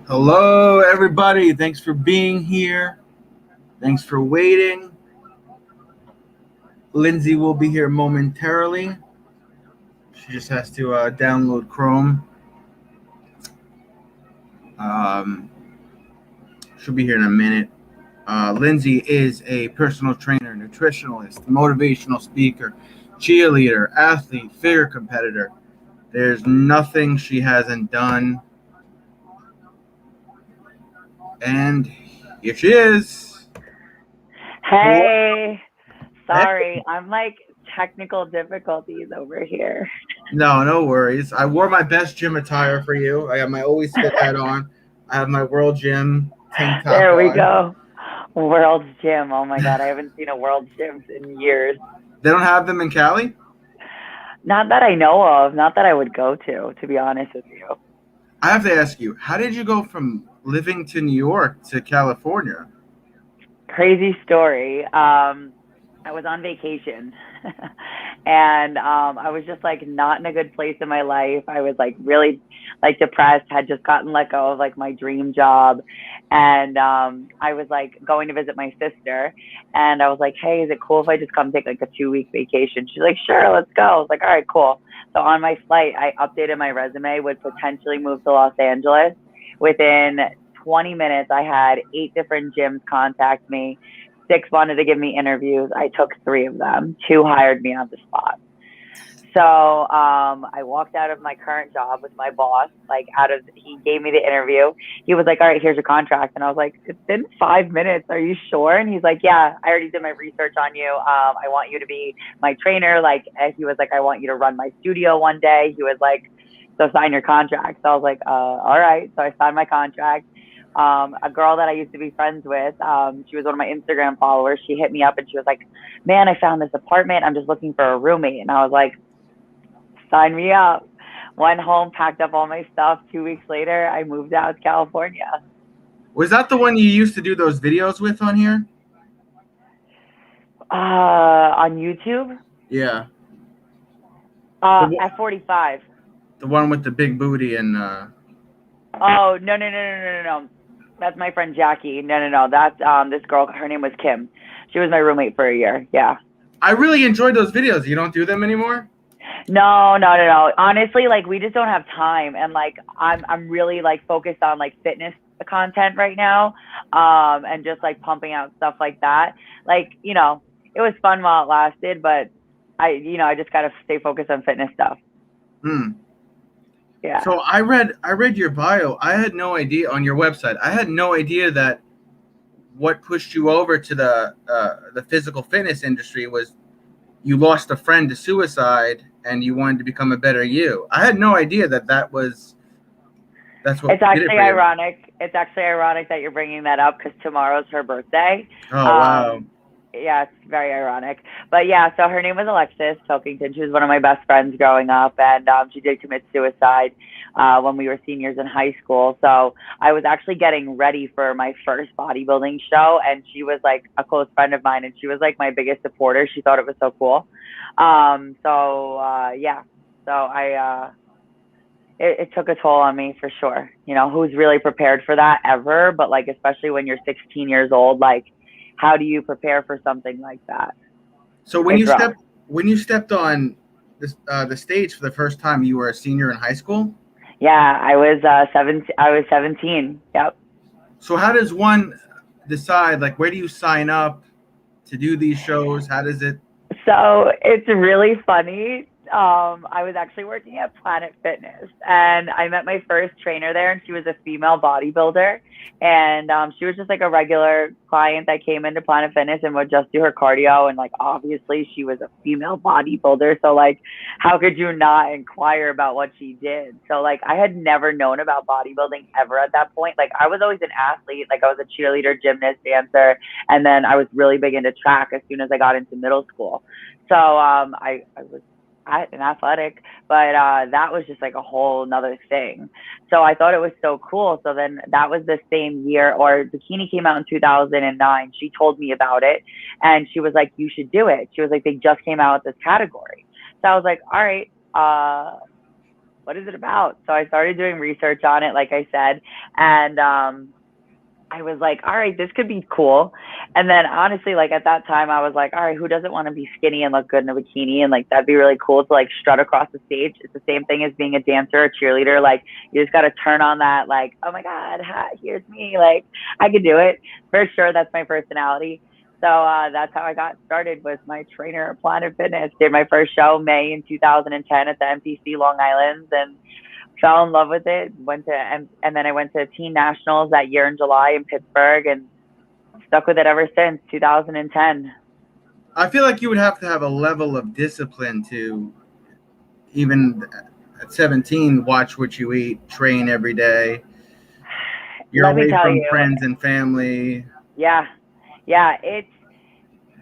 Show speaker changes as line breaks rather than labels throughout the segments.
Hello, everybody. Thanks for being here. Thanks for waiting. Lindsay will be here momentarily. She just has to download Chrome. Um, she'll be here in a minute. Lindsay is a personal trainer, nutritionalist, motivational speaker, cheerleader, athlete, figure competitor. There's nothing she hasn't done. And here she is.
Hey,
Hey.
sorry, I'm like technical difficulties over here.
No, no worries. I wore my best gym attire for you. I got my Always Fit hat on. I have my World Gym tank top
There we
on.
go. World's Gym. Oh my God, I haven't seen a World's Gym in years.
They don't have them in Cali?
Not that I know of, not that I would go to be honest with you.
I have to ask you, how did you go from living to New York to California?
Crazy story. I was on vacation and I was just like not in a good place in my life. I was like really like depressed, had just gotten let go of like my dream job. And I was like going to visit my sister and I was like, hey, is it cool if I just come take like a 2 week vacation? She's like, sure, let's go. I was like, all right, cool. So on my flight, I updated my resume, would potentially move to Los Angeles. Within 20 minutes, I had 8 different gyms contact me. 6 wanted to give me interviews. I took 3 of them. 2 hired me on the spot. So I walked out of my current job with my boss. He gave me the interview. He was like, "All right, here's your contract," and I was like, "It's been 5 minutes. Are you sure?" And he's like, "Yeah, I already did my research on you. I want you to be my trainer." He was like, "I want you to run my studio one day." He was like, "So sign your contract." So I was like, "All right." So I signed my contract. A girl that I used to be friends with, she was one of my Instagram followers. She hit me up and she was like, "Man, I found this apartment. I'm just looking for a roommate." And I was like, sign me up. Went home, packed up all my stuff. 2 weeks later, I moved out to California.
Was that the one you used to do those videos with on here?
On YouTube,
Yeah. The,
at 45.
the one with the big booty and
Oh, no, no, no, no, no, no, no. That's my friend Jackie. No, no, no. That's this girl. Her name was Kim. She was my roommate for a year. Yeah.
I really enjoyed those videos. You don't do them anymore?
No, no, no, no. Honestly, like we just don't have time, and like I'm really like focused on like fitness content right now, and just like pumping out stuff like that. Like it was fun while it lasted, but I just gotta stay focused on fitness stuff.
Hmm.
Yeah.
So I read your bio. I had no idea on your website. I had no idea that what pushed you over to the physical fitness industry was you lost a friend to suicide and you wanted to become a better you. I had no idea that's what
It's
did it
actually
for you.
ironic. It's actually ironic that you're bringing that up because tomorrow's her birthday.
Oh wow.
Um, yeah, it's very ironic. But yeah, so her name was Alexis Pilkington. She was one of my best friends growing up, and she did commit suicide when we were seniors in high school. So I was actually getting ready for my first bodybuilding show, and she was like a close friend of mine, and she was like my biggest supporter. She thought it was so cool. Yeah, so it took a toll on me for sure. Who's really prepared for that ever? But like, especially when you're 16 years old, like, how do you prepare for something like that?
So
It's rough.
when you stepped on the stage for the first time, you were a senior in high school.
Yeah, I was 17. I was 17. Yep.
So how does one decide, like, where do you sign up to do these shows? How does it?
So it's really funny. I was actually working at Planet Fitness and I met my first trainer there, and she was a female bodybuilder. And she was just like a regular client that came into Planet Fitness and would just do her cardio. And like, obviously, she was a female bodybuilder. So, like, how could you not inquire about what she did? So, like, I had never known about bodybuilding ever at that point. Like, I was always an athlete. Like, I was a cheerleader, gymnast, dancer. And then I was really big into track as soon as I got into middle school. So I was an athletic, but that was just like a whole nother thing. So I thought it was so cool. So then that was the same year, or Bikini came out in 2009. She told me about it, and she was like, "You should do it." She was like, "They just came out with this category." So I was like, "All right." what is it about? So I started doing research on it, like I said, and I was like, all right, this could be cool. And then honestly, like at that time, I was like, all right, who doesn't want to be skinny and look good in a bikini? And like, that'd be really cool to like strut across the stage. It's the same thing as being a dancer or cheerleader. Like, you just got to turn on that, like, oh my God, hi, here's me. Like, I could do it. For sure, that's my personality. So that's how I got started with my trainer at Planet Fitness. Did my first show May in 2010 at the MPC Long Island, and fell in love with it. Went to and then I went to Teen Nationals that year in July in Pittsburgh, and stuck with it ever since 2010.
I feel like you would have to have a level of discipline to even at 17 watch what you eat, train every day. You're
Let me
away
tell
from
you,
friends and family.
yeah, yeah,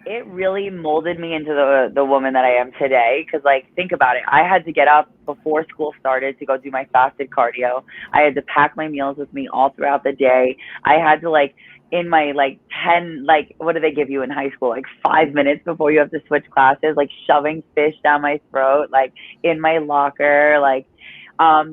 it really molded me into the woman that I am today. Cause like, think about it. I had to get up before school started to go do my fasted cardio. I had to pack my meals with me all throughout the day. I had to like, in my like 10, like, what do they give you in high school? Like 5 minutes before you have to switch classes, like shoving fish down my throat, like in my locker, like,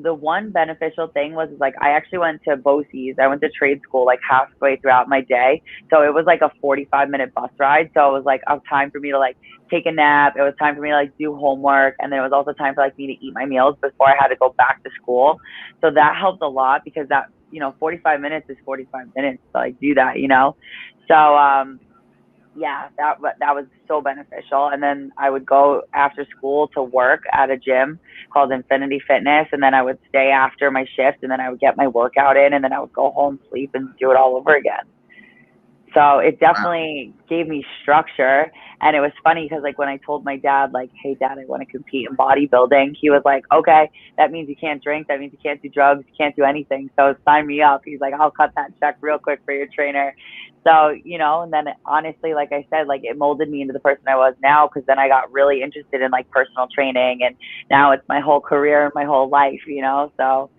the one beneficial thing was like I actually went to BOCES. I went to trade school like halfway throughout my day. So it was like a 45-minute bus ride. So it was like a time for me to like take a nap. It was time for me to like do homework. And then it was also time for like me to eat my meals before I had to go back to school. So that helped a lot because that, 45 minutes is 45 minutes to like do that, So, yeah, that was so beneficial. And then I would go after school to work at a gym called Infinity Fitness, and then I would stay after my shift, and then I would get my workout in, and then I would go home, sleep, and do it all over again. So it
Wow.
definitely gave me structure. And it was funny because like when I told my dad, like, hey dad, I want to compete in bodybuilding, he was like, okay, that means you can't drink, that means you can't do drugs, you can't do anything. So sign me up. He's like, I'll cut that check real quick for your trainer. So, and then honestly, like I said, like it molded me into the person I was now, because then I got really interested in like personal training, and now it's my whole career, my whole life. So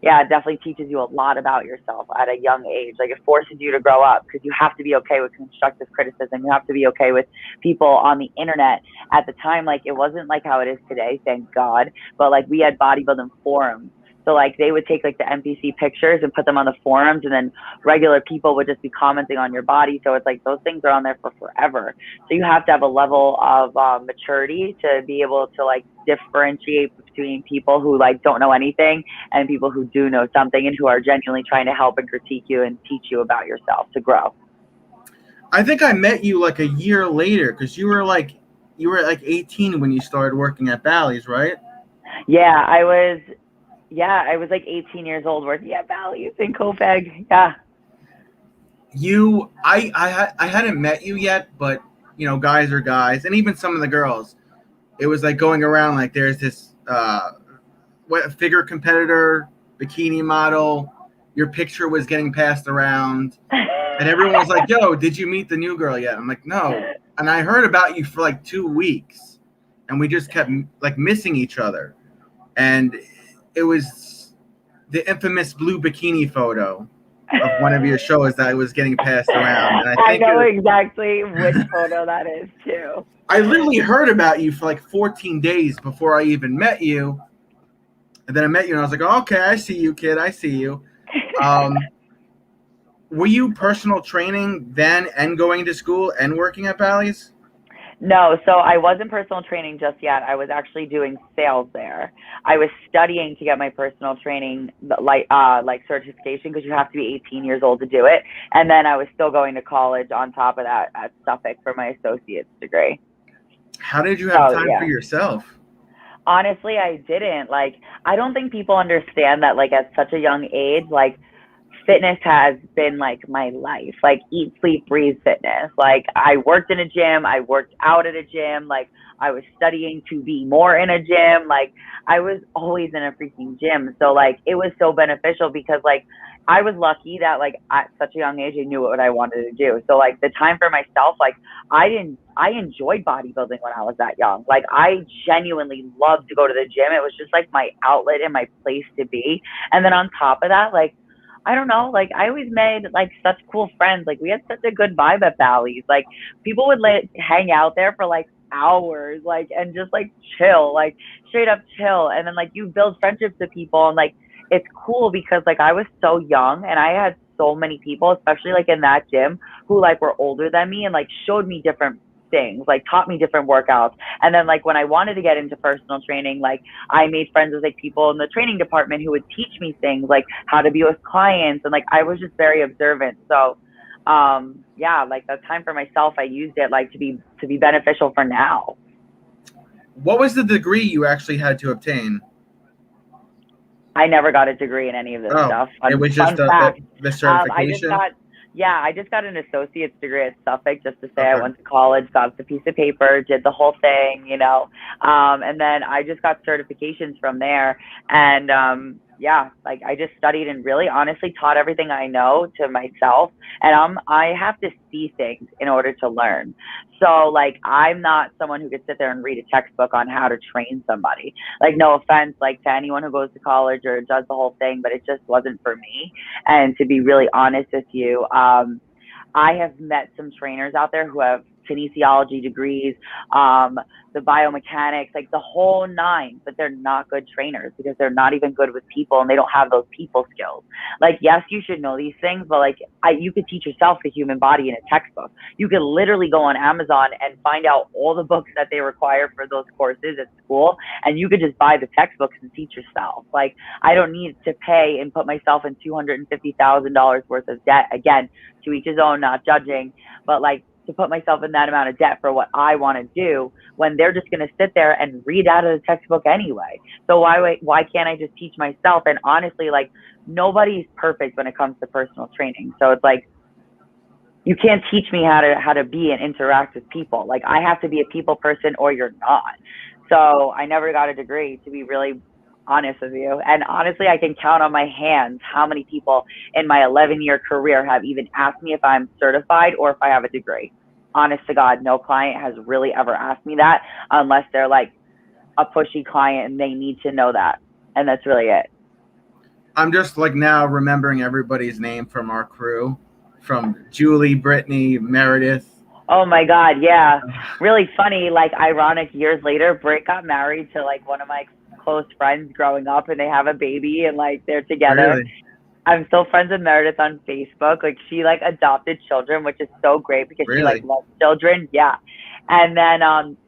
yeah, it definitely teaches you a lot about yourself at a young age. Like it forces you to grow up, because you have to be okay with constructive criticism. You have to be okay with people on the internet. At the time, like it wasn't like how it is today, thank God. But like we had bodybuilding forums. So like they would take like the NPC pictures and put them on the forums, and then regular people would just be commenting on your body. So it's like those things are on there for forever. So you have to have a level of maturity to be able to like differentiate between people who like don't know anything and people who do know something and who are genuinely trying to help and critique you and teach you about yourself to grow.
I think I met you like a year later because you were like 18 when you started working at Bally's, right?
Yeah, I was like 18 years old working at Bally's in Copac. Yeah.
I hadn't met you yet, but guys are guys, and even some of the girls. It was like going around like there's this what figure competitor, bikini model. Your picture was getting passed around, and everyone was like, "Yo, did you meet the new girl yet?" I'm like, "No," and I heard about you for like 2 weeks, and we just kept like missing each other, and it was the infamous blue bikini photo of one of your shows that was getting passed around, and I
I
think
know exactly which photo that is too.
I literally heard about you for like 14 days before I even met you, and then I met you, and I was like, oh, "Okay, I see you, kid. I see you." Um, were you personal training then, and going to school and working at Bally's?
No, so I wasn't personal training just yet. I was actually doing sales there. I was studying to get my personal training like certification, because you have to be 18 years old to do it. And then I was still going to college on top of that at Suffolk for my associate's degree.
How did you have
So
time for
yeah.
yourself?
Honestly, I didn't. Like I don't think people understand that like at such a young age, like fitness has been like my life, like eat, sleep, breathe fitness. Like I worked in a gym, I worked out at a gym, like I was studying to be more in a gym. Like I was always in a freaking gym. So like it was so beneficial, because like I was lucky that like at such a young age I knew what I wanted to do. So like the time for myself, like I enjoyed bodybuilding when I was that young. Like I genuinely loved to go to the gym. It was just like my outlet and my place to be. And then on top of that, like I don't know, like I always made like such cool friends. Like we had such a good vibe at Bally's. Like people would hang out there for like hours, like, and just like chill, like straight up chill. And then like you build friendships with people, and like it's cool because like I was so young and I had so many people, especially like in that gym, who like were older than me and like showed me different things, like taught me different workouts. And then like when I wanted to get into personal training, like I made friends with like people in the training department who would teach me things like how to be with clients. And like I was just very observant. So yeah, like the time for myself, I used it like to be beneficial for now.
What was the degree you actually had to obtain?
I never got a degree in any of this stuff.
It was just
fun fact.
the certification?
I just got an associate's degree at Suffolk, just to say
Okay.
I went to college, got the piece of paper, did the whole thing, you know. And then I just got certifications from there. And yeah, like I just studied and really honestly taught everything I know to myself. And I have to see things in order to learn. So like I'm not someone who could sit there and read a textbook on how to train somebody. Like no offense like to anyone who goes to college or does the whole thing, but it just wasn't for me. And to be really honest with you, I have met some trainers out there who have kinesiology degrees, the biomechanics, like the whole nine, but they're not good trainers because they're not even good with people and they don't have those people skills. Like, yes, you should know these things, but like you could teach yourself the human body in a textbook. You could literally go on Amazon and find out all the books that they require for those courses at school, and you could just buy the textbooks and teach yourself. Like, I don't need to pay and put myself in $250,000 worth of debt. Again, to each his own, not judging, but like to put myself in that amount of debt for what I want to do when they're just going to sit there and read out of the textbook anyway. So why can't I just teach myself? And honestly, like nobody's perfect when it comes to personal training. So it's like, you can't teach me how to be and interact with people. Like I have to be a people person or you're not. So I never got a degree, to be really honest with you. And honestly, I can count on my hands how many people in my 11-year career have even asked me if I'm certified or if I have a degree. Honest to God, no client has really ever asked me that unless they're like a pushy client and they need to know that. And that's really it.
I'm just like now remembering everybody's name from our crew, from Julie, Brittany, Meredith.
Oh my God, yeah. Really funny, like ironic, years later, Britt got married to like one of my close friends growing up and they have a baby and like they're together.
Really?
I'm still friends with Meredith on Facebook. Like she like adopted children, which is so great because she like loves children. Yeah. And then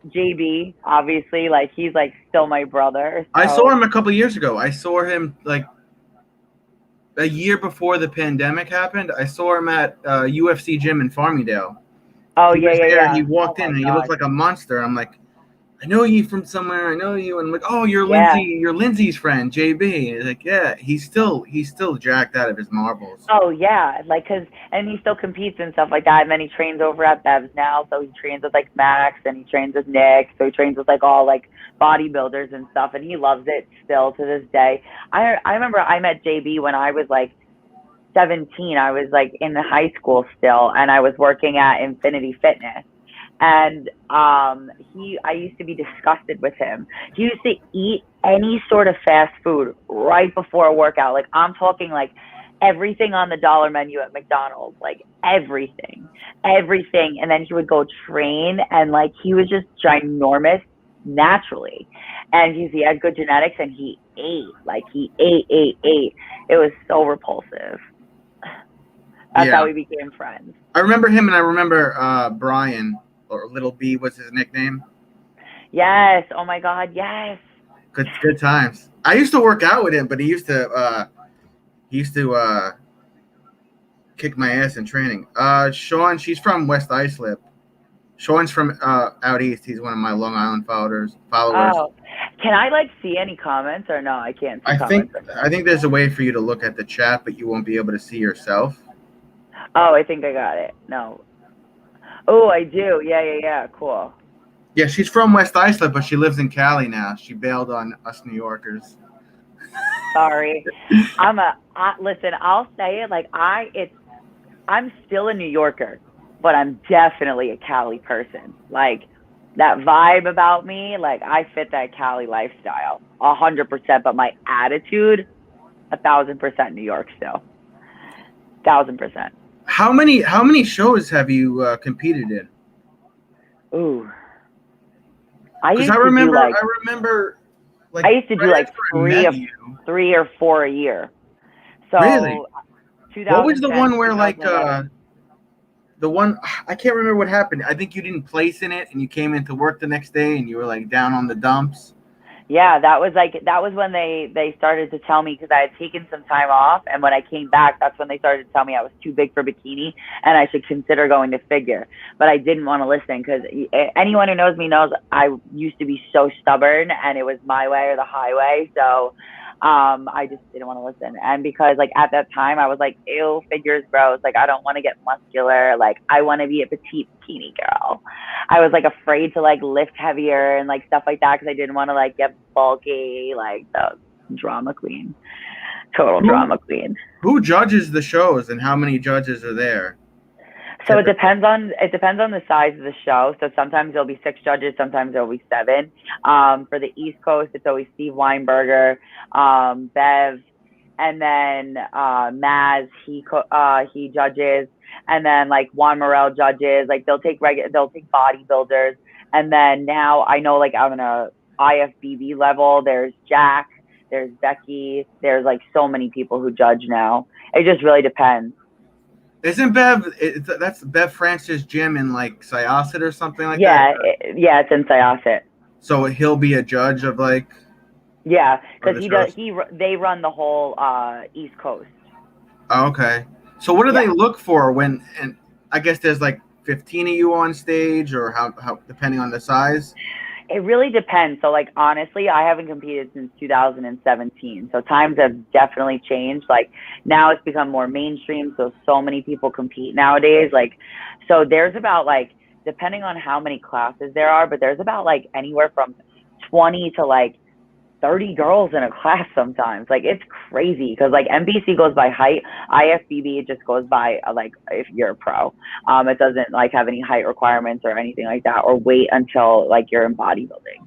JB, obviously, like he's like still my brother. So.
I saw him a couple of years ago. I saw him like a year before the pandemic happened. I saw him at UFC gym in Farmingdale.
Oh yeah.
He walked in and he looked like a monster. I'm like, I know you from somewhere. I know you. And I'm like, oh, you're Lindsay. You're Lindsay's friend, JB. He's like, yeah, he's still jacked out of his marbles.
Oh yeah, like and he still competes and stuff like that. And then he trains over at Bev's now, so he trains with like Max and he trains with Nick. So he trains with like all like bodybuilders and stuff, and he loves it still to this day. I remember I met JB when I was like 17. I was like in high school still, and I was working at Infinity Fitness. And I used to be disgusted with him. He used to eat any sort of fast food right before a workout. Like I'm talking like everything on the dollar menu at McDonald's, like everything. And then he would go train, and like he was just ginormous naturally. And he had good genetics, and he ate. Like he ate. It was so repulsive. That's how we became friends.
I remember him, and I remember Brian. Or Little B was his nickname.
Yes. Oh my God. Yes.
Good times. I used to work out with him, but he used to kick my ass in training. Sean, she's from West Islip. Sean's from out east. He's one of my Long Island followers.
Oh, can I like see any comments or no? I can't see comments.
I think there's a way for you to look at the chat, but you won't be able to see yourself.
Oh, I think I got it. No. Oh, I do. Yeah. Cool.
Yeah, she's from West Islip, but she lives in Cali now. She bailed on us New Yorkers.
Sorry. Listen, I'll say it like I'm still a New Yorker, but I'm definitely a Cali person. Like that vibe about me, like I fit that Cali lifestyle 100%, but my attitude, 1,000% New York still. 1,000%.
How many shows have you competed in?
Ooh, I
Because
used
I
to do
remember,
like
I remember, like
I used to do
right
like
after I met you.
three or four a year.
Really?
So
What was the
2010 to
one where like
2011.
the one I can't remember what happened. I think you didn't place in it, and you came into work the next day, and you were like down on the dumps.
Yeah, that was when they started to tell me, because I had taken some time off, and when I came back, that's when they started to tell me I was too big for bikini and I should consider going to figure. But I didn't want to listen, because anyone who knows me knows I used to be so stubborn, and it was my way or the highway. So I just didn't want to listen. And because like at that time I was like, ew, figures gross. Like I don't want to get muscular. Like I want to be a petite bikini girl. I was like afraid to like lift heavier and like stuff like that, because I didn't want to like get bulky, like the drama queen, total
Who
drama queen.
who judges the shows, and how many judges are there?
So
Typically.
it depends on the size of the show. So sometimes there'll be 6 judges, sometimes there'll be 7. For the East Coast, it's always Steve Weinberger, Bev, and then Maz. He judges, and then like Juan Morel judges. Like they'll take bodybuilders, and then now I know like on a IFBB level, there's Jack, there's Becky, there's like so many people who judge now. It just really depends.
Isn't Bev? That's Bev Francis gym in like Syosset or something like that.
Yeah, it's in Syosset.
So he'll be a judge of like
Yeah,
for
because
the
he does.
shows.
They run the whole East Coast.
Oh, okay. So what do they
Yeah,
look for when? And I guess there's like 15 of you on stage, or how depending on the size.
it really depends. So like honestly, I haven't competed since 2017. So times have definitely changed. Like now it's become more mainstream. So many people compete nowadays. Like so there's about like, depending on how many classes there are, but there's about like anywhere from 20 to like 30 girls in a class sometimes. Like it's crazy, because like NBC goes by height, IFBB just goes by like if you're a pro. It doesn't like have any height requirements or anything like that, or wait until like you're in bodybuilding.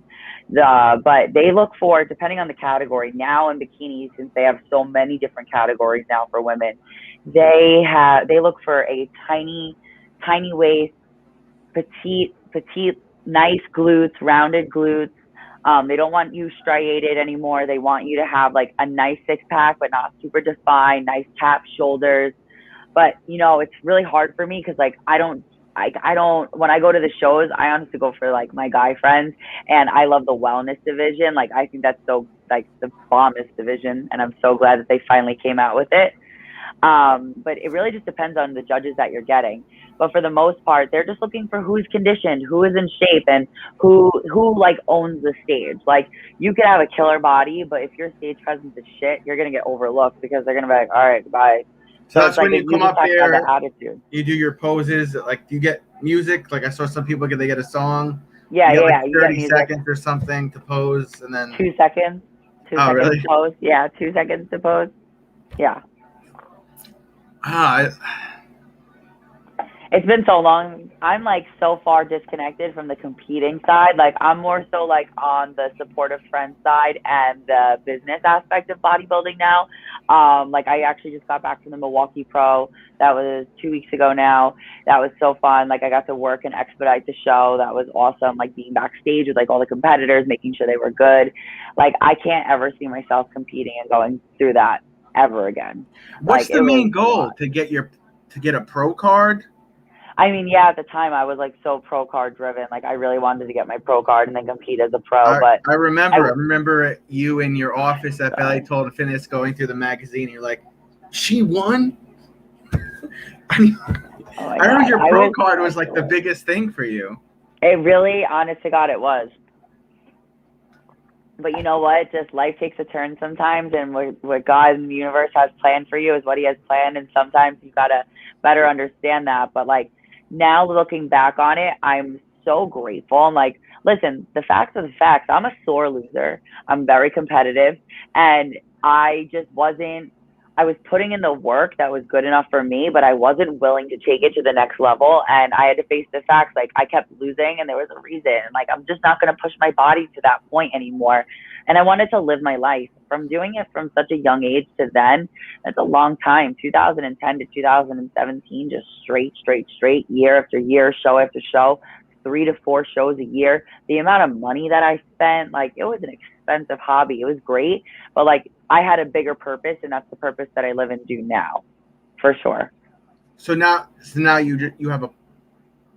But they look for, depending on the category now in bikinis, since they have so many different categories now for women, they look for a tiny waist, petite, nice glutes, rounded glutes. They don't want you striated anymore. They want you to have like a nice 6 pack, but not super defined, nice tap shoulders. But it's really hard for me, because like I don't, when I go to the shows, I honestly go for like my guy friends, and I love the wellness division. Like I think that's so like the bombest division, and I'm so glad that they finally came out with it. But it really just depends on the judges that you're getting. But for the most part, they're just looking for who's conditioned, who is in shape, and who like owns the stage. Like you could have a killer body, but if your stage presence is shit, you're gonna get overlooked, because they're gonna be like, all right, bye.
So
So it's
that's
like
when you
you
come
just
up
have to have
there,
the attitude.
you do your poses. Like you get music. Like I saw some people they get a song.
Yeah,
You get
yeah,
like
yeah. You get
30
music.
seconds or something to pose, and then
2 seconds. Two
oh
seconds
really?
to pose. Yeah, 2 seconds to pose. Yeah.
Ah,
It's been so long. I'm like so far disconnected from the competing side. Like I'm more so like on the supportive friend side and the business aspect of bodybuilding now. Like I actually just got back from the Milwaukee Pro. That was 2 weeks ago now. That was so fun. Like I got to work and expedite the show. That was awesome. Like being backstage with like all the competitors, making sure they were good. Like I can't ever see myself competing and going through that ever again.
what's
Like
the
it was
main
a
goal
lot.
to get a pro card?
I mean, yeah, at the time I was like so pro card driven. Like I really wanted to get my pro card and then compete as a pro. But
I
I,
remember you in your office at Belly Told Fitness going through the magazine. You're like, she won. I mean,
oh my
I heard
God,
your pro card was like the biggest thing for you.
it really, honest to God, it was. But you know what? Just life takes a turn sometimes, and what God and the universe has planned for you is what He has planned, and sometimes you gotta better understand that. But like now, looking back on it, I'm so grateful. I'm like, listen, the facts are the facts. I'm a sore loser. I'm very competitive, and I just wasn't. I was putting in the work that was good enough for me, but I wasn't willing to take it to the next level. And I had to face the facts. Like I kept losing, and there was a reason. Like I'm just not going to push my body to that point anymore. And I wanted to live my life. From doing it from such a young age to then, that's a long time. 2010 to 2017, just straight, year after year, show after show, 3 to 4 shows a year. The amount of money that I spent, like, it was an expensive hobby. It was great, but like I had a bigger purpose, and that's the purpose that I live and do now, for sure.
So now you have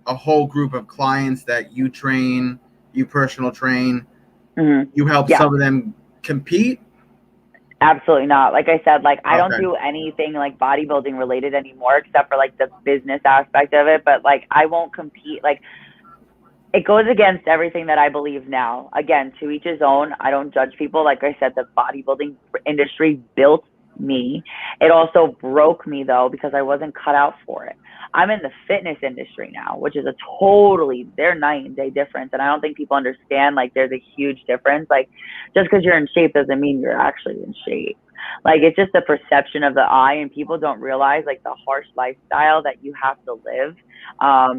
a whole group of clients that you train, you personal train.
Mm-hmm.
You help some of them compete?
Absolutely not. Like I said, like I don't
Okay.
do anything like bodybuilding related anymore, except for like the business aspect of it. But like I won't compete. Like it goes against everything that I believe now. Again, to each his own. I don't judge people. Like I said, the bodybuilding industry built me. It also broke me though, because I wasn't cut out for it. I'm in the fitness industry now, which is they're night and day difference. And I don't think people understand, like, there's a huge difference. Like, just because you're in shape doesn't mean you're actually in shape. Like, it's just the perception of the eye, and people don't realize, like, the harsh lifestyle that you have to live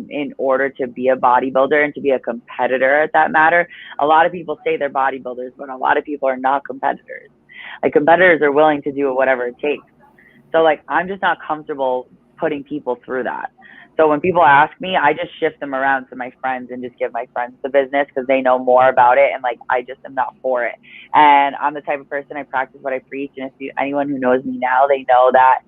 in order to be a bodybuilder and to be a competitor at that matter. A lot of people say they're bodybuilders, but a lot of people are not competitors. Like, competitors are willing to do whatever it takes. So, like, I'm just not comfortable putting people through that. So when people ask me, I just shift them around to my friends and just give my friends the business because they know more about it, and like I just am not for it. And I'm the type of person, I practice what I preach. And if anyone who knows me now, they know that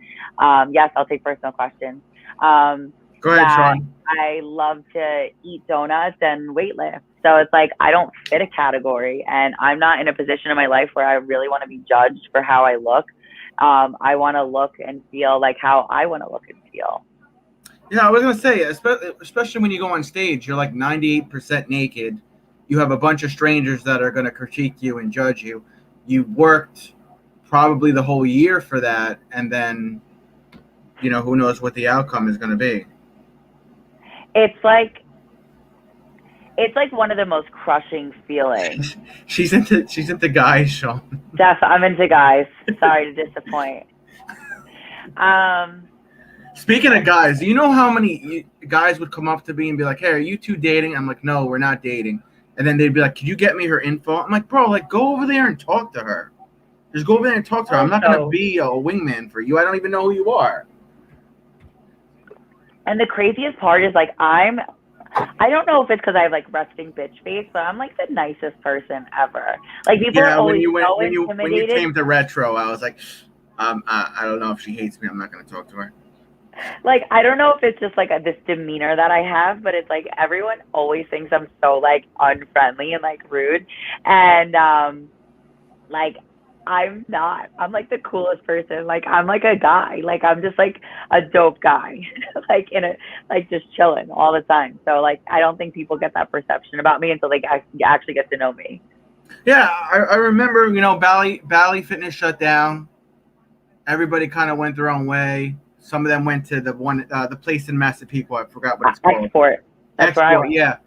yes, I'll take personal questions.
Go ahead, Sean.
I love to eat donuts and weightlift. So it's like I don't fit a category, and I'm not in a position in my life where I really want to be judged for how I look. I want to look and feel like how I want to look and feel.
Yeah, I was gonna say, especially when you go on stage, you're like 98% naked. You have a bunch of strangers that are gonna critique you and judge you. You worked probably the whole year for that, and then, who knows what the outcome is gonna be.
It's like one of the most crushing feelings.
She's into guys, Sean.
I'm into guys. Sorry to disappoint.
Speaking of guys, do you know how many guys would come up to me and be like, "Hey, are you two dating?" I'm like, "No, we're not dating." And then they'd be like, "Could you get me her info?" I'm like, "Bro, like, go over there and talk to her. Just go over there and talk to her. I'm not gonna be a wingman for you. I don't even know who you are."
And the craziest part is, like, I don't know if it's because I have like resting bitch face, but I'm like the nicest person ever. Like, people are always so intimidated.
When you came to Retro, I was like, I don't know if she hates me. I'm not gonna talk to her.
Like, I don't know if it's just like this demeanor that I have, but it's like everyone always thinks I'm so like unfriendly and like rude, and like I'm not. I'm like the coolest person. Like, I'm like a guy. Like, I'm just like a dope guy. Like, just chilling all the time. So like I don't think people get that perception about me until they actually get to know me.
Yeah, I remember, Bally Fitness shut down. Everybody kind of went their own way. Some of them went to the place in Massapequa. I forgot what it's called.
Export. That's where I went.
Yeah.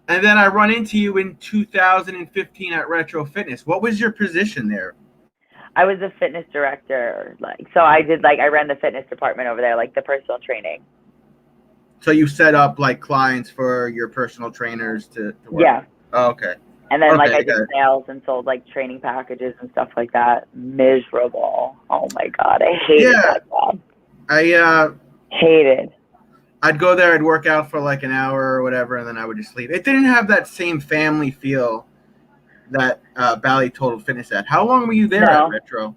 And then I run into you in 2015 at Retro Fitness. What was your position there?
I was a fitness director. So I ran the fitness department over there, like the personal training.
So you set up like clients for your personal trainers to work?
Yeah.
Oh, okay.
And then I did sales and sold like training packages and stuff like that. Miserable. Oh my God. I hated that job. Hated.
I'd go there, I'd work out for like an hour or whatever, and then I would just leave. It didn't have that same family feel that Bally Total Fitness had. How long were you there at Retro?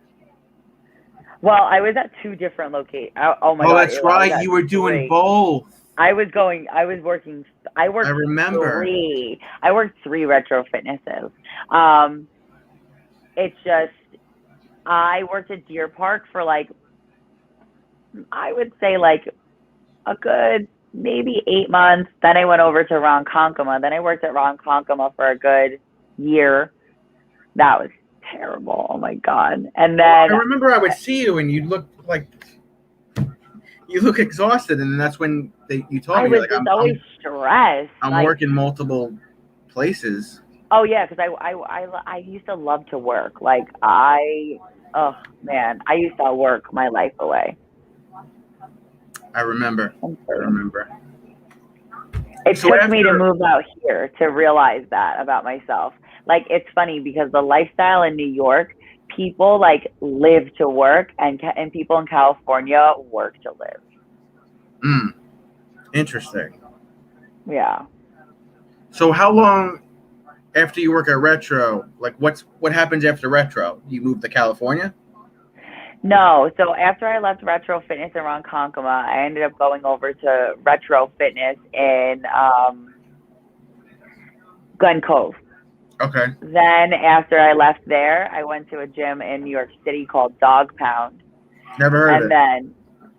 Well, I was at 2 different locations. Oh my God.
Oh, that's right. You were doing both.
I worked I worked 3 Retro Fitnesses. It's just, I worked at Deer Park for like, I would say like a good maybe 8 months. Then I went over to Ronkonkoma. Then I worked at Ronkonkoma for a good year. That was terrible. Oh my God. And then
I remember I would see you and you look exhausted, and then that's when you told me, like, I'm
always stressed.
I'm working multiple places.
Oh yeah, because I used to love to work. Like, oh man, I used to work my life away.
I remember.
It took me to move out here to realize that about myself. Like, it's funny because the lifestyle in New York, people like live to work, and people in California work to live.
Interesting.
Yeah.
So how long after you work at Retro, like what happens after Retro? You move to California?
No, so after I left Retro Fitness in Ronkonkoma, I ended up going over to Retro Fitness in Glen Cove.
Okay.
Then after I left there, I went to a gym in New York City called Dog Pound.
Never heard of
And
it.
then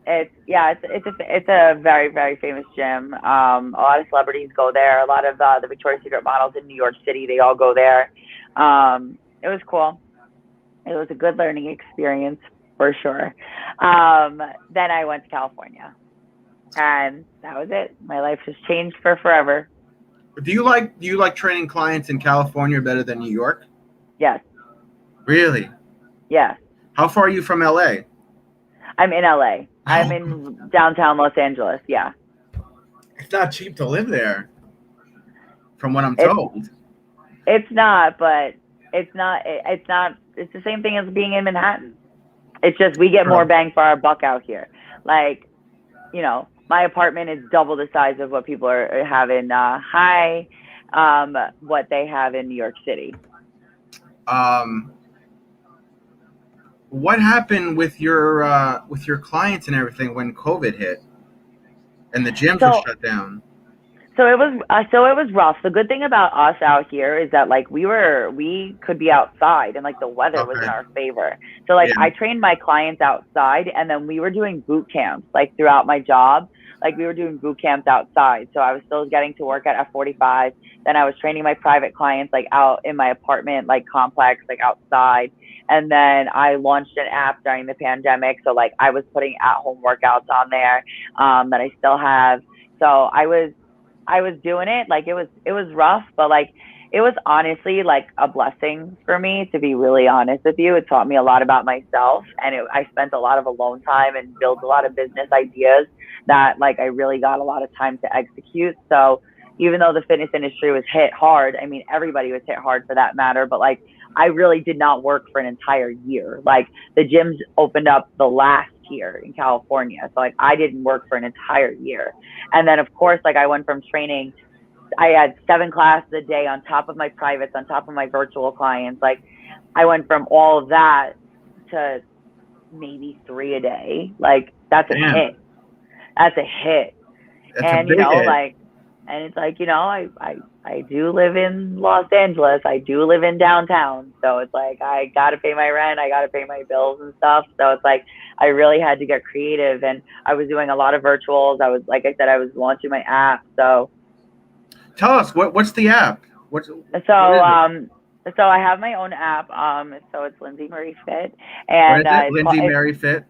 it's a very, very famous gym. A lot of celebrities go there. A lot of the Victoria's Secret models in New York City, they all go there. It was cool. It was a good learning experience for sure. Then I went to California, and that was it. My life has changed for forever.
Do you like training clients in California better than New York?
Yes,
Really?
yes.
How far are you from LA?
I'm in LA. I'm in downtown Los Angeles. Yeah.
It's not cheap to live there, from what I'm
It's-
told.
It's not, but it's not. It's the same thing as being in Manhattan. It's just we get more bang for our buck out here. Like, my apartment is double the size of what people are having what they have in New York City.
What happened with your clients and everything when COVID hit and the gyms were shut down?
So it was rough. The good thing about us out here is that like we could be outside and like the weather was in our favor. So like I trained my clients outside, and then we were doing boot camps like throughout my job. Like we were doing boot camps outside. So I was still getting to work at F45. Then I was training my private clients like out in my apartment, like complex, like outside. And then I launched an app during the pandemic. So like I was putting at-home workouts on there that I still have. So I was doing it. Like it was rough, but like it was honestly like a blessing for me, to be really honest with you. It taught me a lot about myself, and I spent a lot of alone time and built a lot of business ideas that like I really got a lot of time to execute. So even though the fitness industry was hit hard, I mean, everybody was hit hard for that matter, but like I really did not work for an entire year. Like the gyms opened up the last year in California. So like I didn't work for an entire year. And then of course, like I went from training, I had 7 classes a day on top of my privates, on top of my virtual clients. Like I went from all of that to maybe 3 a day. Like that's a hit. That's a hit.
That's
and
a big hit.
like, and it's like, I do live in Los Angeles. I do live in downtown. So it's like, I got to pay my rent. I got to pay my bills and stuff. So it's like, I really had to get creative, and I was doing a lot of virtuals. I was, like I said, I was launching my app. So
tell us, what's the app?
So I have my own app. So it's Lindsay Marie Fit, and
Lindsay Marie Fit.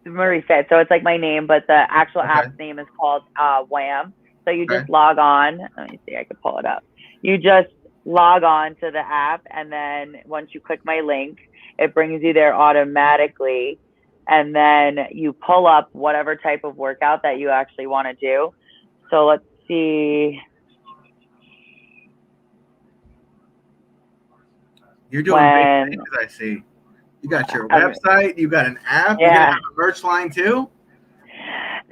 Marie Fit. So it's like my name, but the actual app's name is called Wham. So you just log on. Let me see, I can pull it up. You just log on to the app, and then once you click my link, it brings you there automatically. And then you pull up whatever type of workout that you actually want to do. So let's see.
You're doing big things, I see. You got your website, you got an app, you have a merch line too?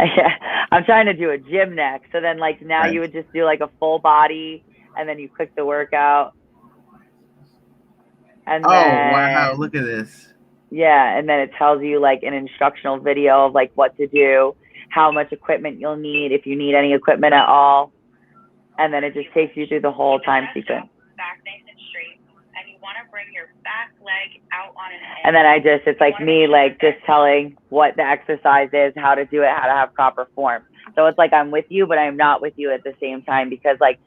I'm trying to do a gym next. So then like now you would just do like a full body, and then you click the workout. And then,
wow, look at this.
Yeah, and then it tells you like an instructional video of like what to do, how much equipment you'll need, if you need any equipment at all. And then it just takes you through the whole time sequence. Back nice and straight. And you want to bring your back leg out on an edge. And then it's like me like just telling what the exercise is, how to do it, how to have proper form. So it's like I'm with you, but I'm not with you at the same time, because like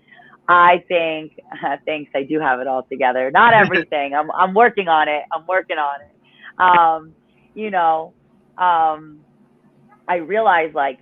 I think, thanks, I do have it all together. Not everything. I'm working on it. I realize like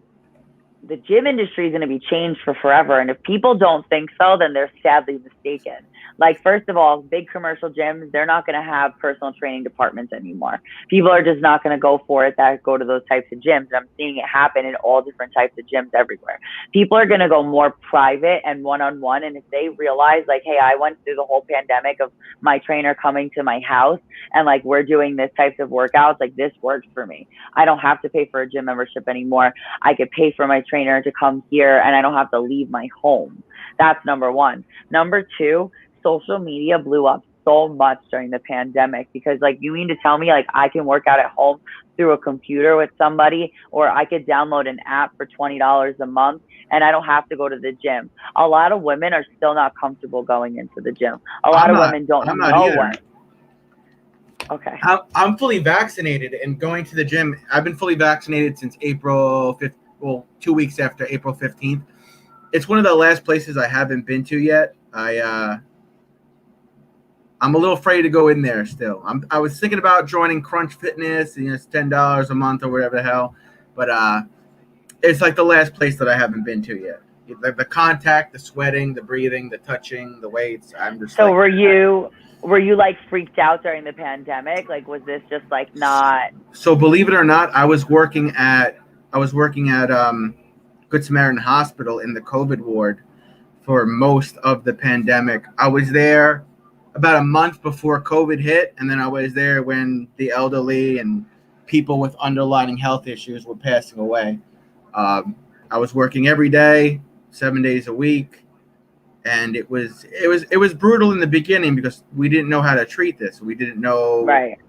the gym industry is going to be changed for forever. And if people don't think so, then they're sadly mistaken. Like, first of all, big commercial gyms, they're not going to have personal training departments anymore. People are just not going to go for it that go to those types of gyms. And I'm seeing it happen in all different types of gyms everywhere. People are going to go more private and one-on-one. And if they realize, like, hey, I went through the whole pandemic of my trainer coming to my house and like we're doing this types of workouts, like this works for me. I don't have to pay for a gym membership anymore. I could pay for my trainer to come here and I don't have to leave my home. That's number one. Number two, social media blew up so much during the pandemic because like you mean to tell me like I can work out at home through a computer with somebody, or I could download an app for $20 a month and I don't have to go to the gym. A lot of women are still not comfortable going into the gym. A lot of women don't know what. Okay.
I'm fully vaccinated and going to the gym. I've been fully vaccinated since April 5th, well, 2 weeks after April 15th. It's one of the last places I haven't been to yet. I'm a little afraid to go in there still. I was thinking about joining Crunch Fitness, it's $10 a month or whatever the hell. But it's like the last place that I haven't been to yet. Like the contact, the sweating, the breathing, the touching, the weights. I'm just
so like, were you like freaked out during the pandemic? Like, was this just like not?
So believe it or not, I was working at Good Samaritan Hospital in the COVID ward for most of the pandemic. I was there about a month before COVID hit, and then I was there when the elderly and people with underlying health issues were passing away. I was working every day, 7 days a week, and it was brutal in the beginning because we didn't know how to treat this. We didn't know,
right?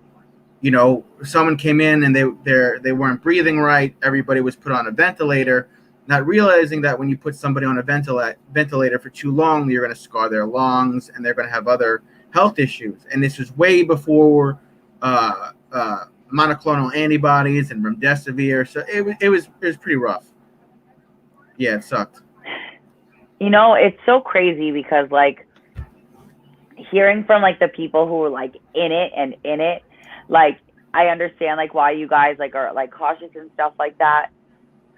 Someone came in and they weren't breathing right. Everybody was put on a ventilator, not realizing that when you put somebody on a ventilator for too long, you're going to scar their lungs and they're going to have other health issues. And this was way before monoclonal antibodies and remdesivir. So it was pretty rough. Yeah, it sucked.
It's so crazy because like hearing from like the people who were like in it, like I understand like why you guys like are like cautious and stuff like that.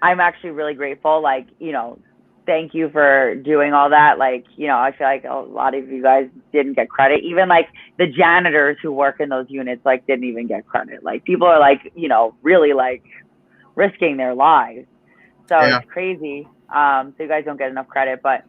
I'm actually really grateful. Like, thank you for doing all that. Like, I feel like a lot of you guys didn't get credit. Even like the janitors who work in those units, like didn't even get credit. Like people are like, really like risking their lives. So yeah. It's crazy. So you guys don't get enough credit, but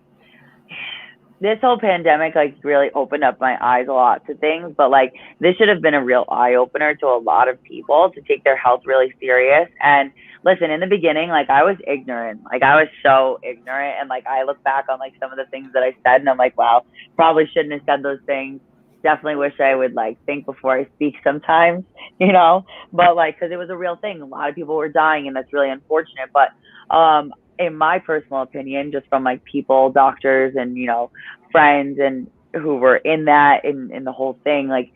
this whole pandemic like really opened up my eyes a lot to things, but like this should have been a real eye opener to a lot of people to take their health really serious. And listen, in the beginning, like I was ignorant, like I was so ignorant. And like, I look back on like some of the things that I said and I'm like, wow, probably shouldn't have said those things. Definitely wish I would like think before I speak sometimes, but like, cause it was a real thing. A lot of people were dying and that's really unfortunate. But, in my personal opinion, just from like people, doctors and, friends and who were in that, in the whole thing, like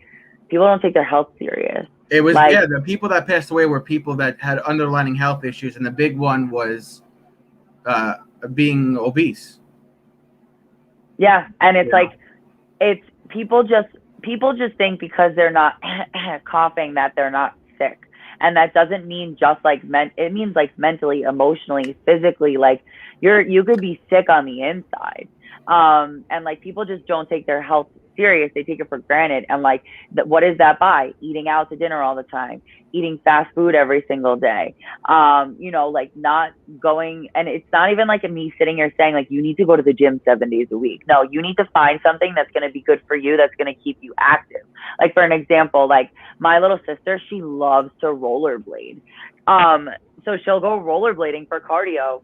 people don't take their health serious.
It was, like, the people that passed away were people that had underlying health issues. And the big one was being obese. Yeah.
And it's like, it's people just think because they're not coughing that they're not sick. And that doesn't mean just like it means like mentally, emotionally, physically, like you could be sick on the inside. And like people just don't take their health serious. They take it for granted. And like, what is that by? Eating out to dinner all the time, eating fast food every single day. Like not going, and it's not even like me sitting here saying like, you need to go to the gym 7 days a week. No, you need to find something that's going to be good for you. That's going to keep you active. Like for an example, like my little sister, she loves to rollerblade. So she'll go rollerblading for cardio.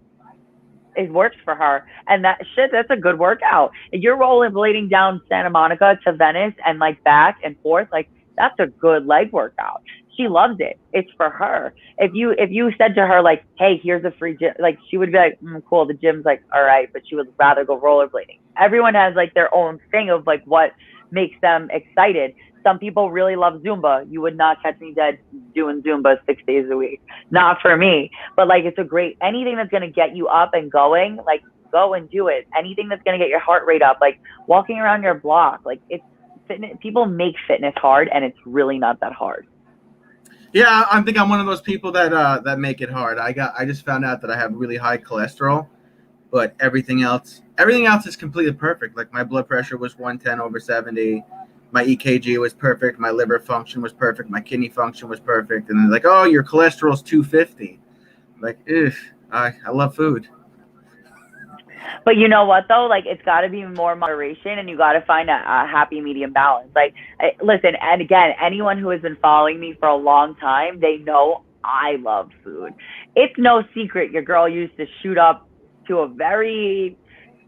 It works for her, and that's a good workout. If you're rollerblading down Santa Monica to Venice and like back and forth, like that's a good leg workout. She loves it. It's for her. If you said to her like, hey, here's a free gym, like she would be like, cool, the gym's like all right, but she would rather go rollerblading. Everyone has like their own thing of like what makes them excited. Some people really love Zumba. You would not catch me dead doing Zumba 6 days a week. Not for me. But like, it's anything that's going to get you up and going, like go and do it. Anything that's going to get your heart rate up, like walking around your block, like it's fitness. People make fitness hard and it's really not that hard.
Yeah. I think I'm one of those people that make it hard. I just found out that I have really high cholesterol but everything else is completely perfect. Like my blood pressure was 110/70. My EKG was perfect. My liver function was perfect. My kidney function was perfect. And they're like, oh, your cholesterol's 250. Like, ugh, I love food.
But you know what though? Like it's got to be more moderation, and you got to find a happy medium balance. Like, listen, and again, anyone who has been following me for a long time, they know I love food. It's no secret your girl used to shoot up to a very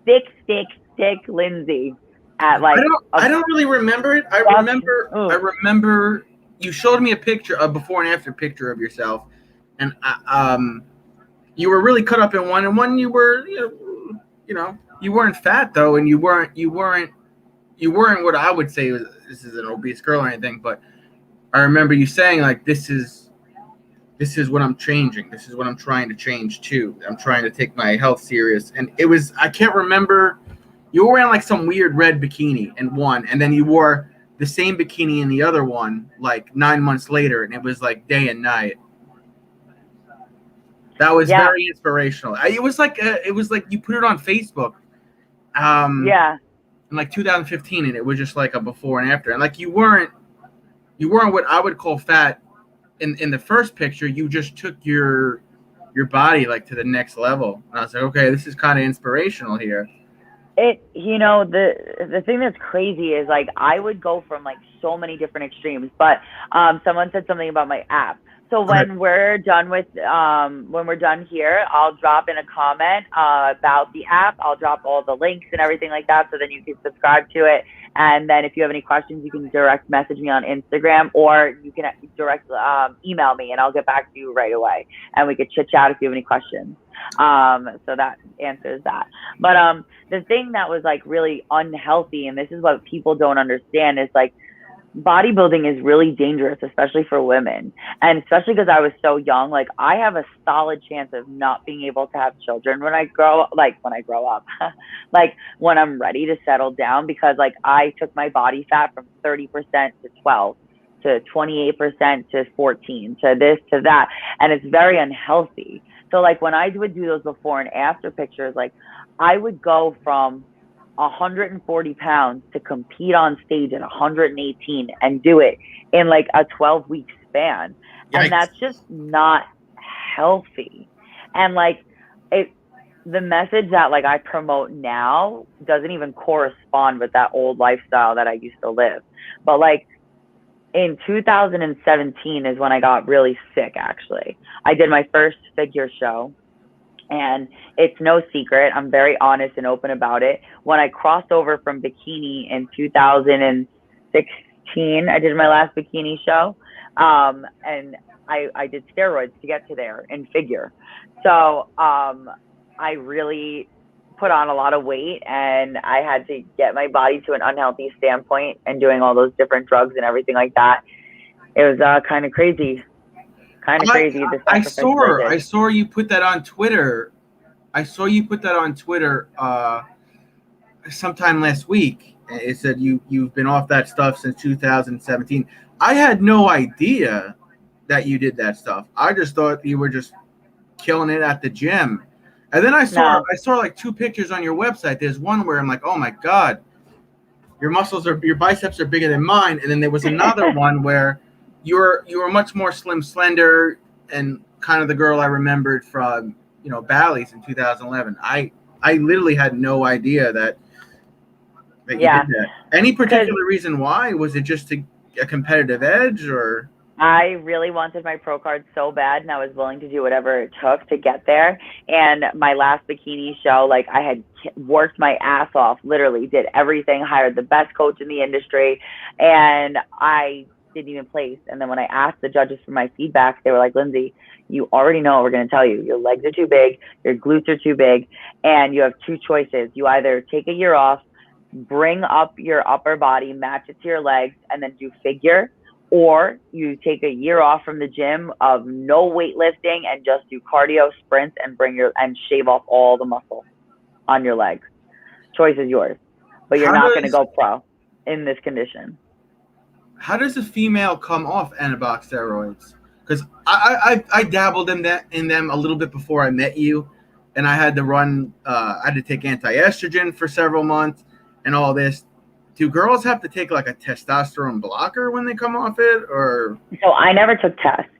thick Lindsay at like
I don't really remember it. I remember you showed me a picture, a before and after picture of yourself, and you were really cut up in one, and one you were, you weren't fat though, and you weren't what I would say was, this is an obese girl or anything, but I remember you saying like, this is what I'm changing. This is what I'm trying to change too. I'm trying to take my health serious, and it was, I can't remember. You were wearing like some weird red bikini in one, and then you wore the same bikini in the other one like 9 months later, and it was like day and night. That was very inspirational. It was like you put it on Facebook, in like 2015, and it was just like a before and after, and like you weren't what I would call fat in the first picture. You just took your body like to the next level, and I was like, okay, this is kind of inspirational here.
The thing that's crazy is like I would go from like so many different extremes, but someone said something about my app. So when we're done here, I'll drop in a comment about the app. I'll drop all the links and everything like that, so then you can subscribe to it. And then if you have any questions, you can direct message me on Instagram, or you can direct email me, and I'll get back to you right away. And we could chit chat if you have any questions. So that answers that. But the thing that was like really unhealthy, and this is what people don't understand, is like bodybuilding is really dangerous, especially for women, and especially because I was so young. Like I have a solid chance of not being able to have children when I grow up, like when I'm ready to settle down, because like I took my body fat from 30% to 12 to 28% to 14 to this to that, and it's very unhealthy. So like when I would do those before and after pictures, like I would go from 140 pounds to compete on stage at 118 and do it in like a 12-week span. Yikes. And that's just not healthy. And like the message that like I promote now doesn't even correspond with that old lifestyle that I used to live. But like in 2017 is when I got really sick. Actually, I did my first figure show. And it's no secret, I'm very honest and open about it. When I crossed over from bikini in 2016, I did my last bikini show. And I did steroids to get to there in figure. So I really put on a lot of weight, and I had to get my body to an unhealthy standpoint, and doing all those different drugs and everything like that. It was kind of crazy. Crazy.
I saw you put that on Twitter. Sometime last week. It said you've been off that stuff since 2017. I had no idea that you did that stuff. I just thought you were just killing it at the gym. And then I saw like two pictures on your website. There's one where I'm like, oh my God, your biceps are bigger than mine. And then there was another one where you were much more slim, slender, and kind of the girl I remembered from, Bally's in 2011. I literally had no idea that you did that. Any particular reason why? Was it just a competitive edge, or?
I really wanted my pro card so bad, and I was willing to do whatever it took to get there. And my last bikini show, like I had worked my ass off, literally did everything, hired the best coach in the industry, and I didn't even place. And then when I asked the judges for my feedback, they were like, Lindsay, you already know what we're going to tell you. Your legs are too big, your glutes are too big, and you have two choices. You either take a year off, bring up your upper body, match it to your legs, and then do figure, or you take a year off from the gym of no weightlifting and just do cardio, sprints, and shave off all the muscle on your legs. Choice is yours, but you're not going to go pro in this condition.
How does a female come off anabolic steroids? Because I dabbled in them a little bit before I met you, and I had to run. I had to take anti-estrogen for several months, and all this. Do girls have to take like a testosterone blocker when they come off it, or?
So I never took tests,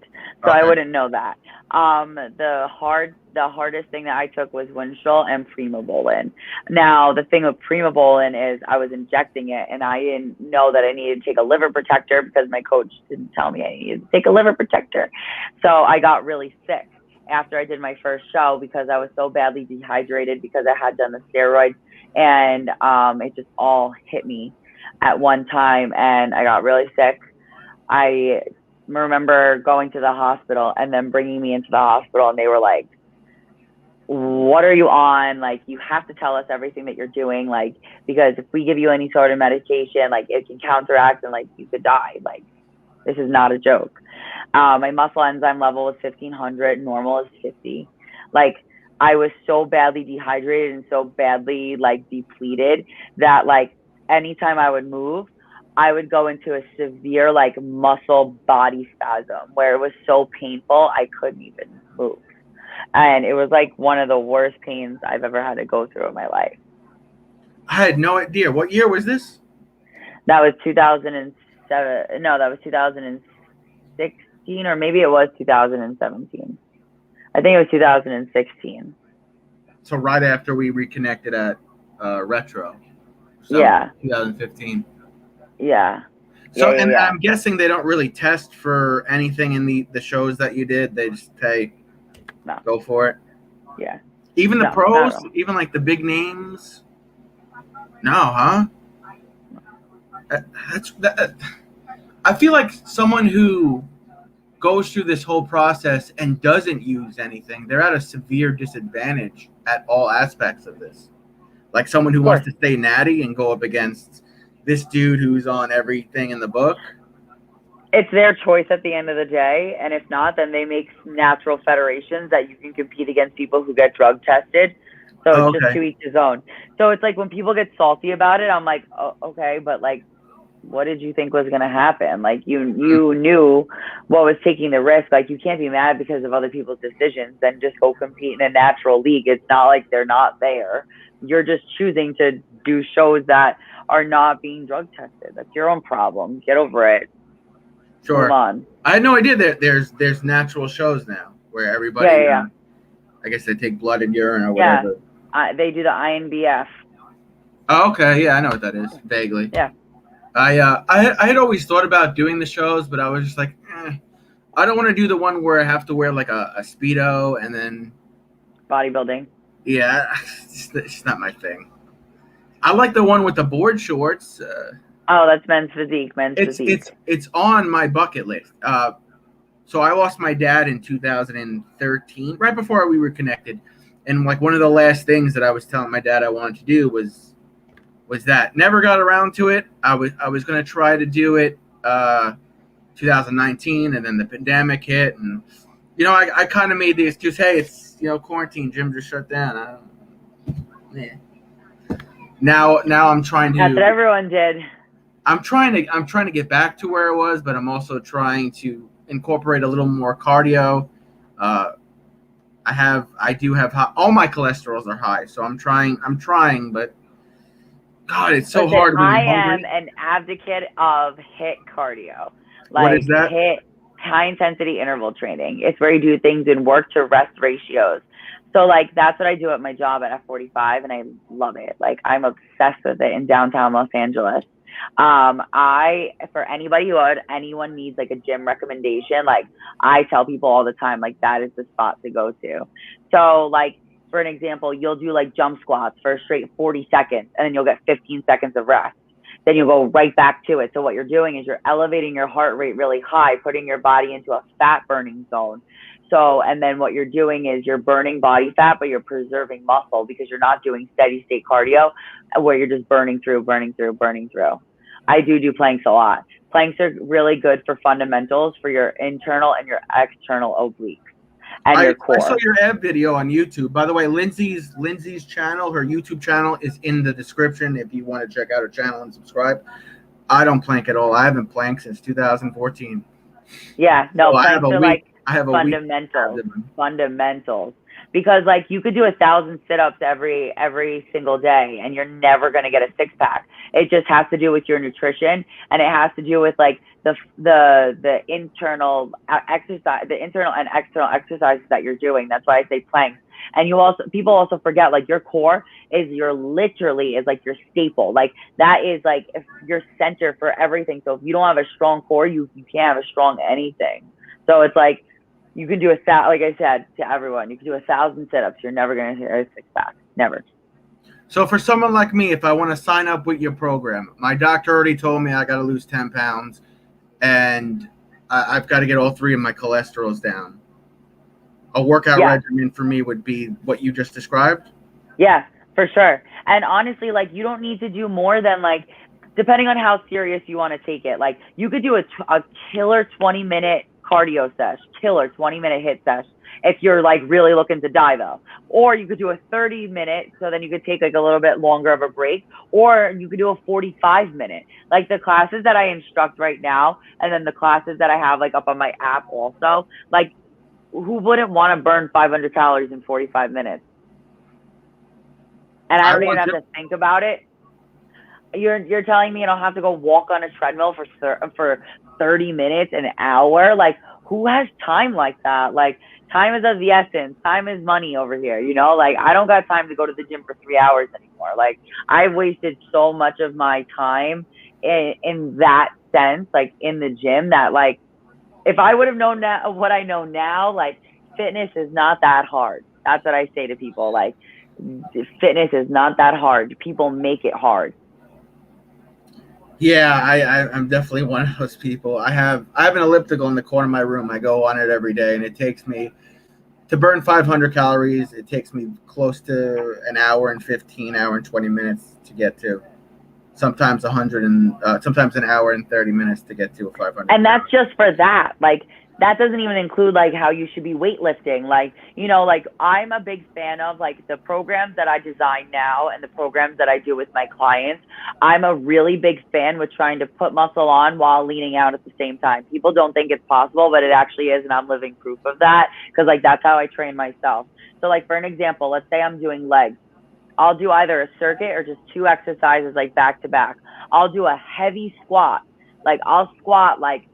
so I
Okay.
wouldn't know that. The hardest thing that I took was Winstrol and Primobolan. Now the thing with Primobolan is I was injecting it, and I didn't know that I needed to take a liver protector because my coach didn't tell me I needed to take a liver protector. So I got really sick after I did my first show because I was so badly dehydrated because I had done the steroids, and it just all hit me at one time, and I got really sick. I remember going to the hospital and then bringing me into the hospital, and they were like, what are you on? Like, you have to tell us everything that you're doing, like, because if we give you any sort of medication, like, it can counteract and like you could die. Like, this is not a joke. My muscle enzyme level was 1500, normal is 50. Like, I was so badly dehydrated and so badly like depleted that like anytime I would move, I would go into a severe like muscle body spasm where it was so painful I couldn't even move. And it was like one of the worst pains I've ever had to go through in my life.
I had no idea. What year was this?
That was 2007. No, that was 2016, or maybe it was 2017. I think it was 2016.
So right after we reconnected at Retro. So
Yeah.
2015.
Yeah.
So,
Yeah.
and I'm guessing they don't really test for anything in the shows that you did. They just say,
No.
go for it.
Yeah.
Even the
No,
pros,
not at all.
even like the big names. No, huh? I feel like someone who goes through this whole process and doesn't use anything, they're at a severe disadvantage at all aspects of this. Like someone who wants to stay natty and go up against this dude who's on everything in the book.
It's their choice at the end of the day, and if not, then they make natural federations that you can compete against people who get drug tested. So it's just to each his own. So it's like when people get salty about it, I'm like, oh, okay, but like, what did you think was going to happen? Like you knew what was taking the risk. Like you can't be mad because of other people's decisions. Then just go compete in a natural league. It's not like they're not there. You're just choosing to do shows that are not being drug tested. That's your own problem. Get over it.
Sure.
Move on.
I had no idea that there's natural shows now where everybody,
yeah.
I guess they take blood and urine or whatever.
Yeah, they do the INBF.
Oh, okay. Yeah, I know what that is vaguely.
Yeah.
I had always thought about doing the shows, but I was just like, I don't want to do the one where I have to wear like a Speedo and then
bodybuilding.
Yeah, it's not my thing. I like the one with the board shorts.
Oh, that's men's physique.
It's on my bucket list. So I lost my dad in 2013, right before we were connected, and like one of the last things that I was telling my dad I wanted to do was that. Never got around to it. I was going to try to do it 2019, and then the pandemic hit, and I kind of made the excuse, hey, it's quarantine, gyms are shut down. Now I'm trying to.
That's what everyone did.
I'm trying to get back to where it was, but I'm also trying to incorporate a little more cardio. I do have high, all my cholesterols are high, so I'm trying, but God, it's so hard when you're hungry.
I am an advocate of HIIT cardio.
What is that?
HIIT, high intensity interval training. It's where you do things in work to rest ratios. So like that's what I do at my job at F45, and I love it. Like I'm obsessed with it in downtown Los Angeles. For anyone needs like a gym recommendation, like I tell people all the time, like that is the spot to go to. So like for an example, you'll do like jump squats for a straight 40 seconds, and then you'll get 15 seconds of rest. Then you'll go right back to it. So what you're doing is you're elevating your heart rate really high, putting your body into a fat burning zone. So, and then what you're doing is you're burning body fat, but you're preserving muscle because you're not doing steady state cardio where you're just burning through. I do planks a lot. Planks are really good for fundamentals for your internal and your external obliques and your core.
I saw your ab video on YouTube. By the way, Lindsay's channel, her YouTube channel is in the description if you want to check out her channel and subscribe. I don't plank at all. I haven't planked since 2014.
Yeah, no,
so
planks are like
I have a
fundamentals. Fundamentals. Because like you could do 1,000 sit-ups every single day and you're never going to get a six-pack. It just has to do with your nutrition, and it has to do with like the internal exercise, the internal and external exercises that you're doing. That's why I say planks. And people also forget, like, your core is literally like your staple. Like, that is like your center for everything. So if you don't have a strong core, you can't have a strong anything. So it's like, you can do like I said to everyone, you can do 1,000 sit-ups. You're never going to hit a six-pack. Never.
So for someone like me, if I want to sign up with your program, my doctor already told me I got to lose 10 pounds and I've got to get all 3 of my cholesterols down. A workout regimen for me would be what you just described?
Yeah, for sure. And honestly, like, you don't need to do more than, like, depending on how serious you want to take it. Like, you could do a killer 20-minute cardio sesh, killer 20-minute hit sesh, if you're like really looking to die though. Or you could do a 30-minute, so then you could take like a little bit longer of a break, or you could do a 45-minute. Like the classes that I instruct right now, and then the classes that I have like up on my app also, like, who wouldn't want to burn 500 calories in 45 minutes? And I don't even have to think about it. You're telling me I don't have to go walk on a treadmill for 30 minutes, an hour? Like, who has time like that? Like, time is of the essence. Time is money over here, you know? Like, I don't got time to go to the gym for 3 hours anymore. Like, I've wasted so much of my time in that sense, like in the gym, that like, if I would have known that, what I know now, like, fitness is not that hard. That's what I say to people. Like, fitness is not that hard. People make it hard.
Yeah, I'm definitely one of those people. I have an elliptical in the corner of my room. I go on it every day, and it takes me to burn 500 calories. It takes me close to an hour and 15, hour and 20 minutes to get to. Sometimes 100 and sometimes an hour and 30 minutes to get to a 500.
And that's just for that. Like, that doesn't even include like how you should be weightlifting. Like, you know, like, I'm a big fan of like the programs that I design now and the programs that I do with my clients. I'm a really big fan with trying to put muscle on while leaning out at the same time. People don't think it's possible, but it actually is, and I'm living proof of that, because like that's how I train myself. So like, for an example, let's say I'm doing legs. I'll do either a circuit or just 2 exercises like back to back. I'll do a heavy squat. Like, I'll squat like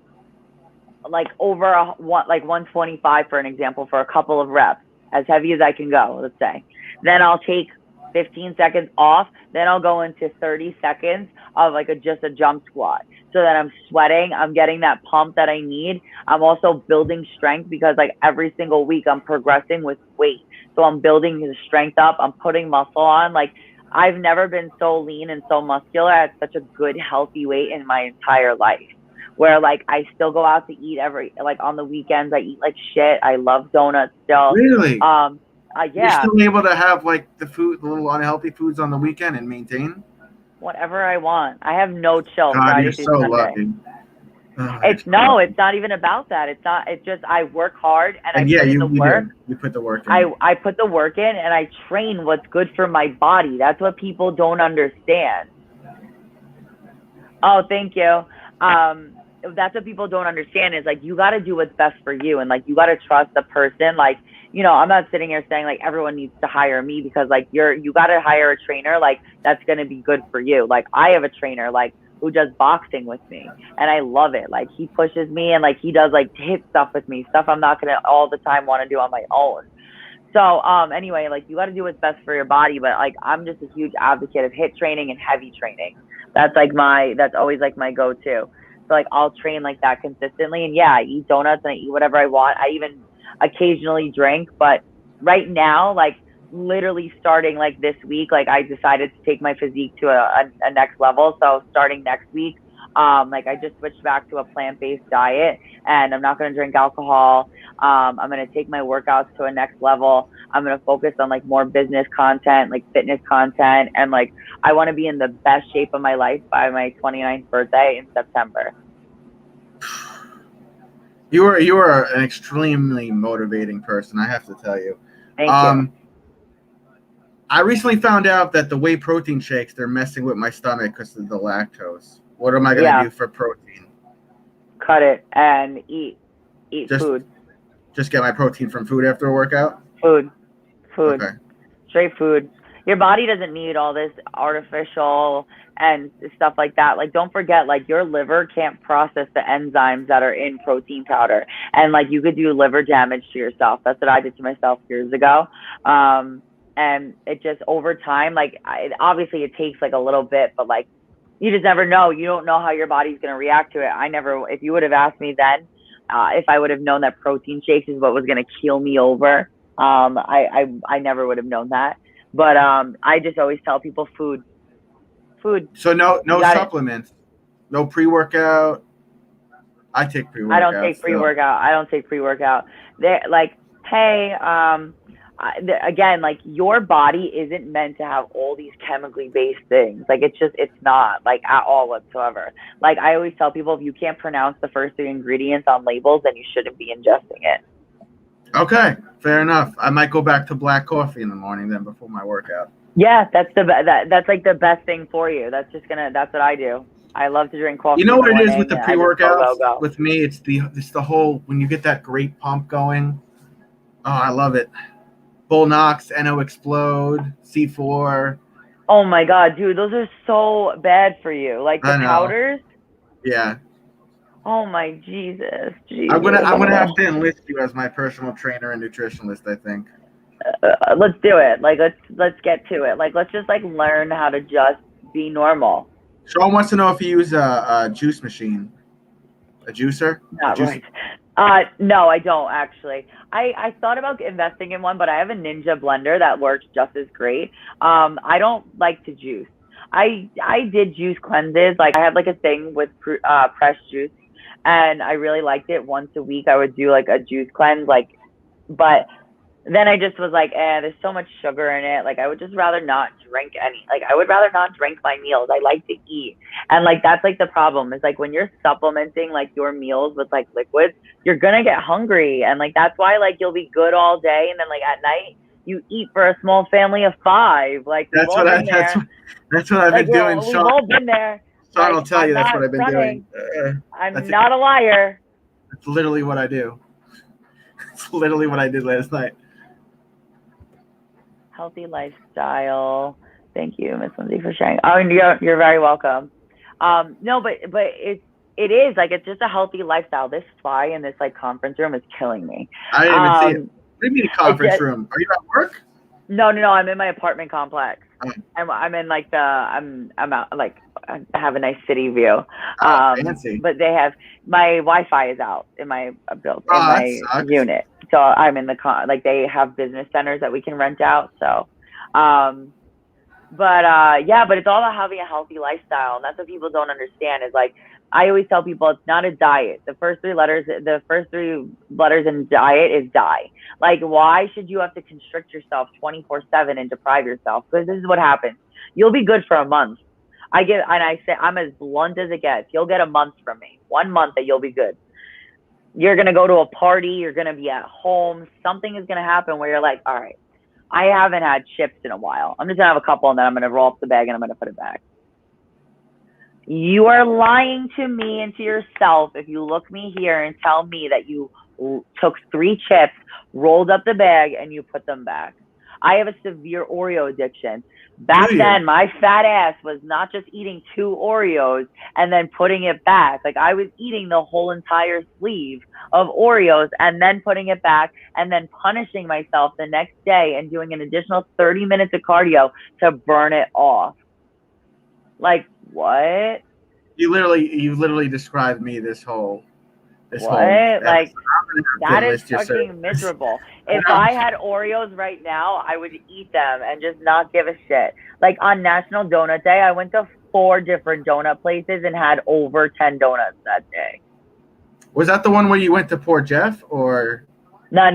over 125 for an example, for a couple of reps, as heavy as I can go, let's say. Then I'll take 15 seconds off. Then I'll go into 30 seconds of like just a jump squat, so that I'm sweating. I'm getting that pump that I need. I'm also building strength, because like every single week I'm progressing with weight. So I'm building the strength up. I'm putting muscle on. Like, I've never been so lean and so muscular at such a good, healthy weight in my entire life. Where like, I still go out to eat like on the weekends. I eat like shit. I love donuts still.
Really?
Yeah.
You're still able to have like the little unhealthy foods on the weekend and maintain?
Whatever I want. I have no chill.
God,
Friday
you're
through
so
Sunday.
lucky.
It's not even about that. It's just, I work hard and I put in the work.
You put the work in.
I put the work in, and I train what's good for my body. That's what people don't understand. Oh, thank you. That's what people don't understand, is like, you got to do what's best for you, and like, you got to trust the person. Like, you know, I'm not sitting here saying like everyone needs to hire me, because like, you got to hire a trainer like that's going to be good for you. Like, I have a trainer like who does boxing with me, and I love it. Like, he pushes me, and like, he does like hit stuff with me, stuff I'm not going to all the time want to do on my own. So anyway, like, you got to do what's best for your body, but like, I'm just a huge advocate of hit training and heavy training. That's always like my go-to. So like, I'll train like that consistently, and yeah, I eat donuts and I eat whatever I want. I even occasionally drink, but right now, like, literally starting like this week, like, I decided to take my physique to a next level. So starting next week, like, I just switched back to a plant-based diet, and I'm not going to drink alcohol. I'm going to take my workouts to a next level. I'm going to focus on like more business content, like fitness content, and like, I want to be in the best shape of my life by my 29th birthday in September.
You are an extremely motivating person, I have to tell you.
Thank you.
I recently found out that the whey protein shakes, they're messing with my stomach because of the lactose. What am I going to do for protein?
Cut it and eat food.
Just get my protein from food after a workout?
Food.
Okay.
Straight food. Your body doesn't need all this artificial and stuff like that. Like, don't forget, like, your liver can't process the enzymes that are in protein powder. And, like, you could do liver damage to yourself. That's what I did to myself years ago. And it just, over time, like, obviously it takes, like, a little bit, but, like, you just never know. You don't know how your body's going to react to it. If you would have asked me then, if I would have known that protein shakes is what was going to kill me over, I never would have known that. But I just always tell people food.
So no supplements, no pre-workout. I take pre-workout.
I don't take pre-workout. They're like, hey, again, like, your body isn't meant to have all these chemically based things. Like, it's not, like, at all whatsoever. Like, I always tell people, if you can't pronounce the first 3 ingredients on labels, then you shouldn't be ingesting it.
Okay, fair enough. I might go back to black coffee in the morning then before my workout.
Yeah, that's like the best thing for you. That's what I do. I love to drink coffee.
You know what it is with the pre-workouts? With me, it's the whole, when you get that great pump going. Oh, I love it. Bull Knox, NO Explode, C4.
Oh my God, dude, those are so bad for you. Like the powders.
Yeah.
Oh my Jesus.
I'm gonna have to enlist you as my personal trainer and nutritionist, I think.
Let's do it. Like, let's get to it. Like, let's just, like, learn how to just be normal.
Sean wants to know if you use a juice machine, a juicer.
Not right. No, I don't actually. I thought about investing in one, but I have a Ninja blender that works just as great. I don't like to juice. I did juice cleanses. Like, I had, like, a thing with pressed juice, and I really liked it. Once a week, I would do, like, a juice cleanse. Like, but then I just was like, there's so much sugar in it. Like, I would just rather not drink any. Like, I would rather not drink my meals. I like to eat. And, like, that's, like, the problem is, like, when you're supplementing, like, your meals with, like, liquids, you're going to get hungry. And, like, that's why, like, you'll be good all day. And then, like, at night, you eat for a small family of 5. Like,
that's what I've been doing.
We've all been there.
Sean will tell you that's what I've been doing.
I'm not a liar.
That's literally what I do. It's literally what I did last night.
Healthy lifestyle. Thank you, Miss Lindsay, for sharing. Oh, you're very welcome. No, but it is like, it's just a healthy lifestyle. This fly in this, like, conference room is killing me.
I didn't even see it. What do you mean a conference room? Are you at work?
No. I'm in my apartment complex.
Oh.
I'm in, like, I'm out, like, I have a nice city view.
Fancy.
But my Wi-Fi is out in my unit. So I'm in like, they have business centers that we can rent out. So, but it's all about having a healthy lifestyle. And that's what people don't understand is, like, I always tell people it's not a diet. The first three letters in diet is die. Like, why should you have to constrict yourself 24/7 and deprive yourself? Because this is what happens. You'll be good for a month. I say, I'm as blunt as it gets. You'll get a month from me. 1 month that you'll be good. You're going to go to a party. You're going to be at home. Something is going to happen where you're like, all right, I haven't had chips in a while. I'm just going to have a couple, and then I'm going to roll up the bag, and I'm going to put it back. You are lying to me and to yourself if you look me here and tell me that you took 3 chips, rolled up the bag, and you put them back. I have a severe Oreo addiction. Back then, my fat ass was not just eating 2 Oreos and then putting it back. Like, I was eating the whole entire sleeve of Oreos and then putting it back and then punishing myself the next day and doing an additional 30 minutes of cardio to burn it off. Like, what?
You literally described me this whole.
Like, that is fucking miserable. If I had Oreos right now, I would eat them and just not give a shit. Like, on National Donut Day, I went to 4 different donut places and had over 10 donuts that day.
Was that the one where you went to Port Jeff, or?
No.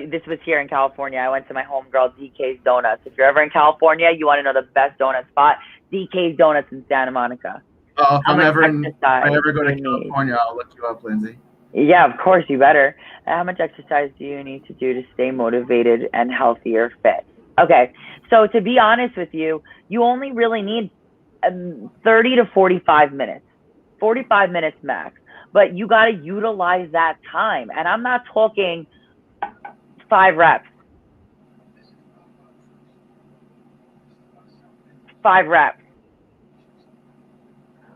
This was here in California. I went to my homegirl DK's Donuts. If you're ever in California, you want to know the best donut spot, DK's Donuts in Santa Monica.
Oh, if I ever go to California, I'll look you up, Lindsay.
Yeah, of course, you better. How much exercise do you need to do to stay motivated and healthy or fit? Okay, so to be honest with you, you only really need 30 to 45 minutes. 45 minutes max. but you got to utilize that time. And I'm not talking 5 reps. 5 reps.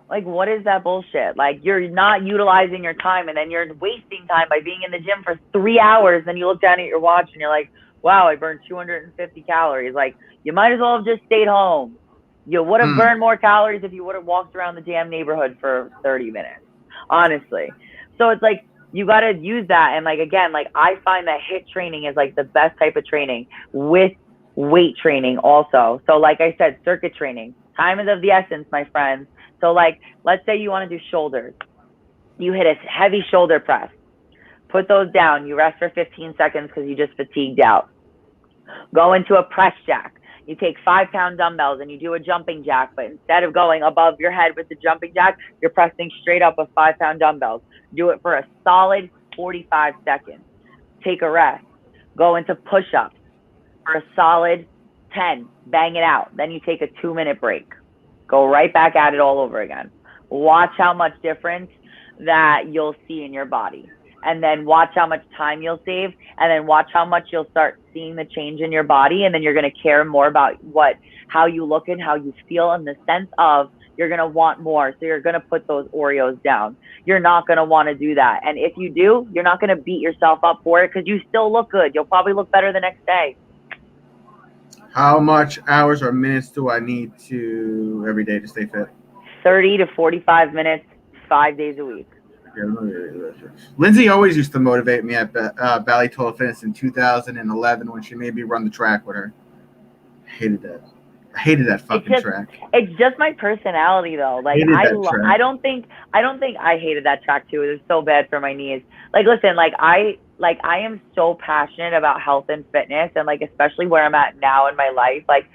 Like, what is that bullshit? Like, you're not utilizing your time, and then you're wasting time by being in the gym for 3 hours. Then you look down at your watch and you're like, wow, I burned 250 calories. Like, you might as well have just stayed home. You would have burned more calories if you would have walked around the damn neighborhood for 30 minutes, honestly. So it's like, you got to use that. And like, again, like, I find that HIIT training is like the best type of training with weight training also. So like I said, circuit training, time is of the essence, my friends. So like, let's say you want to do shoulders. You hit a heavy shoulder press. Put those down. You rest for 15 seconds because you just fatigued out. Go into a press jack. You take 5-pound dumbbells and you do a jumping jack, but instead of going above your head with the jumping jack, you're pressing straight up with 5-pound dumbbells. Do it for a solid 45 seconds. Take a rest. Go into push-ups for a solid 10. Bang it out. Then you take a 2-minute break. Go right back at it all over again. Watch how much difference that you'll see in your body. And then watch how much time you'll save, and then watch how much you'll start seeing the change in your body. And then you're going to care more about how you look and how you feel, in the sense of you're going to want more. So you're going to put those Oreos down. You're not going to want to do that. And if you do, you're not going to beat yourself up for it, because you still look good. You'll probably look better the next day.
How much hours or minutes do I need to every day to stay fit?
30 to 45 minutes, 5 days a week.
Lindsay always used to motivate me at Bally Total Fitness in 2011 when she made me run the track with her. I hated that fucking track.
It's just my personality, though. Like, I don't think I hated that track too. It was so bad for my knees. Like, listen, I am so passionate about health and fitness, and like, especially where I'm at now in my life, like,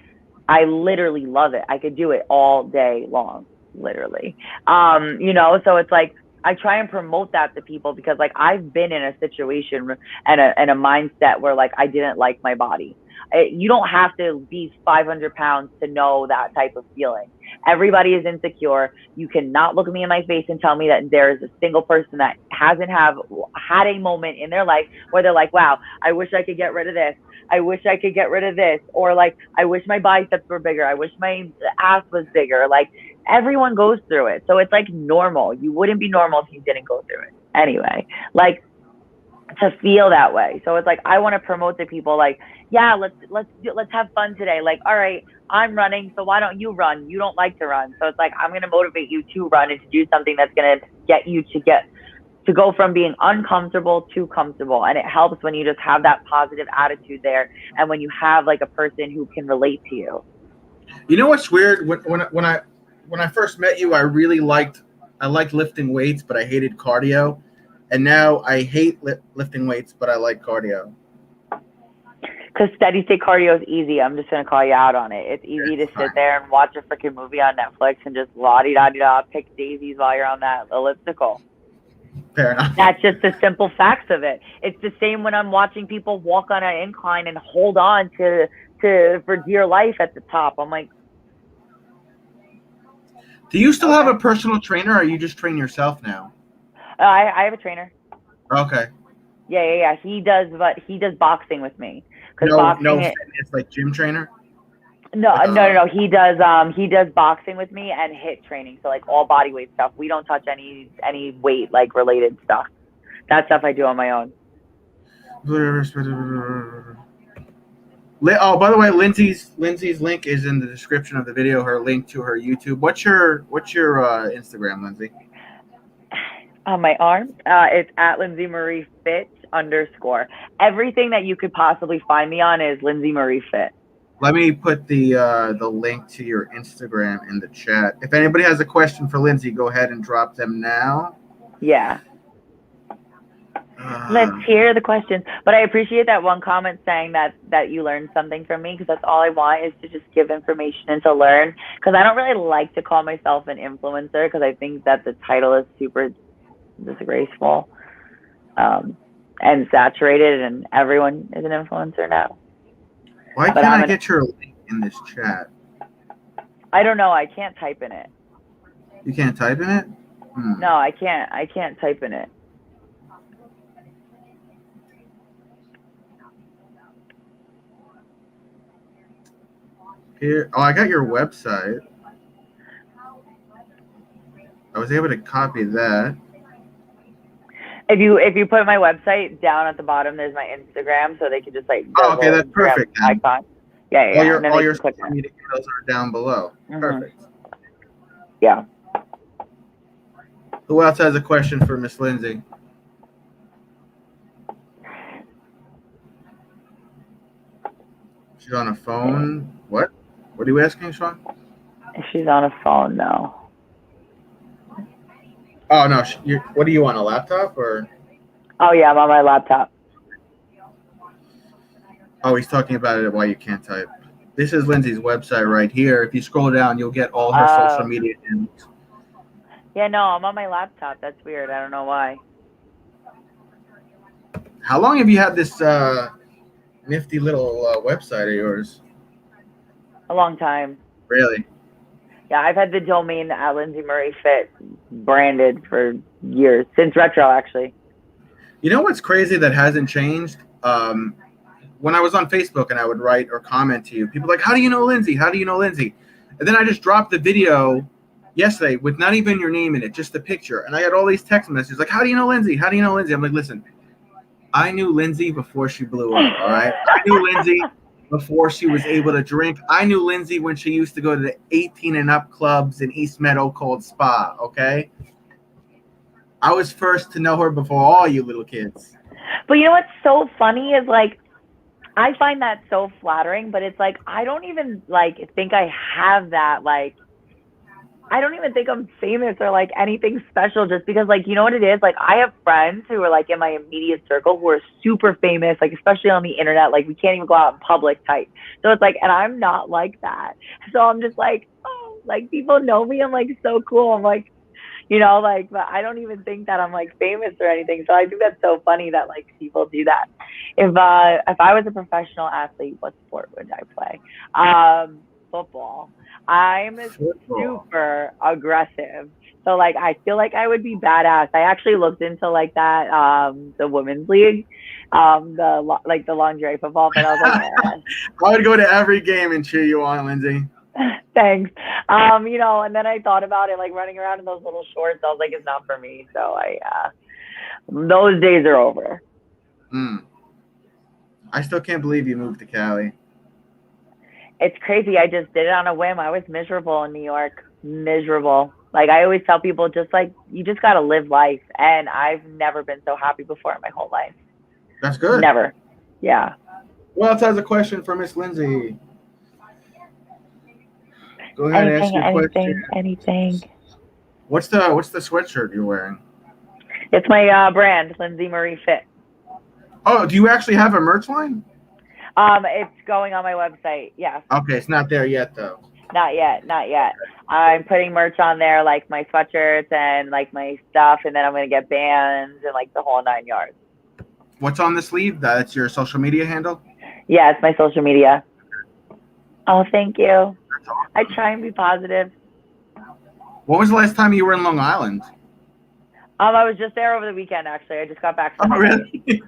I literally love it. I could do it all day long, literally. So it's like, I try and promote that to people, because like, I've been in a situation and a mindset where like, I didn't like my body. You don't have to be 500 pounds to know that type of feeling. Everybody is insecure. You cannot look at me in my face and tell me that there is a single person that hasn't had a moment in their life where they're like, wow, I wish I could get rid of this. I wish I could get rid of this. Or like, I wish my biceps were bigger. I wish my ass was bigger. Like, everyone goes through it. So it's like normal. You wouldn't be normal if you didn't go through it. Anyway, like, to feel that way. So it's like, I want to promote to people, like, yeah, let's have fun today. Like, all right, I'm running, so why don't you run? You don't like to run. So it's like, I'm going to motivate you to run and to do something that's going to get you to go from being uncomfortable to comfortable. And it helps when you just have that positive attitude there, and when you have like a person who can relate to you.
You know what's weird? When I first met you, I liked lifting weights, but I hated cardio. And now I hate lifting weights, but I like cardio.
Because steady state cardio is easy. I'm just going to call you out on it. It's easy to sit there and watch a freaking movie on Netflix and just la-di-da-di-da, pick daisies while you're on that elliptical.
Fair enough.
That's just the simple facts of it. It's the same when I'm watching people walk on an incline and hold on for dear life at the top. I'm like,
do you still have a personal trainer, or you just train yourself now?
I have a trainer.
Okay.
Yeah. He does boxing with me.
No fitness, like gym trainer?
No. He does boxing with me and HIIT training. So like all body weight stuff. We don't touch any weight like related stuff. That stuff I do on my own.
Oh, by the way, Lindsay's link is in the description of the video. Her link to her YouTube. What's your Instagram, Lindsay?
On my arm, it's at Lindsay Marie Fit _. Everything that you could possibly find me on is Lindsay Marie Fit.
Let me put the link to your Instagram in the chat. If anybody has a question for Lindsay, go ahead and drop them now.
Yeah. Let's hear the questions. But I appreciate that one comment saying that you learned something from me, because that's all I want, is to just give information and to learn. Because I don't really like to call myself an influencer, because I think that the title is super disgraceful and saturated, and everyone is an influencer now.
Why can't I get your link in this chat?
I don't know. I can't type in it.
You can't type in it?
No, I can't. I can't type in it.
Here, oh, I got your website. I was able to copy that.
If you put my website down at the bottom, there's my Instagram, so they can just like
Oh, okay, that's
Instagram
perfect.
icon. Yeah, yeah. And then
All
they
your
can click
social
on it.
media handles are down below. Perfect.
Yeah.
Who else has a question for Miss Lindsay? She's on a phone. What? What are you asking, Sean?
She's on a phone now.
Oh no, what are you on, a laptop or?
Oh yeah, I'm on my laptop.
Oh, he's talking about it while you can't type. This is Lindsay's website right here. If you scroll down, you'll get all her social media handles.
Yeah, no, I'm on my laptop. That's weird. I don't know why.
How long have you had this nifty little website of yours?
A long time.
Really?
Yeah, I've had the domain at Lindsay Marie Fit branded for years, since retro actually.
You know what's crazy that hasn't changed? When I was on Facebook and I would write or comment to you, people were like, how do you know Lindsay? How do you know Lindsay? And then I just dropped the video yesterday with not even your name in it, just the picture. And I got all these text messages like, how do you know Lindsay? How do you know Lindsay? I'm like, listen, I knew Lindsay before she blew up, all right? I knew Lindsay before she was able to drink. I knew Lindsay when she used to go to the 18 and up clubs in East Meadow called Spa, okay? I was first to know her before all you little kids.
But you know what's so funny is like, I find that so flattering, but it's like, I don't even like think I have that, like, I don't even think I'm famous or like anything special, just because like, you know what it is? Like I have friends who are like in my immediate circle who are super famous, like especially on the internet, like we can't even go out in public type. So it's like, and I'm not like that. So I'm just like, oh, like people know me. I'm like so cool. I'm like, you know, like, but I don't even think that I'm like famous or anything. So I think that's so funny that like people do that. If I was a professional athlete, what sport would I play? Football. I'm super aggressive. So like I feel like I would be badass. I actually looked into like that the women's league, the lingerie football, but I was like,
I would go to every game and cheer you on, Lindsay.
thanks. You know, and then I thought about it, like running around in those little shorts. I was like, it's not for me. So those days are over.
I still can't believe you moved to Cali.
It's crazy. I just did it on a whim. I was miserable in New York. Miserable. Like I always tell people, just like you just gotta live life. And I've never been so happy before in my whole life.
That's good.
Never. Yeah.
Who else has a question for Miss Lindsay? Go ahead and ask your question.
Anything.
What's the sweatshirt you're wearing?
It's my brand, Lindsay Marie Fit.
Oh, do you actually have a merch line?
It's going on my website. Yeah.
Okay, it's not there yet though.
Not yet. I'm putting merch on there, like my sweatshirts and like my stuff, and then I'm gonna get bands and like the whole 9 yards.
What's on the sleeve? That's your social media handle?
Yeah, it's my social media. Oh, thank you. I try and be positive.
What was the last time you were in Long Island?
I was just there over the weekend, actually. I just got back from
really?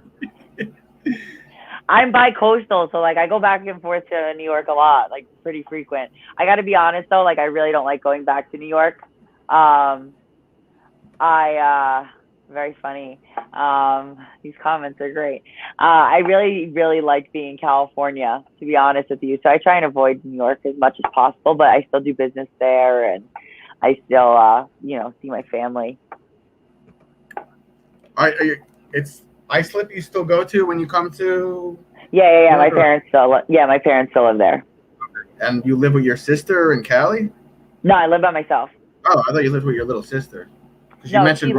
I'm bi-coastal, so like I go back and forth to New York a lot, like pretty frequent. I got to be honest though, like I really don't like going back to New York. Very funny. These comments are great. I really, really like being in California, to be honest with you. So I try and avoid New York as much as possible, but I still do business there, and I still, see my family.
It's Islip you still go to when you come to?
Yeah. My parents still live there.
And you live with your sister in Cali?
No, I live by myself.
Oh, I thought you lived with your little sister.
No, you mentioned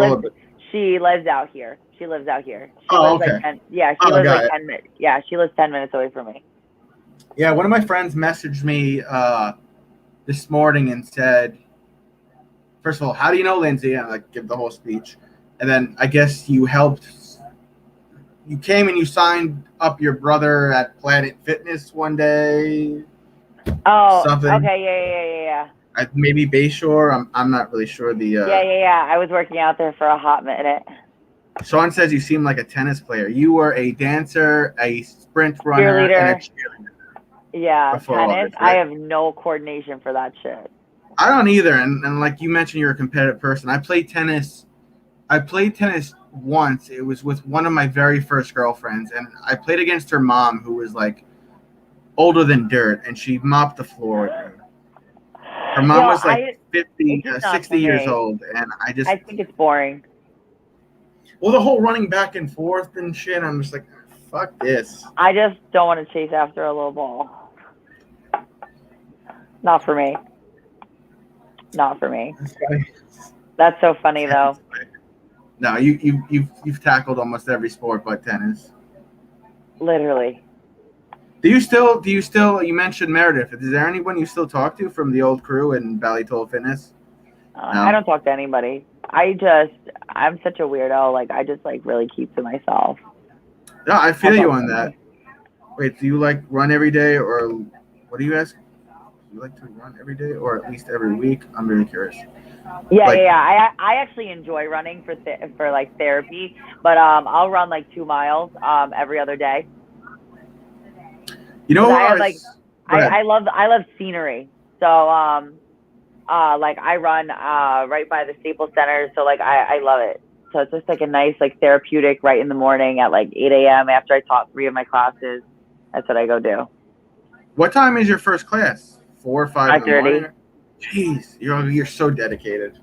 she lives out here. She lives out here. She lives
okay.
Like 10, yeah, she lives like 10 minutes. Yeah, she lives 10 minutes away from me.
Yeah, one of my friends messaged me this morning and said, first of all, how do you know Lindsay? And I give the whole speech. And then I guess you came and you signed up your brother at Planet Fitness one day.
Oh,
something.
Okay, yeah.
Maybe Bayshore. I'm not really sure.
Yeah. I was working out there for a hot minute.
Sean says you seem like a tennis player. You were a dancer, a sprint runner, and a
Cheerleader.
cheerleader.
Yeah,
Before all
tennis.
this, right?
I have no coordination for that shit.
I don't either. And like you mentioned, you're a competitive person. I played tennis once. It was with one of my very first girlfriends, and I played against her mom, who was like older than dirt, and she mopped the floor with me. Her mom was like 50, 60 years old, and I
think it's boring.
Well, the whole running back and forth and shit, I'm just like, fuck this.
I just don't want to chase after a little ball. Not for me. Not for me. That's so funny though.
No, you've tackled almost every sport but tennis.
Literally.
Do you still you mentioned Meredith. Is there anyone you still talk to from the old crew in Ballitola Fitness? No?
I don't talk to anybody. I'm such a weirdo. Like I just like really keep to myself.
No, I feel you on that. Wait, do you like run every day, or what do you ask? Do you like to run every day, or at least every week? I'm really curious.
Yeah. I actually enjoy running for like therapy, but I'll run like 2 miles every other day.
You know,
I love scenery. So like I run right by the Staples Center, so like I love it. So it's just like a nice like therapeutic right in the morning at like 8 a.m. after I taught 3 of my classes. That's what I go do.
What time is your first class? 4 or 5 in the morning?
5:30.
Jeez, you're so dedicated.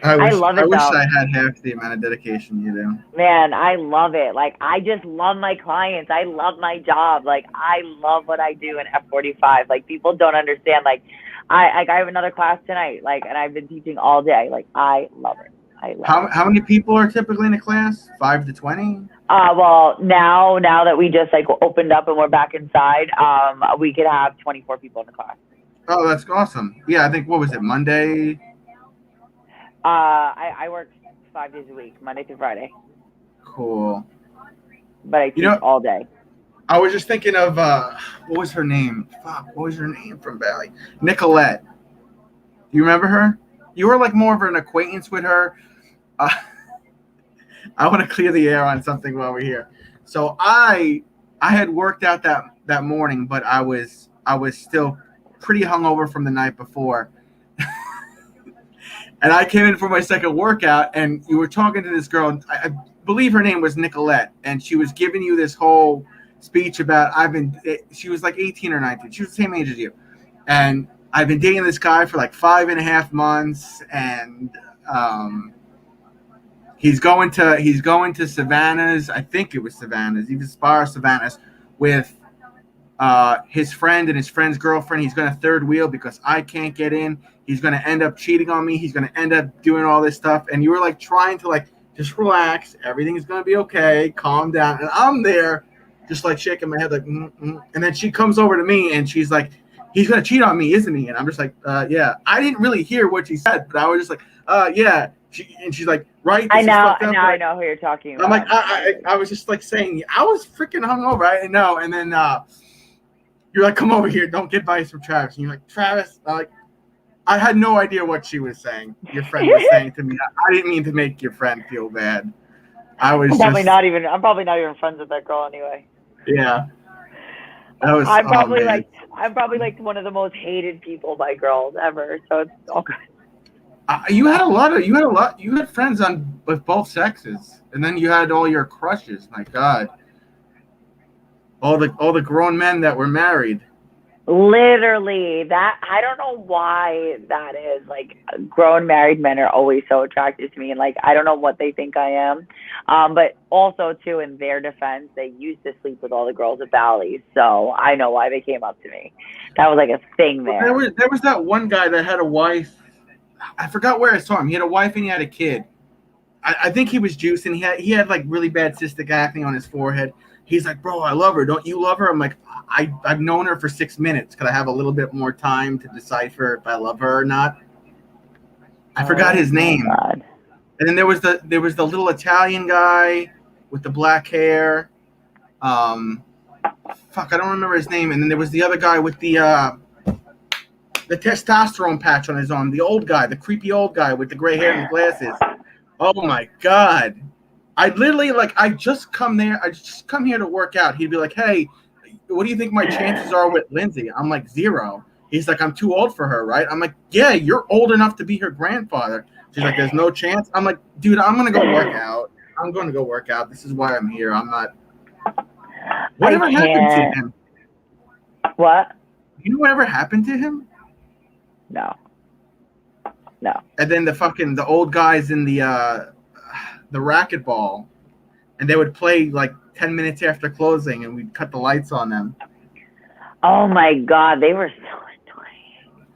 I love it.
I wish I had half the amount of dedication you do.
Man, I love it. Like I just love my clients. I love my job. Like I love what I do in F45. Like people don't understand. Like I have another class tonight. Like and I've been teaching all day. Like I love it.
How many people are typically in a class? 5 to 20?
Well, now that we just like opened up and we're back inside, we could have 24 people in the class.
Oh, that's awesome. Yeah, I think, what was it, Monday?
I work 5 days a week, Monday through Friday.
Cool.
But I teach all day.
I was just thinking of, what was her name? Fuck, what was her name from Valley? Nicolette. Do you remember her? You were like more of an acquaintance with her. I want to clear the air on something while we're here. So I had worked out that morning, but I was still pretty hungover from the night before. And I came in for my second workout, and you were talking to this girl. I believe her name was Nicolette, and she was giving you this whole speech about she was like 18 or 19. She was the same age as you. And I've been dating this guy for like 5.5 months, and he's going to Savannah's. I think it was Savannah's. He was Spar Savannah's with his friend and his friend's girlfriend. He's going to third wheel because I can't get in. He's going to end up cheating on me. He's going to end up doing all this stuff. And you were like trying to like just relax. Everything is going to be okay. Calm down. And I'm there just like shaking my head like, And then she comes over to me and she's like, he's going to cheat on me, isn't he? And I'm just like, yeah. I didn't really hear what she said, but I was just like, yeah. She's like, right?
I know who you're talking about.
I'm like, I was just like saying, I was freaking hungover. I didn't know. And then you're like, come over here. Don't get advice from Travis. And you're like, Travis, I had no idea what she was saying. Your friend was saying to me. I didn't mean to make your friend feel bad. I'm probably not even friends with that girl anyway. Yeah. I'm probably like one of the most hated people by girls ever. So it's all good. You had friends with both sexes, and then you had all your crushes. My God, all the grown men that were married.
Literally, that I don't know why that is. Like, grown married men are always so attractive to me, and like I don't know what they think I am. But also too, in their defense, they used to sleep with all the girls at Bally's, so I know why they came up to me. That was like a thing there.
There was that one guy that had a wife. I forgot where I saw him. He had a wife and he had a kid. I think he was juicing. He had like really bad cystic acne on his forehead. He's like, bro, I love her. Don't you love her? I'm like, I've known her for 6 minutes. Could I have a little bit more time to decipher if I love her or not? I forgot his name.
God.
And then there was the little Italian guy with the black hair. Fuck, I don't remember his name. And then there was the other guy with the the testosterone patch on his arm, the old guy, the creepy old guy with the gray hair and the glasses. Oh my God. I literally I just come here to work out. He'd be like, hey, what do you think my chances are with Lindsay? I'm like, 0. He's like, I'm too old for her, right? I'm like, yeah, you're old enough to be her grandfather. She's like, there's no chance. I'm like, dude, I'm going to go work out. I'm going to go work out. This is why I'm here. I'm not. Whatever happened to him?
What?
You know whatever happened to him?
No.
And then the old guys in the racquetball, and they would play 10 minutes after closing, and we'd cut the lights on them.
Oh my God, they were so annoying.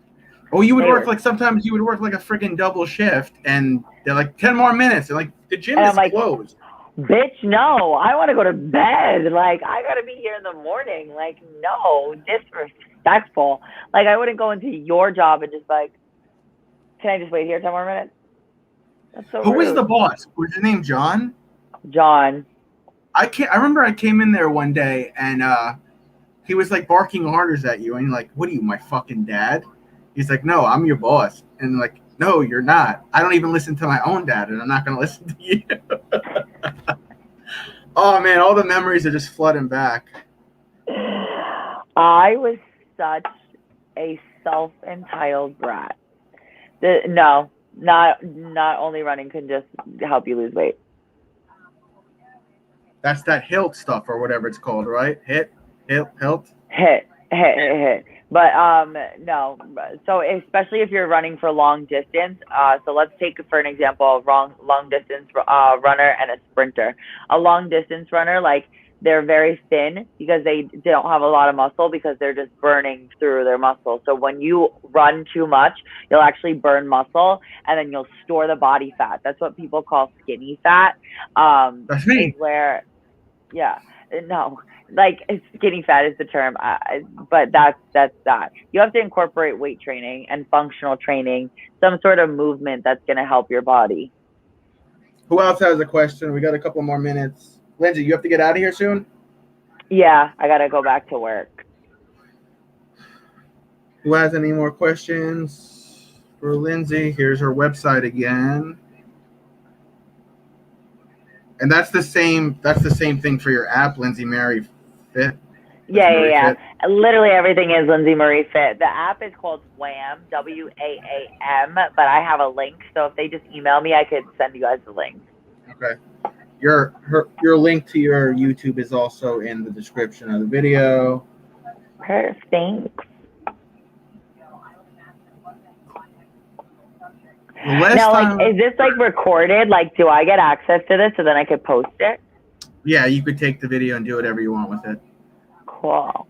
Oh, you would work sometimes you would work a freaking double shift, and they're like 10 more minutes. They're like, the gym is closed.
Bitch, no, I want to go to bed. I gotta be here in the morning. No, disrespectful. I wouldn't go into your job and just can I just wait here 10 more minutes? That's so
Who
rude.
was the boss? Was his name John?
John.
I remember I came in there one day, and he was barking orders at you, and you're like, what are you, my fucking dad? He's like, no, I'm your boss. And no, you're not. I don't even listen to my own dad, and I'm not going to listen to you. Oh, man, all the memories are just flooding back.
I was such a self-entitled brat. No, not only running can just help you lose weight.
That's that HILT stuff or whatever it's called, right? HILT?
Hit. But no. So especially if you're running for long distance, so let's take for an example a long distance runner and a sprinter. A long distance runner, they're very thin because they don't have a lot of muscle because they're just burning through their muscle. So when you run too much, you'll actually burn muscle and then you'll store the body fat. That's what people call skinny fat.
That's me.
Is where, yeah, no. Skinny fat is the term, but that's that. You have to incorporate weight training and functional training, some sort of movement that's going to help your body.
Who else has a question? We got a couple more minutes. Lindsay, you have to get out of here soon?
Yeah, I got to go back to work.
Who has any more questions for Lindsay? Here's her website again. And that's the same thing for your app, Lindsay Mary Fit.
Yeah. Literally everything is Lindsay Marie Fit. The app is called WAM, WAAM, but I have a link. So if they just email me, I could send you guys the link.
Okay. Your link to your YouTube is also in the description of the video.
Perfect.
Now,
is this recorded? Do I get access to this so then I could post it?
Yeah, you could take the video and do whatever you want with it.
Cool.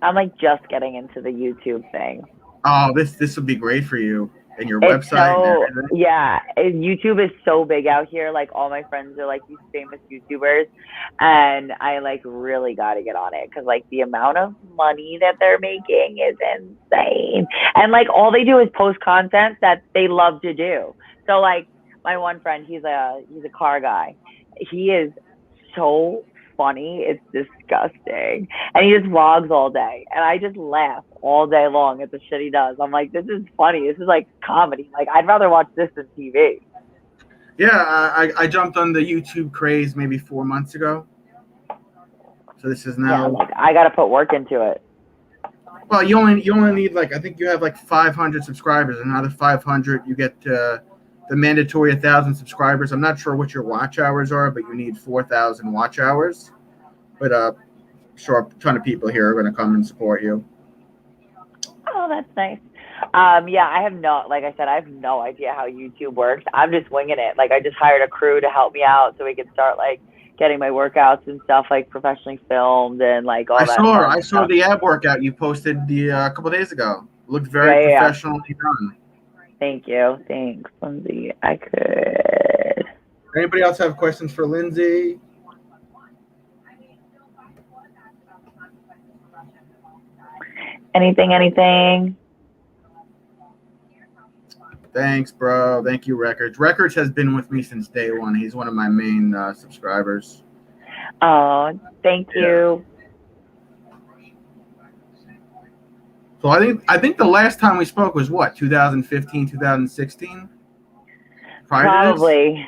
I'm just getting into the YouTube thing.
Oh, this would be great for you and your website.
So, yeah, YouTube is so big out here. All my friends are these famous YouTubers, and I really got to get on it because the amount of money that they're making is insane. And all they do is post content that they love to do. So my one friend, he's a car guy. He is so funny, it's disgusting, and he just vlogs all day, and I just laugh all day long at the shit he does. I'm like, this is funny, this is comedy. I'd rather watch this than TV.
Yeah, I jumped on the YouTube craze maybe 4 months ago, so this is now
I gotta put work into it.
Well, you only need I think you have 500 subscribers, and another 500 you get the mandatory 1,000 subscribers. I'm not sure what your watch hours are, but you need 4,000 watch hours. But sure, a ton of people here are going to come and support you.
Oh, that's nice. Yeah, I have no idea how YouTube works. I'm just winging it. I just hired a crew to help me out so we could start getting my workouts and stuff professionally filmed and all that.
I saw the ab workout you posted a couple days ago. It looked very professionally done.
Thank you. Thanks, Lindsay. I could.
Anybody else have questions for Lindsay?
Anything?
Thanks, bro. Thank you, Records. Records has been with me since day one. He's one of my main subscribers.
Oh, thank you.
So I think the last time we spoke was what, 2015, 2016? Prior to this?
Probably.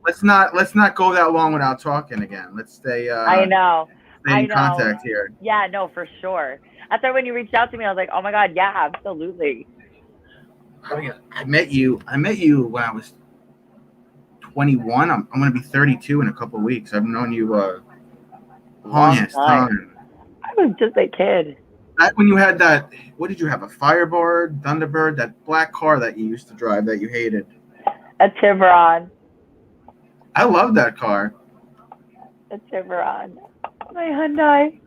Let's not go that long without talking again. Let's stay
I know.
stay
I
in
know.
contact here.
Yeah, no, for sure. That's why when you reached out to me, I was like, oh my God, yeah, absolutely.
I mean, I met you when I was 21. I'm going to be 32 in a couple of weeks. I've known you
Long
longest
time.
time.
I was just a kid.
Back when you had that, what did you have? A Firebird, Thunderbird, that black car that you used to drive that you hated.
A Tiburon.
I love that car.
A Tiburon. My Hyundai.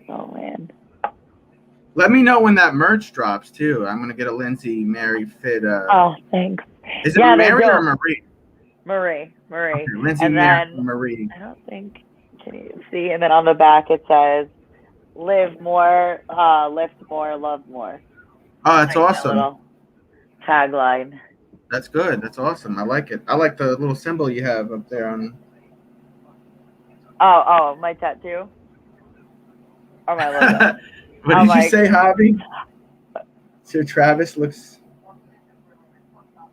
Oh man.
Let me know when that merch drops too. I'm gonna get a Lindsay Mary Fit.
Oh, thanks.
Is it
Yeah,
Mary
they're
or
dope.
Marie?
Marie.
Okay, Lindsay
And then
Marie.
I don't think, can you see? And then on the back it says, live more, lift more, love more.
Oh, that's
Like a
awesome.
little tagline.
That's good. That's awesome. I like it. I like the little symbol you have up there on.
Oh, my tattoo? Or my logo?
What
I'm
did you
like-
say, Hobby? Sir Travis looks.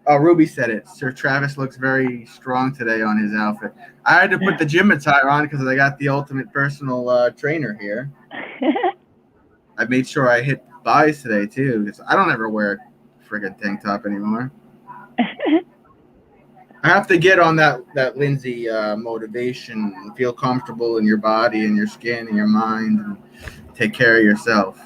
Oh, Ruby said it. Sir Travis looks very strong today on his outfit. I had to put the gym attire on because I got the ultimate personal trainer here. I made sure I hit buys today too because I don't ever wear a friggin' tank top anymore. I have to get on that Lindsay motivation and feel comfortable in your body and your skin and your mind and take care of yourself.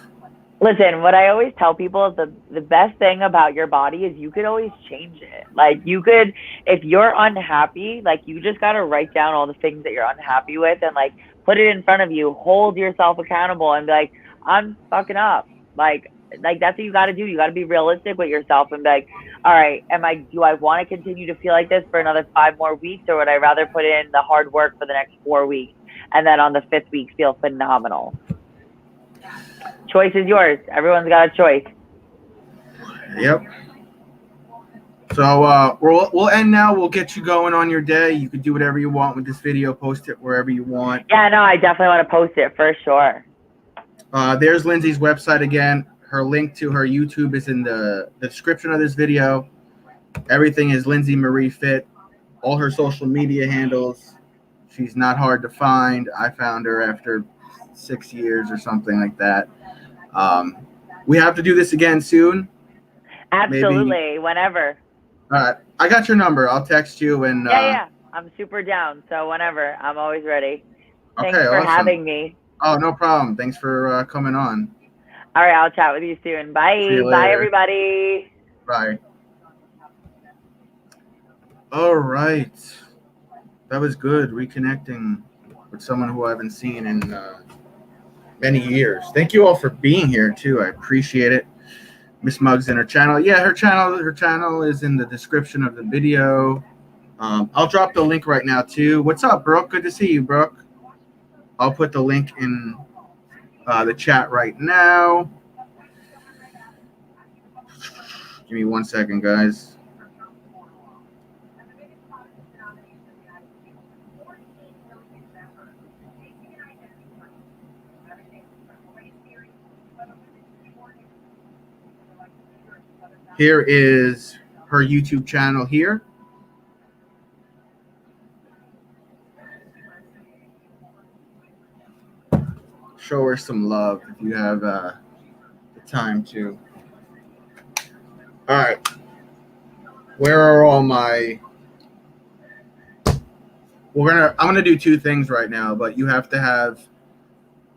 Listen, what I always tell people is the best thing about your body is you could always change it. Like you could, if you're unhappy, like you just got to write down all the things that you're unhappy with and like put it in front of you, hold yourself accountable and be like, I'm fucking up. Like that's what you got to do. You got to be realistic with yourself and be like, all right, do I want to continue to feel like this for another 5 more weeks or would I rather put in the hard work for the next 4 weeks and then on the 5th week feel phenomenal? Choice is yours. Everyone's got a choice.
Yep. So we'll end now. We'll get you going on your day. You can do whatever you want with this video. Post it wherever you want.
Yeah, no, I definitely want to post it for sure.
There's Lindsay's website again. Her link to her YouTube is in the description of this video. Everything is Lindsay Marie Fit. All her social media handles. She's not hard to find. I found her after 6 years or something like that. We have to do this again soon.
Absolutely,
Maybe.
whenever.
All right, I got your number. I'll text you and.
Yeah, I'm super down. So whenever, I'm always ready. Thanks
Okay,
for
awesome.
having me.
Oh, no problem. Thanks for coming on.
All right, I'll chat with you soon. Bye.
See you
Bye,
later.
everybody.
Bye. All right. That was good. Reconnecting with someone who I haven't seen in many years. Thank you all for being here too. I appreciate it. Miss Muggs and her channel. Yeah, her channel is in the description of the video. I'll drop the link right now too. What's up, Brooke? Good to see you, Brooke. I'll put the link in the chat right now. Give me 1 second, guys. Here is her YouTube channel here. Show her some love if you have the time to. All right. Where are all my? I'm gonna do 2 things right now, but you have to have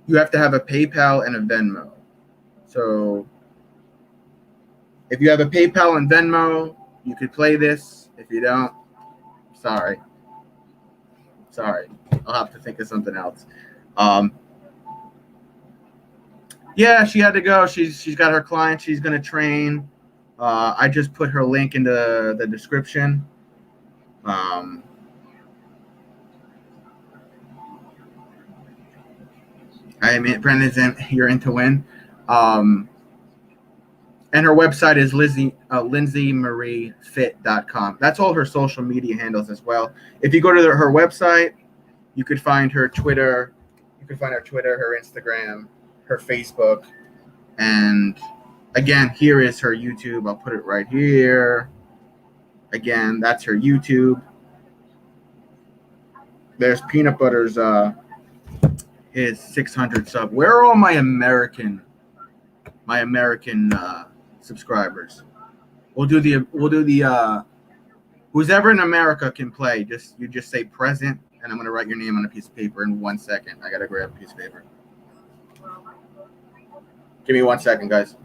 a PayPal and a Venmo. So if you have a PayPal and Venmo, you could play this. If you don't, sorry. I'll have to think of something else. Yeah, she had to go. She's got her client. She's gonna train. I just put her link in the description. Brendan's you're in to win. And her website is lindsayMarieFit.com. That's all her social media handles as well. If you go to her website, you could find her Twitter. You can find her Twitter, her Instagram. her Facebook. And again, here is her YouTube. I'll put it right here. Again, that's her YouTube. There's Peanut Butter's his 600 sub. Where are all my American subscribers? We'll do the who's ever in America can play. You just say present, and I'm gonna write your name on a piece of paper in 1 second. I gotta grab a piece of paper. Give me 1 second, guys.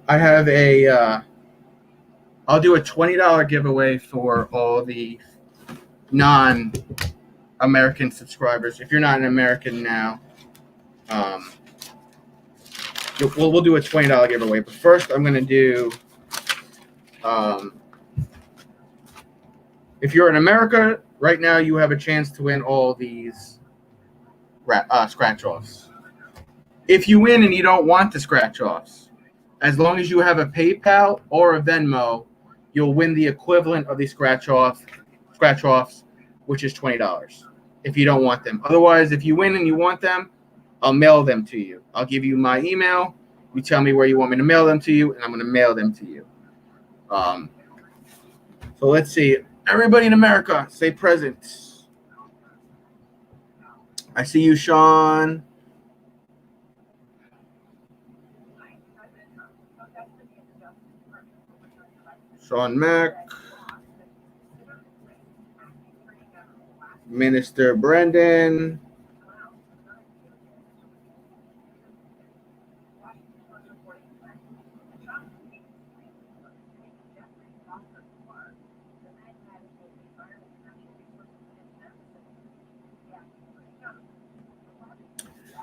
I have I'll do a $20 giveaway for all the non-American subscribers. If you're not an American now, we'll do a $20 giveaway. But first, I'm going to do, if you're in America right now, you have a chance to win all these scratch-offs. If you win and you don't want the scratch-offs, as long as you have a PayPal or a Venmo, you'll win the equivalent of the scratch-offs, which is $20 if you don't want them. Otherwise, if you win and you want them, I'll mail them to you. I'll give you my email. You tell me where you want me to mail them to you, and I'm going to mail them to you. So let's see. Everybody in America, say present. I see you, Sean. Sean Mack. Minister Brendan.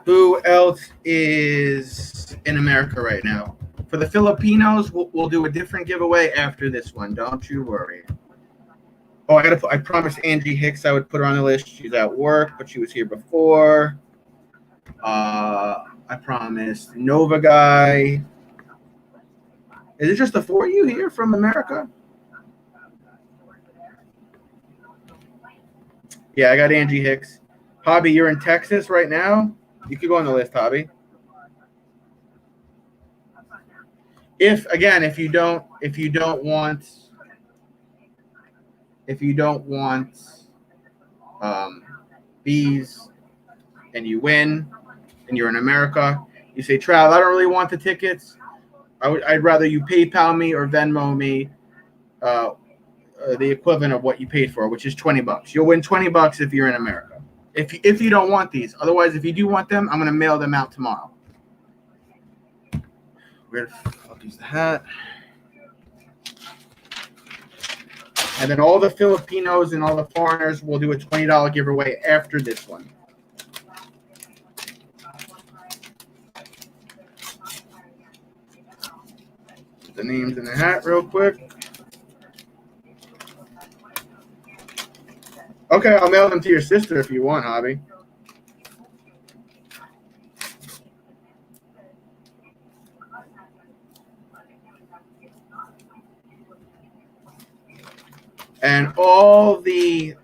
Who else is in America right now? For the Filipinos, we'll do a different giveaway after this one. Don't you worry. Oh, I promised Angie Hicks I would put her on the list. She's at work, but she was here before. I promised Nova Guy. Is it just the four of you here from America? Yeah, I got Angie Hicks. Hobby, you're in Texas right now? You could go on the list, Hobby. If you don't want bees and you win and you're in America, you say, Trav, I don't really want the tickets. I'd rather you PayPal me or Venmo me the equivalent of what you paid for, which is $20. You'll win $20 if you're in America. If you don't want these. Otherwise, if you do want them, I'm going to mail them out tomorrow. Where the fuck is the hat? And then all the Filipinos and all the foreigners will do a $20 giveaway after this one. Put the names in the hat real quick. Okay, I'll mail them to your sister if you want, Hobby. And we'll do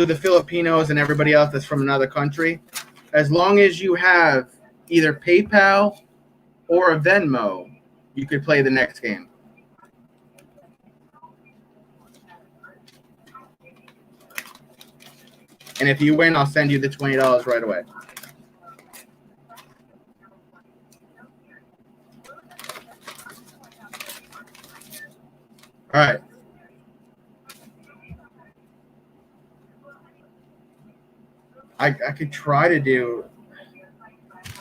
the Filipinos and everybody else that's from another country. As long as you have either PayPal or a Venmo, you could play the next game. And if you win, I'll send you the $20 right away. All right. I could try to do.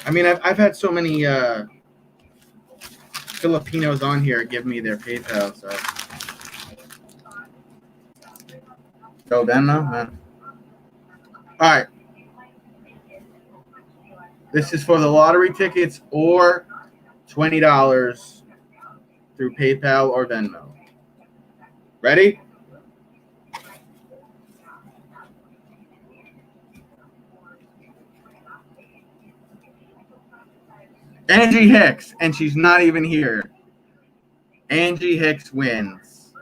I mean, I've had so many Filipinos on here give me their PayPal. So. Go Venmo, man. All right. This is for the lottery tickets or $20 through PayPal or Venmo. Ready? Angie Hicks, and she's not even here. Angie Hicks wins.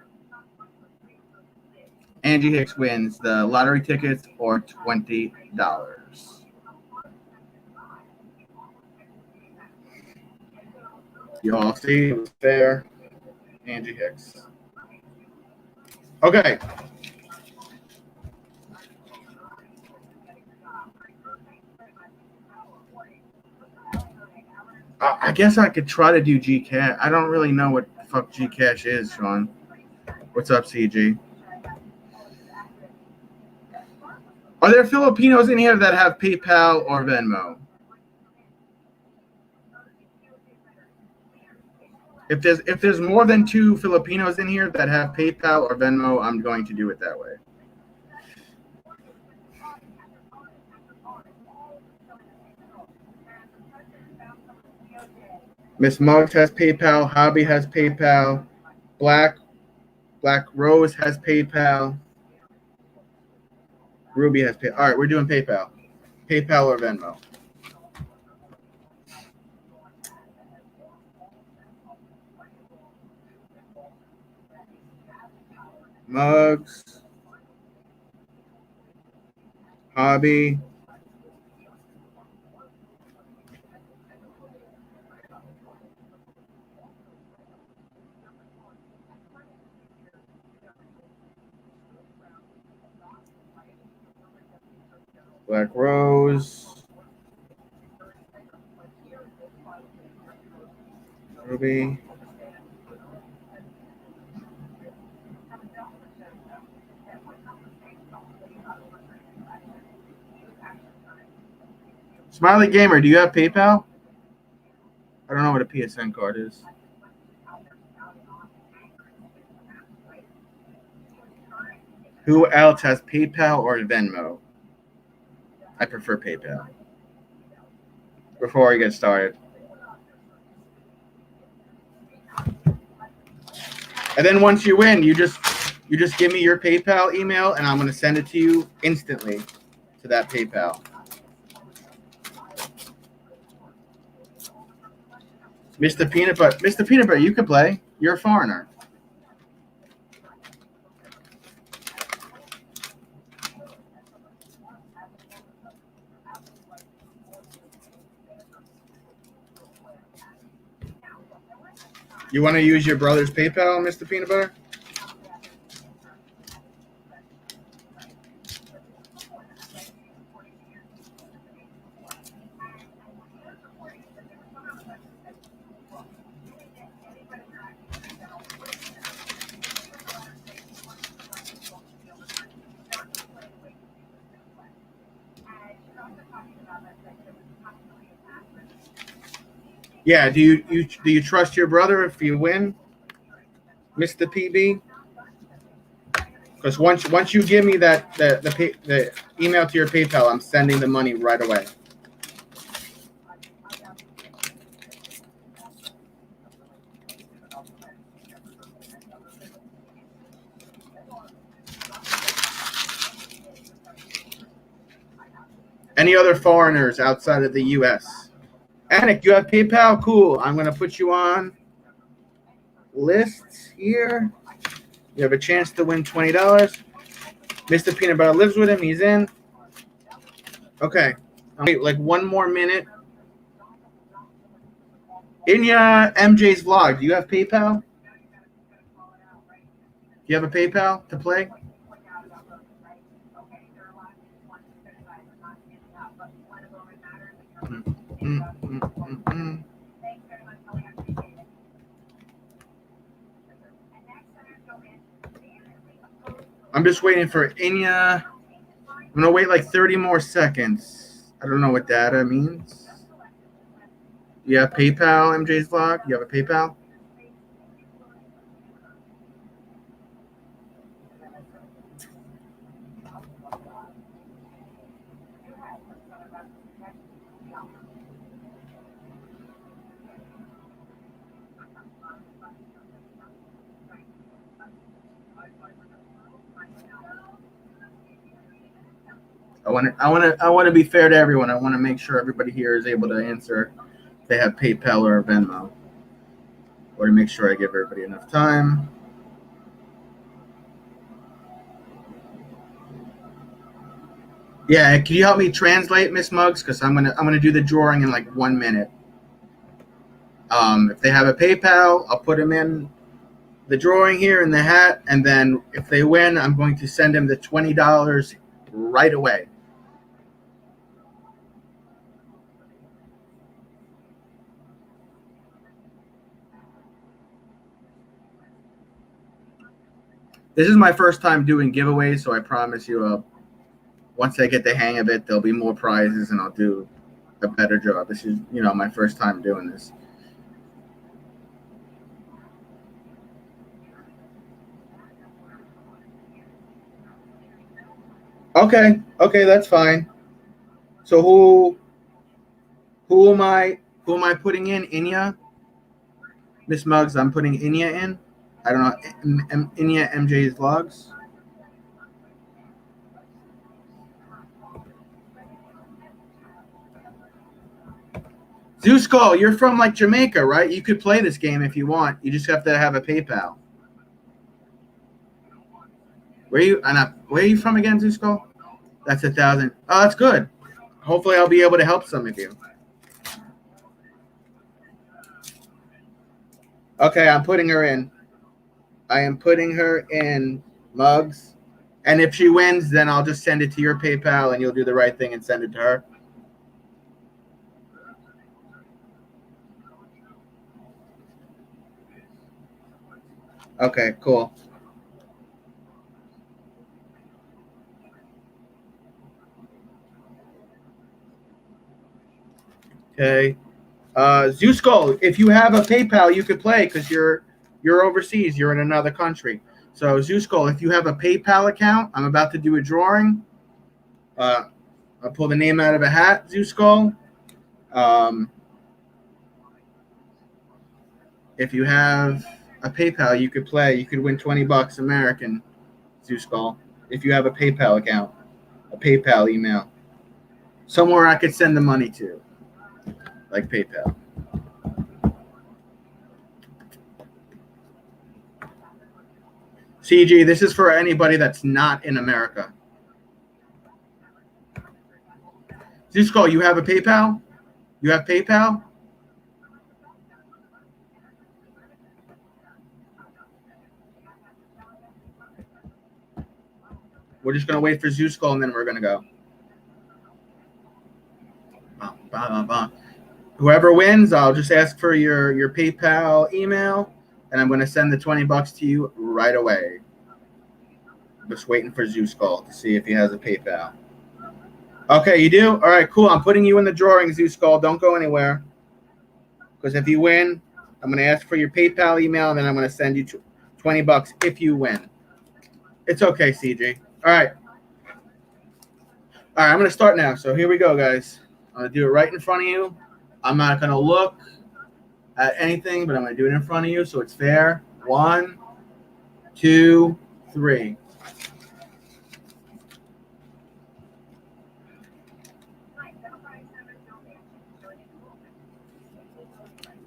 Angie Hicks wins the lottery tickets or $20. You all see, it was fair. Angie Hicks. Okay. I guess I could try to do Gcash. I don't really know what the fuck Gcash is, Sean. What's up, CG? Are there Filipinos in here that have PayPal or Venmo? If there's more than 2 Filipinos in here that have PayPal or Venmo, I'm going to do it that way. Miss Muggs has PayPal. Hobby has PayPal. Black Rose has PayPal. Ruby has PayPal. All right, we're doing PayPal. PayPal or Venmo. Muggs. Hobby. Black Rose. Ruby. Smiley Gamer, do you have PayPal? I don't know what a PSN card is. Who else has PayPal or Venmo? I prefer PayPal. Before I get started. And then once you win, you just give me your PayPal email and I'm going to send it to you instantly to that PayPal. Mr. Peanut Butter, you can play. You're a foreigner. You want to use your brother's PayPal, Mr. Peanut Butter? Yeah, do you trust your brother if you win, Mr. PB? Because once you give me the email to your PayPal, I'm sending the money right away. Any other foreigners outside of the U.S.? Anik, you have PayPal? Cool. I'm going to put you on lists here. You have a chance to win $20. Mr. Peanut Butter lives with him. He's in. Okay. Wait, like 1 more minute. Inya MJ's vlog. Do you have PayPal? Do you have a PayPal to play? I'm just waiting for Inya. I'm going to wait like 30 more seconds. I don't know what data means. You have PayPal, MJ's Vlog? You have a PayPal? I want to be fair to everyone. I want to make sure everybody here is able to answer if they have PayPal or Venmo. I want to make sure I give everybody enough time. Yeah, can you help me translate, Miss Muggs? Because I'm gonna do the drawing in like 1 minute. If they have a PayPal, I'll put them in the drawing here in the hat, and then if they win, I'm going to send them the $20 right away. This is my first time doing giveaways, so I promise you, once I get the hang of it, there'll be more prizes, and I'll do a better job. This is, my first time doing this. Okay, that's fine. So who am I putting in? Inya? Miss Muggs, I'm putting Inya in. I don't know, Inya MJ's Vlogs. Zeuskull, you're from like Jamaica, right? You could play this game if you want. You just have to have a PayPal. Where are you from again, Zeuskull? That's 1,000. Oh, that's good. Hopefully I'll be able to help some of you. Okay, I'm putting her in. I am putting her in, Muggs. And if she wins, then I'll just send it to your PayPal and you'll do the right thing and send it to her. Okay, cool. Okay. Zeuskull, if you have a PayPal, you could play because you're overseas. You're in another country. So Zeuskull, if you have a PayPal account, I'm about to do a drawing. I'll pull the name out of a hat, Zeuskull. If you have a PayPal, you could play. You could win $20 American, Zeuskull, if you have a PayPal account, a PayPal email, somewhere I could send the money to, like PayPal. CG, this is for anybody that's not in America. Zeuskull, you have a PayPal? You have PayPal? We're just going to wait for Zeuskull, and then we're going to go. Whoever wins, I'll just ask for your PayPal email, and I'm going to send the $20 to you right away. Just waiting for Zeuskull to see if he has a PayPal. Okay, you do? All right, cool. I'm putting you in the drawing, Zeuskull. Don't go anywhere. Because if you win, I'm going to ask for your PayPal email, and then I'm going to send you $20 if you win. It's okay, CG. All right. I'm going to start now. So here we go, guys. I'm going to do it right in front of you. I'm not going to look at anything, but I'm going to do it in front of you so it's fair. 1, 2, 3.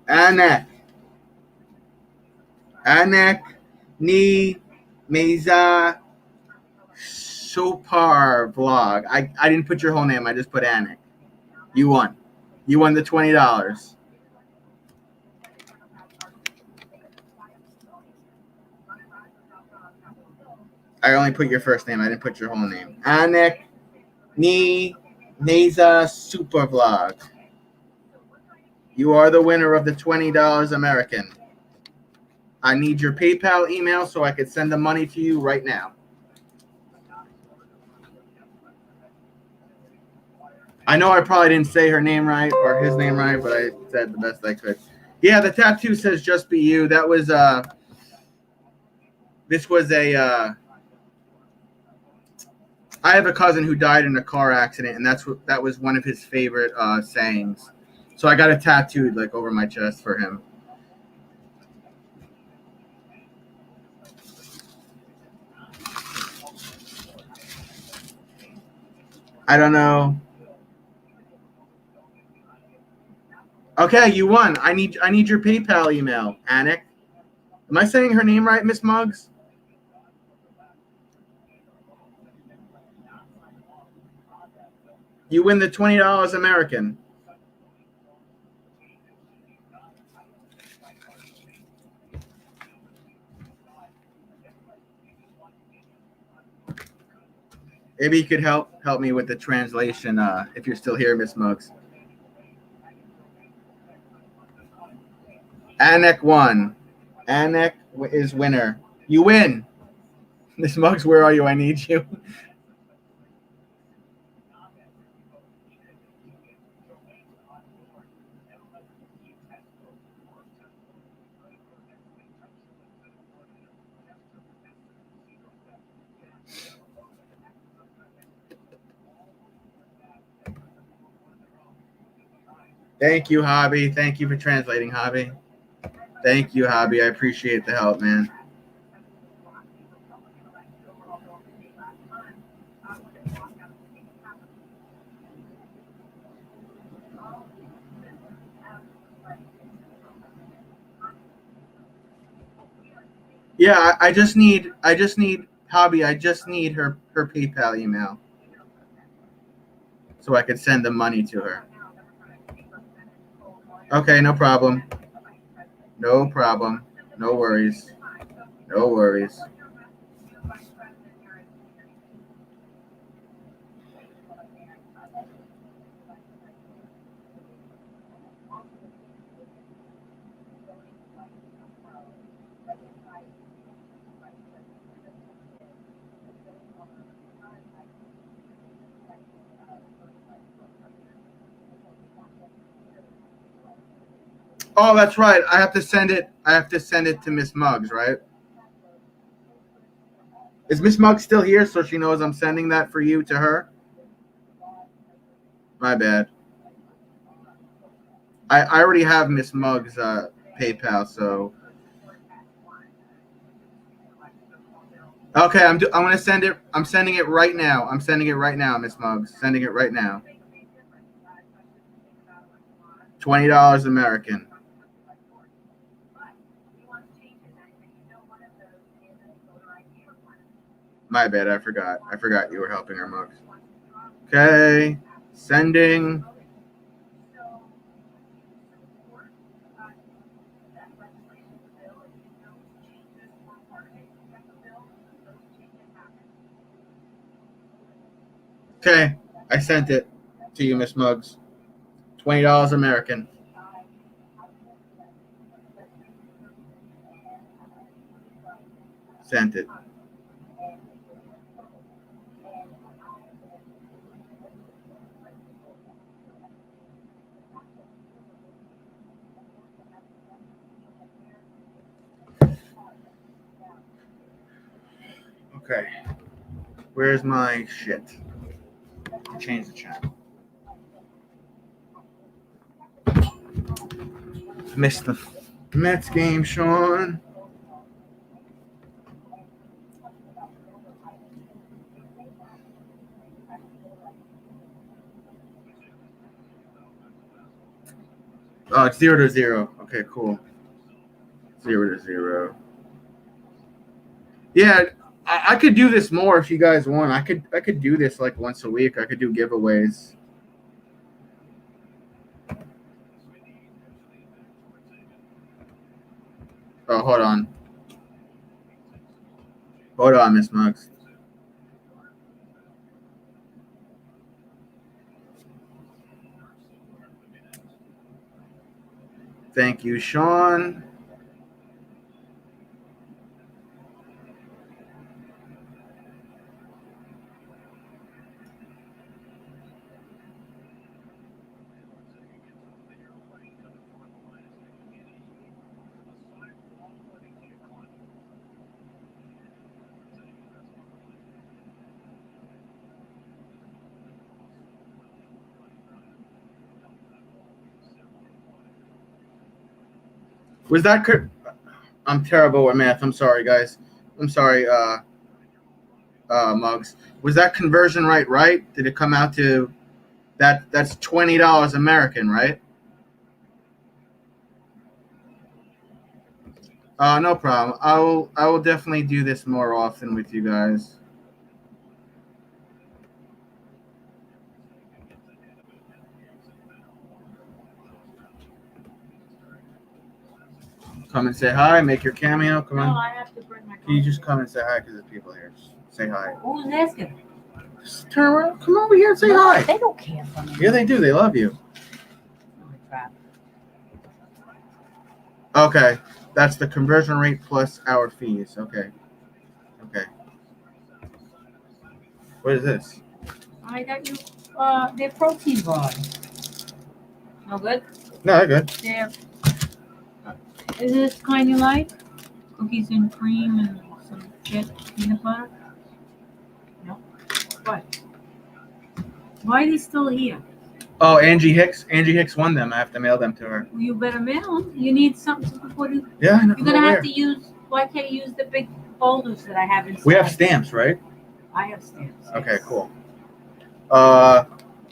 Anak, ni, Meza, Super Vlog. I didn't put your whole name. I just put Anak. You won. You won the $20. I only put your first name. I didn't put your whole name. Anak, ni, Meza, Super Vlog. You are the winner of the $20 American. I need your PayPal email so I could send the money to you right now. I know I probably didn't say her name right or his name right, but I said the best I could. Yeah, the tattoo says "Just Be You." That was this was a. I have a cousin who died in a car accident, and that was one of his favorite sayings. So I got it tattooed like over my chest for him. I don't know. Okay, you won. I need your PayPal email, Anik. Am I saying her name right, Miss Muggs? You win the $20 American. Maybe you could help me with the translation if you're still here, Miss Muggs. Anik won. Anik is winner. You win. Miss Muggs, where are you? I need you. Thank you, Hobby. Thank you for translating, Hobby. Thank you, Hobby. I appreciate the help, man. Yeah, I just need Hobby. I just need her PayPal email so I could send the money to her. Okay, no problem. No problem. No worries. No worries. Oh, that's right. I have to send it. I have to send it to Miss Muggs, right? Is Miss Muggs still here so she knows I'm sending that for you to her? My bad. I already have Miss Muggs' PayPal, so okay. I'm gonna send it. I'm sending it right now. I'm sending it right now, Miss Muggs. Sending it right now. $20 American. My bad. I forgot. I forgot you were helping her, Muggs. Okay. Sending. Okay. I sent it to you, Miss Muggs. $20 American. Sent it. Okay. Where's my shit? Change the channel. Missed the Mets game, Sean. Oh, it's 0-0. Okay, cool. 0-0. Yeah, I could do this more if you guys want. I could do this like once a week. I could do giveaways. Oh, hold on. Hold on, Miss Muggs. Thank you, Sean. Was that? I'm terrible with math. I'm sorry, guys. I'm sorry, Mugs. Was that conversion rate right? Did it come out to that? That's $20 American, right? No problem. I will definitely do this more often with you guys. Come and say hi. Make your cameo. Come
No,
on.
I have to bring my.
Can you just come and say hi because there's people here? Just say hi.
Who's asking?
Just turn around. Come over here and say
No,
hi.
They don't care for me.
Yeah, they do. They love you.
Holy crap.
Okay, that's the conversion rate plus our fees. Okay. What is this?
I got you. They're protein bars. No good.
No, they're good.
They're. Is this kind you like? Cookies and cream and some shit, peanut butter. No. What? Why are they still here?
Oh, Angie Hicks. Angie Hicks won them. I have to mail them to her.
Well, you better mail them. You need something before you.
Yeah, I know.
You're gonna have to use. Why can't you use the big boulders that I have inside?
We have stamps, right?
I have stamps.
Okay,
yes.
cool.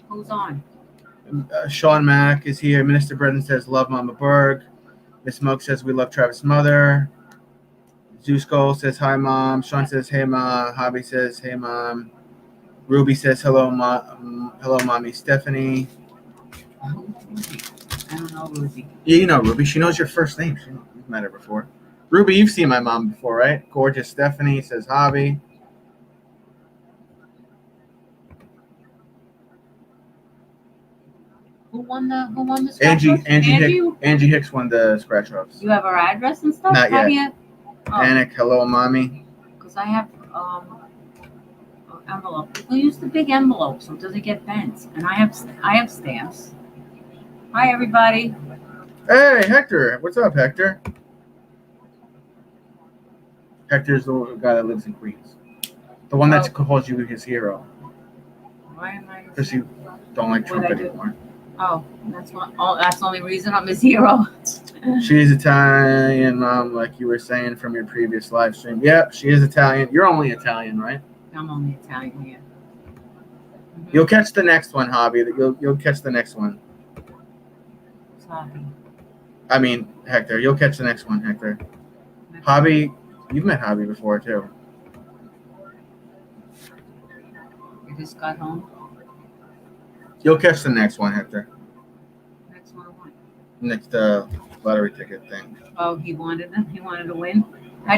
Who's on?
Sean Mack is here. Minister Brendan says, love Mama Berg. Miss Smoke says, we love Travis' mother. Zeus Gold says, hi, Mom. Sean says, hey, Mom. Hobby says, hey, Mom. Ruby says, hello, hello, Mommy Stephanie.
I don't know Ruby.
Yeah, you know Ruby. She knows your first name. You've met her before. Ruby, you've seen my mom before, right? Gorgeous Stephanie says, hobby.
Who won the scratch offs?
Angie Hicks won the scratch offs.
You have our address and stuff?
Not
How
yet.
do you?
Anik, hello, mommy.
Because I have envelope. We use the big envelope so it doesn't get bent. And I have stamps. Hi everybody.
Hey, Hector. What's up, Hector? Hector's the guy that lives in Queens. The one that calls you his hero.
Why am I?
Because you don't like Trump
What'd I do?
anymore.
Oh, that's one. Oh, that's the only reason I'm his hero.
She's Italian, Mom, like you were saying from your previous live stream. Yep, she is Italian. You're only Italian, right?
I'm only Italian here.
You'll catch the next one, Hobby. You'll catch the next one.
Sorry.
I mean, Hector. You'll catch the next one, Hector. Hobby, you've met Hobby before, too.
You just got home.
You'll catch the next one, Hector.
Next one, what?
Next lottery ticket thing.
Oh, he wanted them. He wanted to win.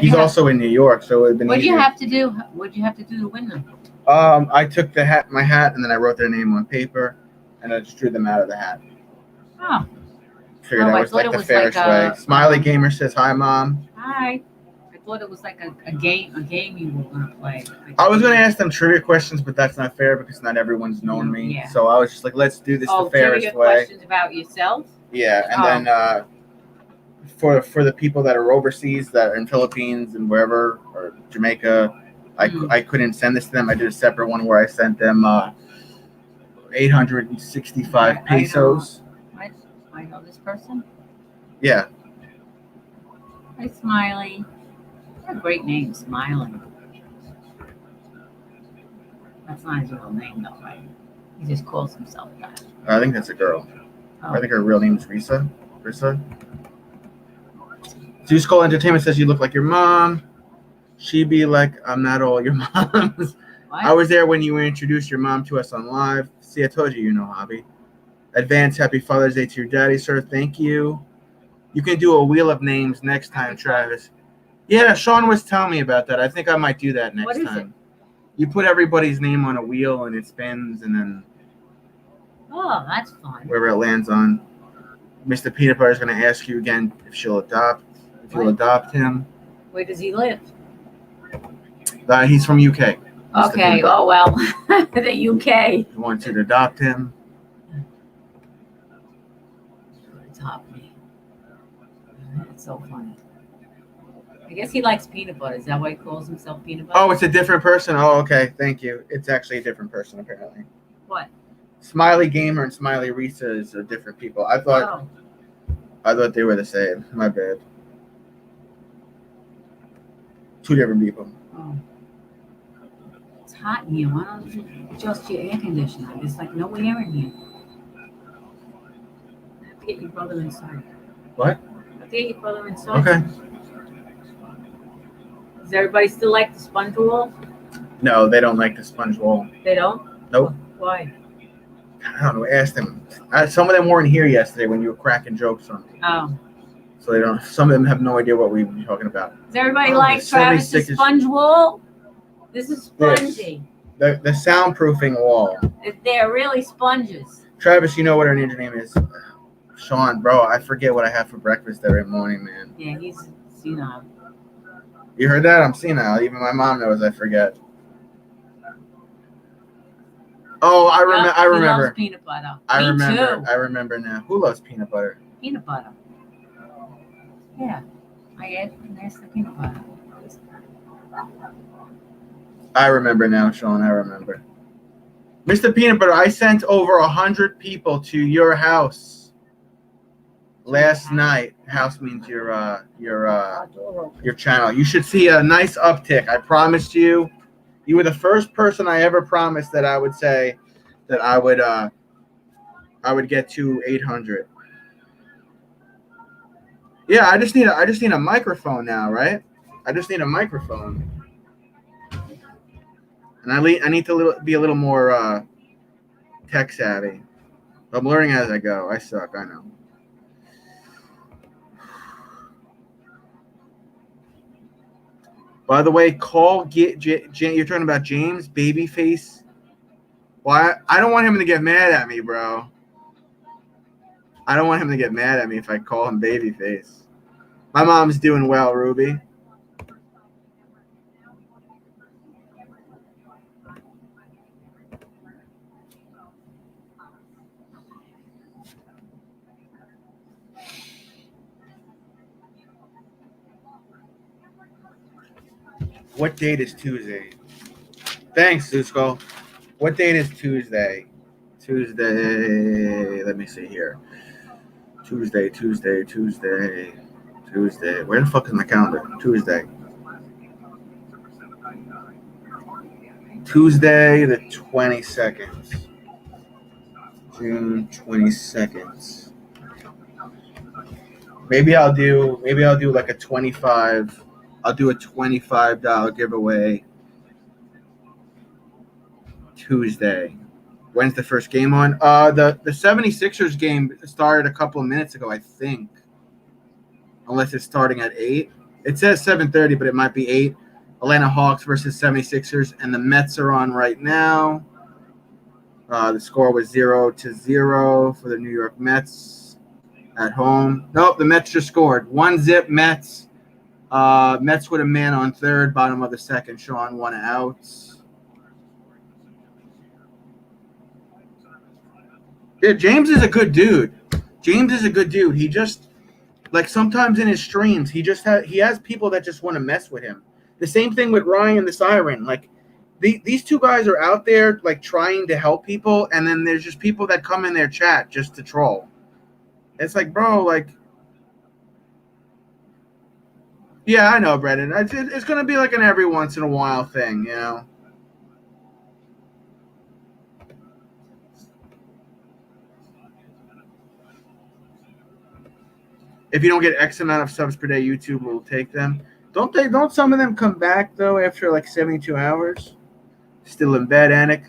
He's also in New York, so it would have been
What did
easier.
you have to do? What did you have to do to win them?
I took my hat, and then I wrote their name on paper, and I just drew them out of the hat.
Oh,
Figured that
I
was
thought
like
it
the
was
fairest
like
way.
a-
Smiley Gamer says, hi, Mom.
hi. I thought it was like a game you were gonna play.
I was going to ask them trivia questions, but that's not fair because not everyone's known me.
Yeah.
So I was just like, let's do this the fairest
trivia
way.
questions about yourself.
Yeah, and then for the people that are overseas, that are in Philippines and wherever, or Jamaica, I couldn't send this to them. I did a separate one where I sent them 865 pesos.
I know this person.
Yeah.
Hi, Smiley. What a great name, Smiley. That's not his real name, though, right? He just calls himself that.
I think that's a girl.
Oh.
I think her real name is Risa. Zeus Cole Entertainment says you look like your mom. She be like, I'm not all your moms.
What?
I was there when you introduced your mom to us on live. See, I told you, Hobby. Advance happy Father's Day to your daddy, sir. Thank you. You can do a wheel of names next time, Travis. Yeah, Sean was telling me about that. I think I might do that next
What is
time.
it?
You put everybody's name on a wheel and it spins, and then
Oh, that's fun.
wherever it lands on. Mr. Peanut Butter is going to ask you again if you'll adopt him.
Where does he live?
He's from UK. Mr.
Okay.
Peanut Butter.
Oh well, the UK.
He wants you to adopt him.
Top me. That's so funny. I guess he likes peanut butter. Is that why he calls himself peanut butter?
Oh, it's a different person. Oh, okay. Thank you. It's actually a different person, apparently.
What?
Smiley Gamer and Smiley Risa are different people. I thought they were the same. My bad. Two different people.
Oh. It's hot in here. Why don't you adjust your air conditioner? There's like no air in here. I have to get your brother inside.
What?
I have to get your brother inside.
Okay.
Does everybody still like the sponge roll?
No, they don't like the sponge roll.
They don't?
Nope.
Why?
I don't know. Ask them. Some of them weren't here yesterday when you were cracking jokes on me.
Oh.
So they don't. Some of them have no idea what we were talking about.
Does everybody
Oh,
like
the
Travis's
76
sponge roll? This is spongy.
The soundproofing wall.
They're really sponges.
Travis, you know what our ninja name is? Sean, bro, I forget what I have for breakfast every morning, man.
Yeah, he's senile.
You heard that? I'm senile. Even my mom knows I forget. Oh, I
He
remember.
loves peanut butter.
I
Me
remember.
too.
I remember now. Who loves peanut butter?
Peanut butter. Yeah. I add nice peanut butter.
I remember now, Sean. I remember. Mr. Peanut Butter, I sent over 100 people to your house last night. House means your channel. You should see a nice uptick. I promised you. You were the first person I ever promised that I would say that I would get to 800. Yeah, I just need a microphone now, right? I just need a microphone. And I need to be a little more tech savvy. I'm learning as I go. I suck, I know. By the way, you're talking about James Babyface. Well, I don't want him to get mad at me, bro. I don't want him to get mad at me if I call him Babyface. My mom's doing well, Ruby. What date is Tuesday? Thanks, Susko. What date is Tuesday? Tuesday. Let me see here. Tuesday. Where the fuck is my calendar? Tuesday the 22nd. June 22nd. Maybe I'll do like a 25. I'll do a $25 giveaway Tuesday. When's the first game on? The 76ers game started a couple of minutes ago, I think. Unless it's starting at 8. It says 7:30, but it might be 8. Atlanta Hawks versus 76ers, and the Mets are on right now. The score was 0-0 for the New York Mets at home. Nope, the Mets just scored. 1-0 Mets. Mets with a man on third, bottom of the second. Sean, 1 out. Yeah, James is a good dude. He just, like, sometimes in his streams, he has people that just want to mess with him. The same thing with Ryan the Siren. Like, these two guys are out there, like, trying to help people, and then there's just people that come in their chat just to troll. It's like, bro, like, yeah, I know, Brendan. It's going to be like an every once in a while thing, you know? If you don't get X amount of subs per day, YouTube will take them. Don't some of them come back, though, after like 72 hours? Still in bed, Anik?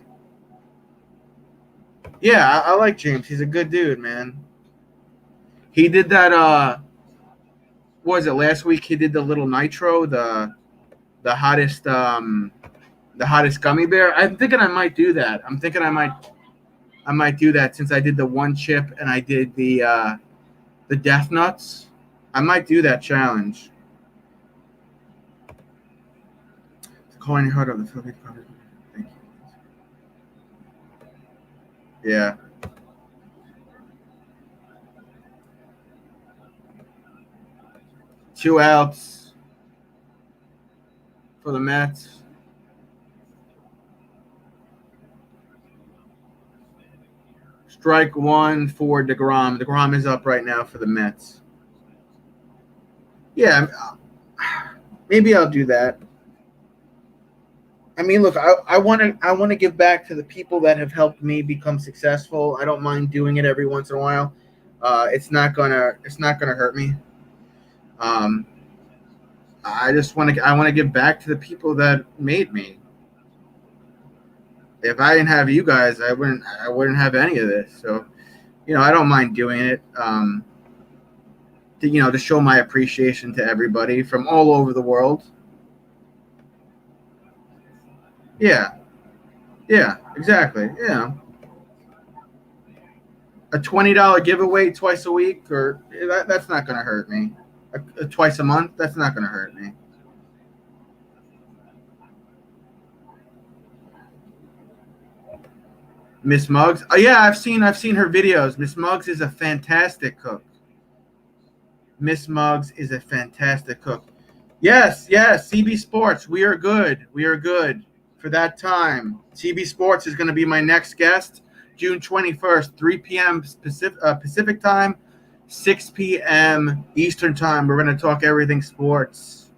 Yeah, I like James. He's a good dude, man. He did that, what was it, last week? He did the little nitro, the hottest gummy bear. I'm thinking I might do that. I might do that since I did the one chip and I did the Death Nuts. I might do that challenge. The coin heart of the Philippine public. Thank you. Yeah. Two outs for the Mets. Strike one for DeGrom. DeGrom is up right now for the Mets. Yeah, Maybe I'll do that. I mean, look, I want to give back to the people that have helped me become successful. I don't mind doing it every once in a while. It's not gonna hurt me. Um, I want to give back to the people that made me. If I didn't have you guys, I wouldn't have any of this. So, I don't mind doing it. To show my appreciation to everybody from all over the world. Yeah, yeah, exactly. Yeah, a $20 giveaway twice a week, or that's not going to hurt me. Twice a month, that's not going to hurt me. Miss Muggs. Oh yeah, I've seen her videos. Miss Muggs is a fantastic cook. Miss Muggs is a fantastic cook. Yes, CB Sports. We are good. We are good for that time. CB Sports is going to be my next guest, June 21st, 3 p.m. Pacific time, 6 p.m. Eastern time. We're going to talk everything sports.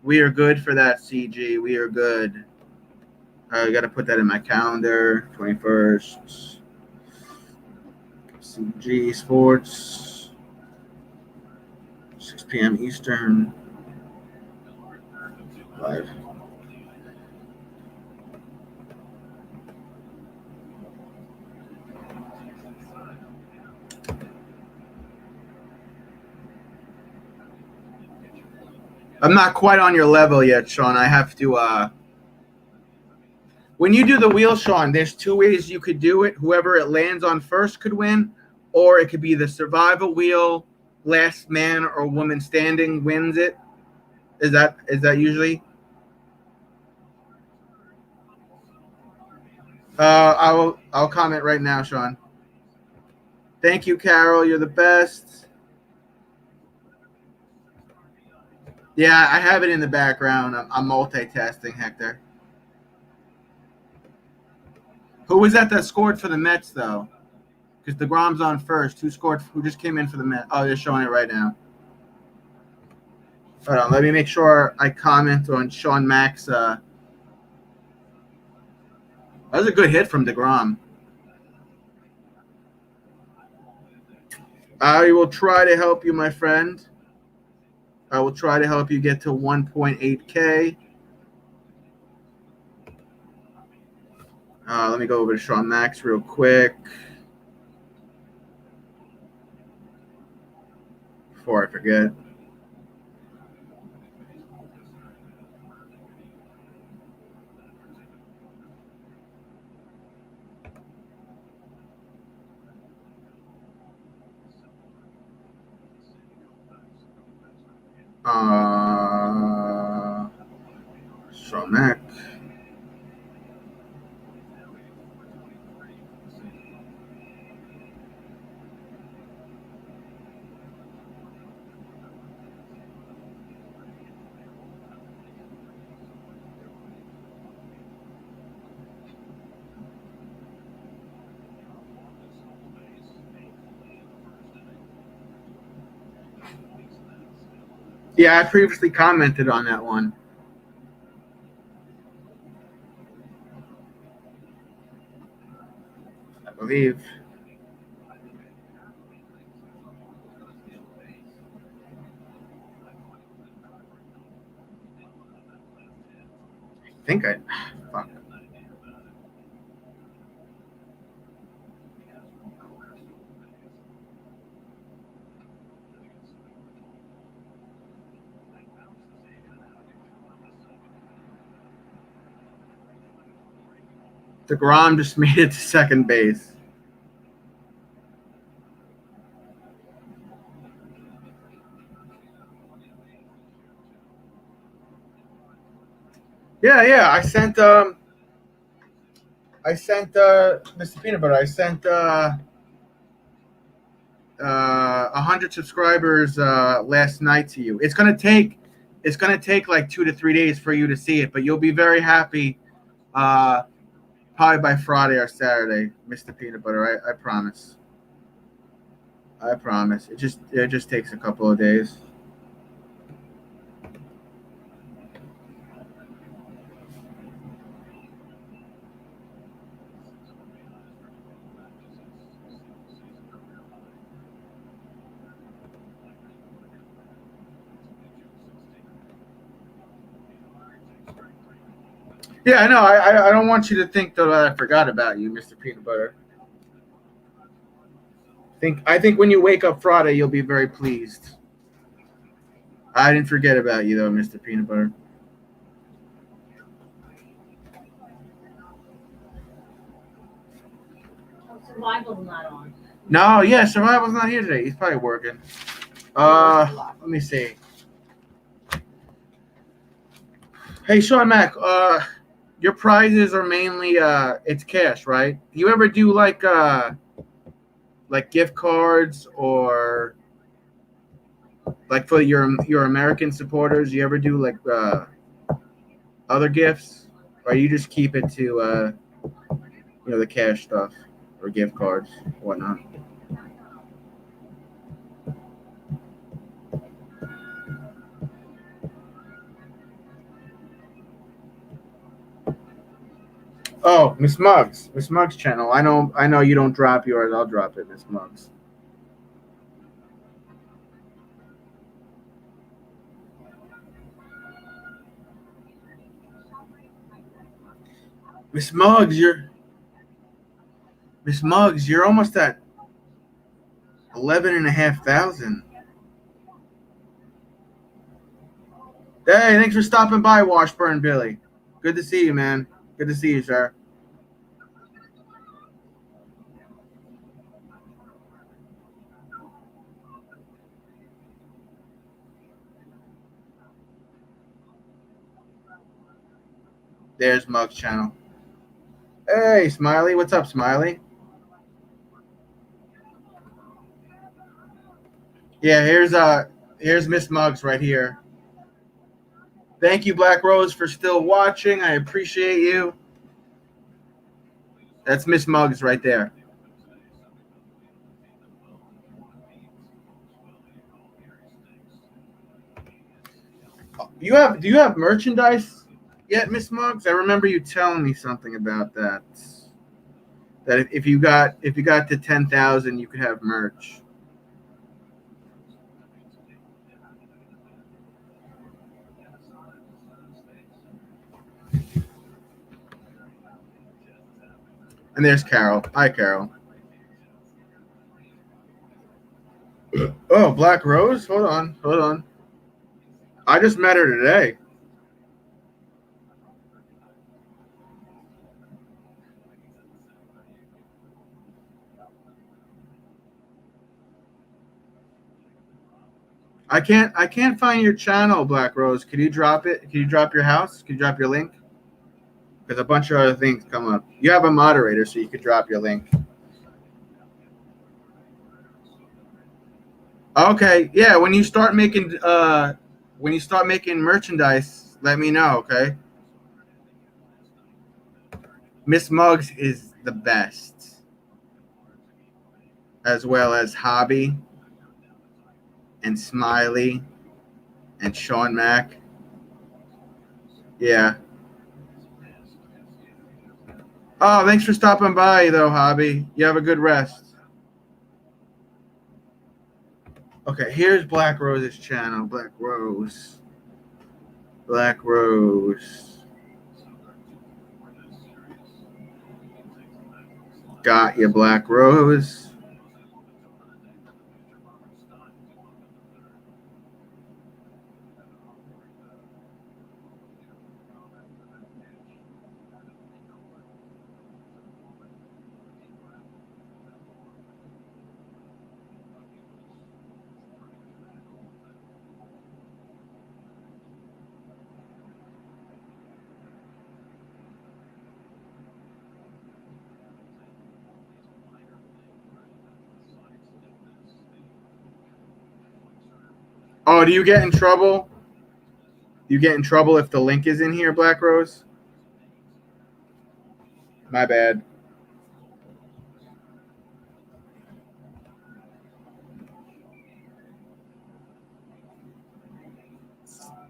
We are good for that, CG. We are good. I got to put that in my calendar. 21st. CG Sports. 6 p.m. Eastern. Live. I'm not quite on your level yet, Sean. I have to. When you do the wheel, Sean, there's two ways you could do it. Whoever it lands on first could win, or it could be the survival wheel. Last man or woman standing wins it. Is that usually? I'll comment right now, Sean. Thank you, Carol. You're the best. Yeah, I have it in the background. I'm multitasking, Hector. Who was that scored for the Mets, though? Because DeGrom's on first. Who just came in for the Mets? Oh, they're showing it right now. Hold on. Let me make sure I comment on Sean Mack's. That was a good hit from DeGrom. I will try to help you, my friend. I will try to help you get to 1.8K. Let me go over to Sean Max real quick before I forget. Sean Mack. Yeah, I previously commented on that one. I believe. Fuck. DeGrom just made it to second base. Yeah. I sent Mr. Peanut Butter. I sent 100 subscribers last night to you. It's gonna take like 2 to 3 days for you to see it, but you'll be very happy. Probably by Friday or Saturday, Mr. Peanut Butter. I promise. I promise. It just takes a couple of days. Yeah, I know. I don't want you to think though that I forgot about you, Mr. Peanut Butter. I think when you wake up Friday, you'll be very pleased. I didn't forget about you though, Mr. Peanut Butter.
Survival's not on.
No, yeah, Survival's not here today. He's probably working. Let me see. Hey, Sean Mac, your prizes are mainly it's cash, right? Do you ever do like gift cards or like for your American supporters? You ever do like other gifts, or you just keep it to the cash stuff or gift cards, whatnot? Oh, Miss Muggs channel. I know you don't drop yours. I'll drop it, Miss Muggs. Miss Muggs, you're almost at 11,500. Hey, thanks for stopping by, Washburn Billy. Good to see you, man. Good to see you, sir. There's Muggs channel. Hey, Smiley. What's up, Smiley? Yeah, here's Miss Muggs right here. Thank you, Black Rose, for still watching. I appreciate you. That's Miss Muggs right there. Do you have merchandise yet, Miss Muggs? I remember you telling me something about that. That if you got to 10,000, you could have merch. And there's Carol. Hi, Carol. Oh, Black Rose? Hold on. I just met her today. I can't find your channel, Black Rose. Could you drop it? Could you drop your house? Could you drop your link? Because a bunch of other things come up. You have a moderator, so you could drop your link. Okay, yeah. When you start making merchandise, let me know. Okay. Miss Muggs is the best, as well as Hobby and Smiley and Sean Mac. Yeah. Oh, thanks for stopping by, though, Hobby. You have a good rest. Okay, here's Black Rose's channel. Black Rose. Got you, Black Rose. Oh, do you get in trouble? You get in trouble if the link is in here, Black Rose? My bad.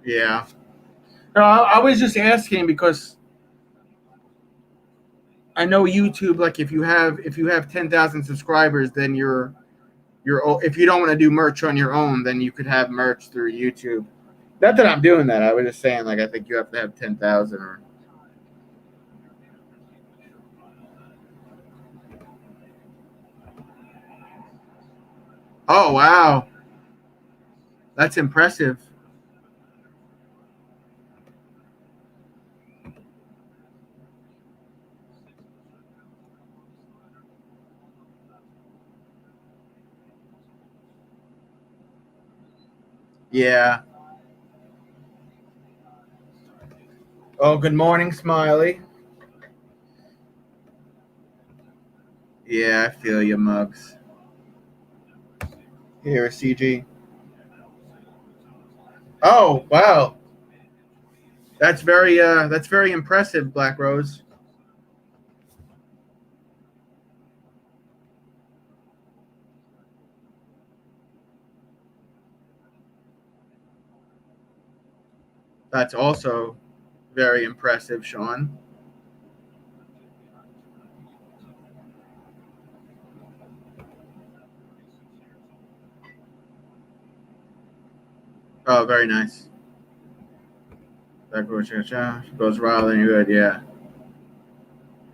Yeah. No, I was just asking because I know YouTube. Like, if you have 10,000 subscribers, then you're if you don't want to do merch on your own, then you could have merch through YouTube. Not that I'm doing that. I was just saying, like, I think you have to have 10,000 or Oh, wow. That's impressive. Yeah. Oh, good morning, Smiley. Yeah, I feel you, Mugs. Here, CG. Oh, wow. That's very impressive, Black Rose. That's also very impressive, Sean. Oh, very nice. That goes wild and good. Yeah,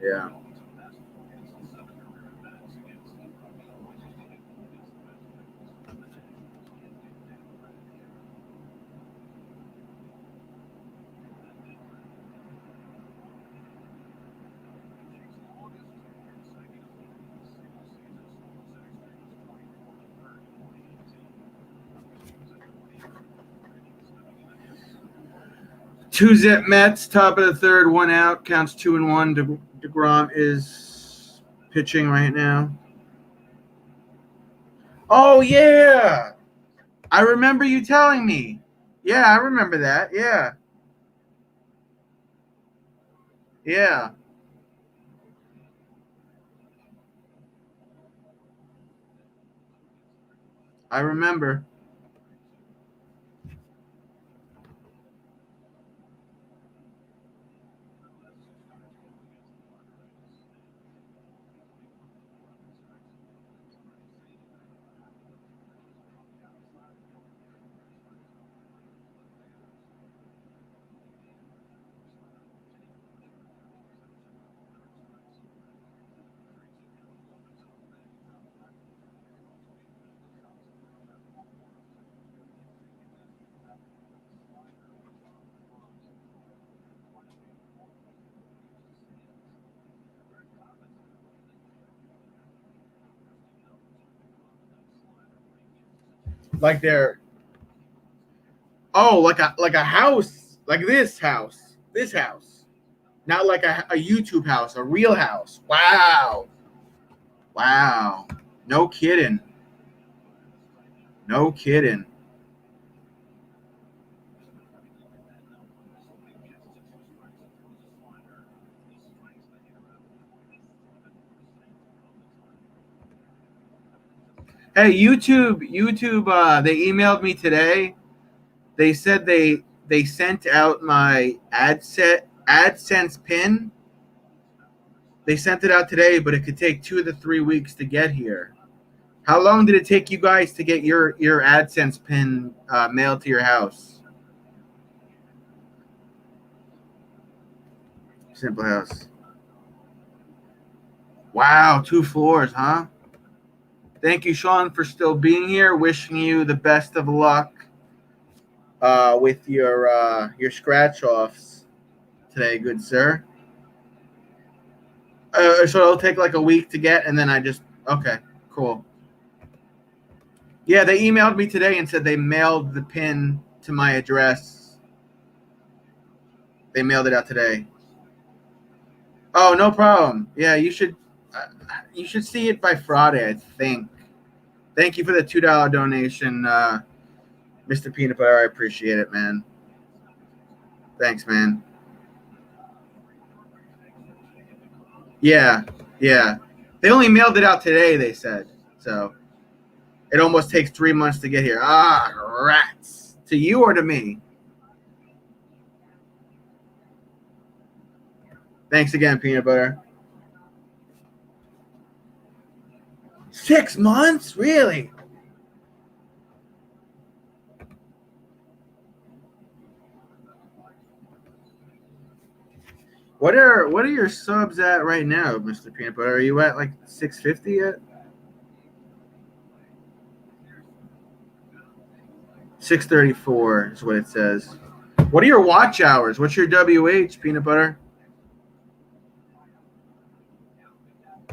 yeah. Two zip Mets, top of the third, one out, counts 2-1. DeGrom is pitching right now. Oh yeah, I remember you telling me. Yeah, I remember that. Yeah, yeah, I remember. Like they're like a house, like this house, not like a YouTube house, a real house. Wow, wow, no kidding, no kidding. Hey, YouTube. They emailed me today. They said they sent out my AdSense pin. They sent it out today, but it could take 2 to 3 weeks to get here. How long did it take you guys to get your AdSense pin mailed to your house? Simple House. Wow, 2 floors, huh? Thank you, Sean, for still being here. Wishing you the best of luck with your scratch offs today, good sir. So it'll take like a week to get, and then okay, cool. Yeah, they emailed me today and said they mailed the pin to my address. They mailed it out today. Oh, no problem. Yeah, you should see it by Friday, I think. Thank you for the $2 donation, Mr. Peanut Butter. I appreciate it, man. Thanks, man. Yeah, yeah. They only mailed it out today, they said. So it almost takes 3 months to get here. Ah, rats. To you or to me? Thanks again, Peanut Butter. 6 months? Really? What are your subs at right now, Mr. Peanut Butter? Are you at like 650 yet? 6:34 is what it says. What are your watch hours? What's your WH, peanut butter?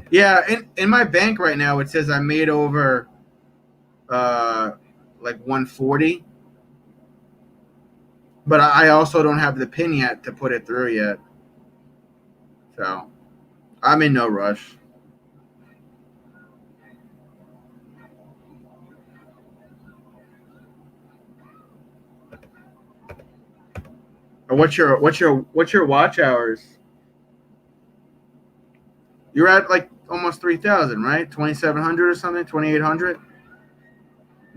Yeah, in my bank right now it says I made over like 140. But I also don't have the pin yet to put it through yet. So I'm in no rush. What's your watch hours? You're at like almost 3,000, right? 2,700 or something, 2,800.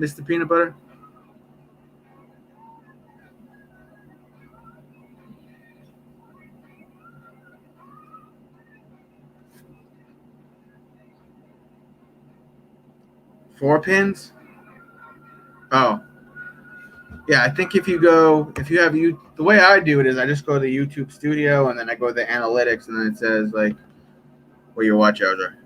Mr. Peanut Butter. Four pins. Oh, yeah. I think if you have the way I do it is I just go to the YouTube Studio and then I go to the analytics and then it says like what your watch hours are.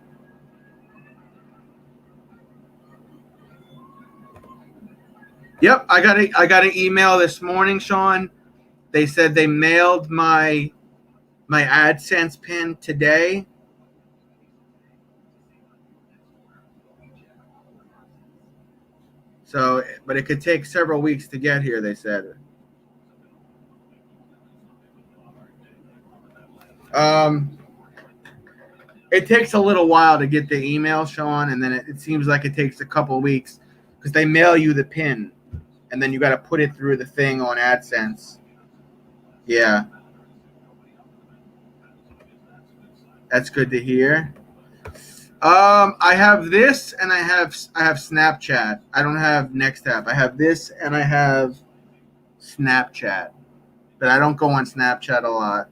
Yep, I got an email this morning, Sean. They said they mailed my AdSense pin today. So, but it could take several weeks to get here, they said. It takes a little while to get the email, Sean, and then it seems like it takes a couple of weeks because they mail you the pin, and then you got to put it through the thing on AdSense. Yeah. That's good to hear. I have this and I have Snapchat. I don't have NextApp. I have this and I have Snapchat. But I don't go on Snapchat a lot.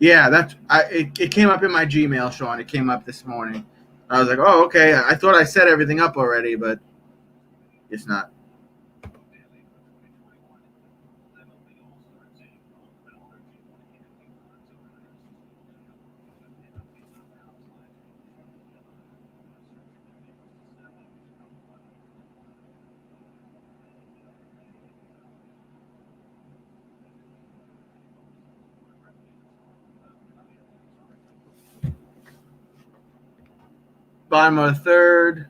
Yeah, it came up in my Gmail, Sean. It came up this morning. I was like, oh, okay. I thought I set everything up already, but it's not. Bottom of the third.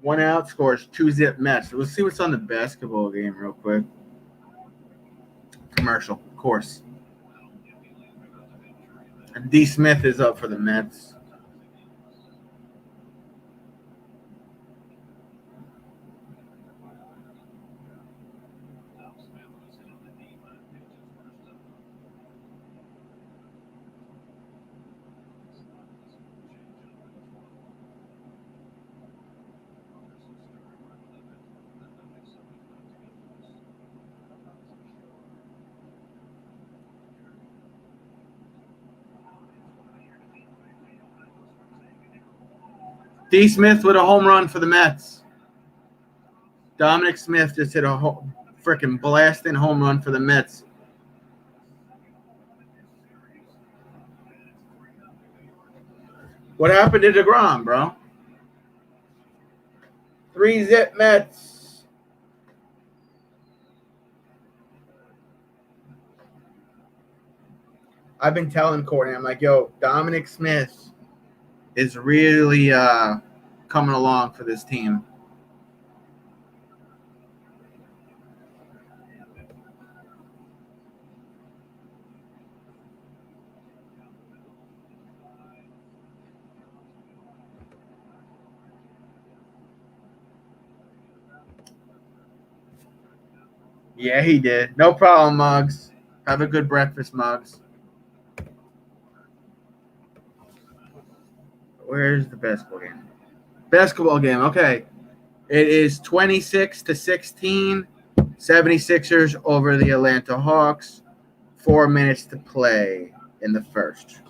1 out, scores 2-zip Mets. Let's see what's on the basketball game real quick. Commercial, of course. And D. Smith is up for the Mets. D. Smith with a home run for the Mets. Dominic Smith just hit a freaking blasting home run for the Mets. What happened to DeGrom, bro? 3-zip Mets. I've been telling Courtney, I'm like, yo, Dominic Smith is really coming along for this team. Yeah, he did. No problem, Muggs. Have a good breakfast, Muggs. Where's the basketball game? Basketball game, okay. It is 26-16. 76ers over the Atlanta Hawks. 4 minutes to play in the first.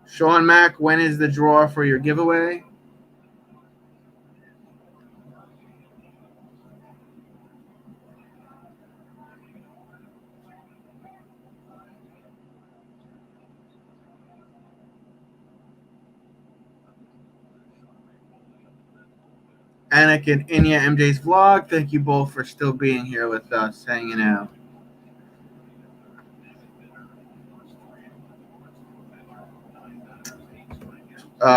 Sean Mack, when is the draw for your giveaway? Anik and Inya MJ's vlog. Thank you both for still being here with us, hanging out.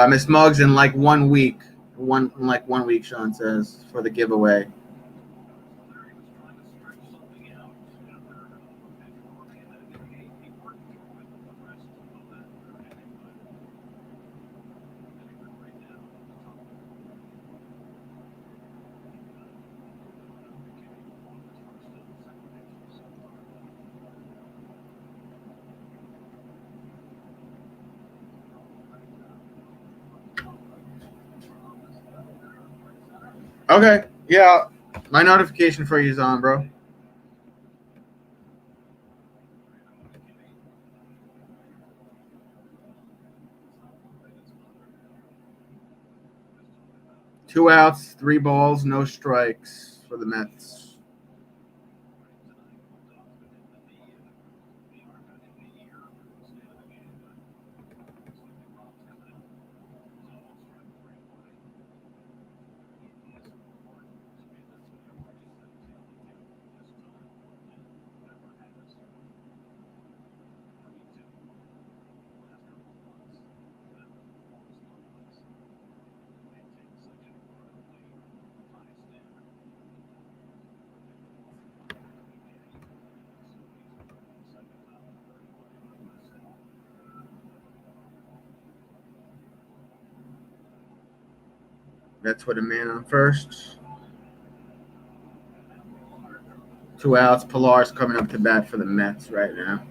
Miss Muggs in like 1 week. In like 1 week, Sean says, for the giveaway. Okay, yeah, my notification for you is on, bro. Two outs, 3 balls, no strikes for the Mets. Mets with a man on first. 2 outs. Pilar's coming up to bat for the Mets right now.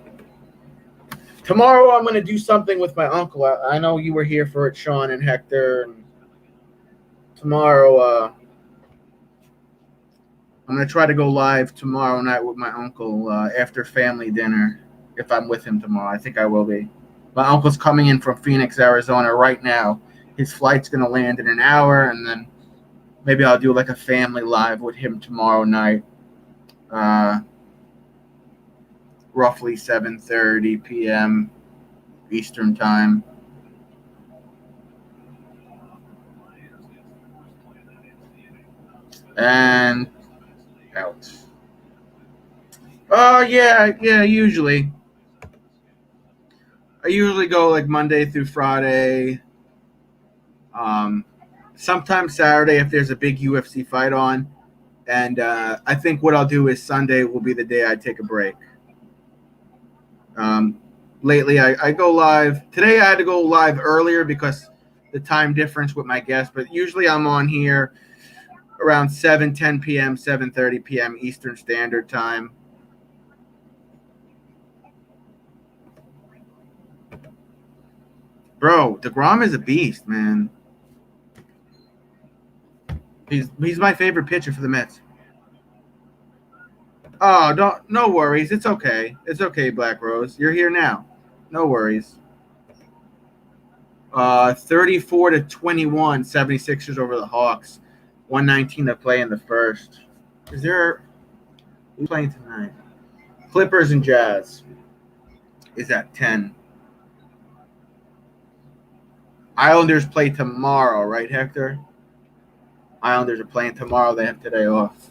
Tomorrow I'm going to do something with my uncle. I know you were here for it, Sean and Hector. And tomorrow, I'm going to try to go live tomorrow night with my uncle after family dinner, if I'm with him tomorrow. I think I will be. My uncle's coming in from Phoenix, Arizona right now. His flight's going to land in an hour, and then maybe I'll do like a family live with him tomorrow night. Roughly 7:30 p.m. Eastern time. And out. Yeah, usually. I usually go like Monday through Friday. Sometimes Saturday if there's a big UFC fight on. And I think what I'll do is Sunday will be the day I take a break. Lately, I go live. Today I had to go live earlier because the time difference with my guest. But usually I'm on here around 7:10 p.m., 7:30 p.m. Eastern Standard Time. Bro, DeGrom is a beast, man. He's my favorite pitcher for the Mets. Oh, no worries. It's okay. It's okay, Black Rose. You're here now. No worries. 34-21, 76ers over the Hawks. 119 to play in the first. Who's playing tonight? Clippers and Jazz is at 10. Islanders play tomorrow, right, Hector? Islanders are playing tomorrow. They have today off.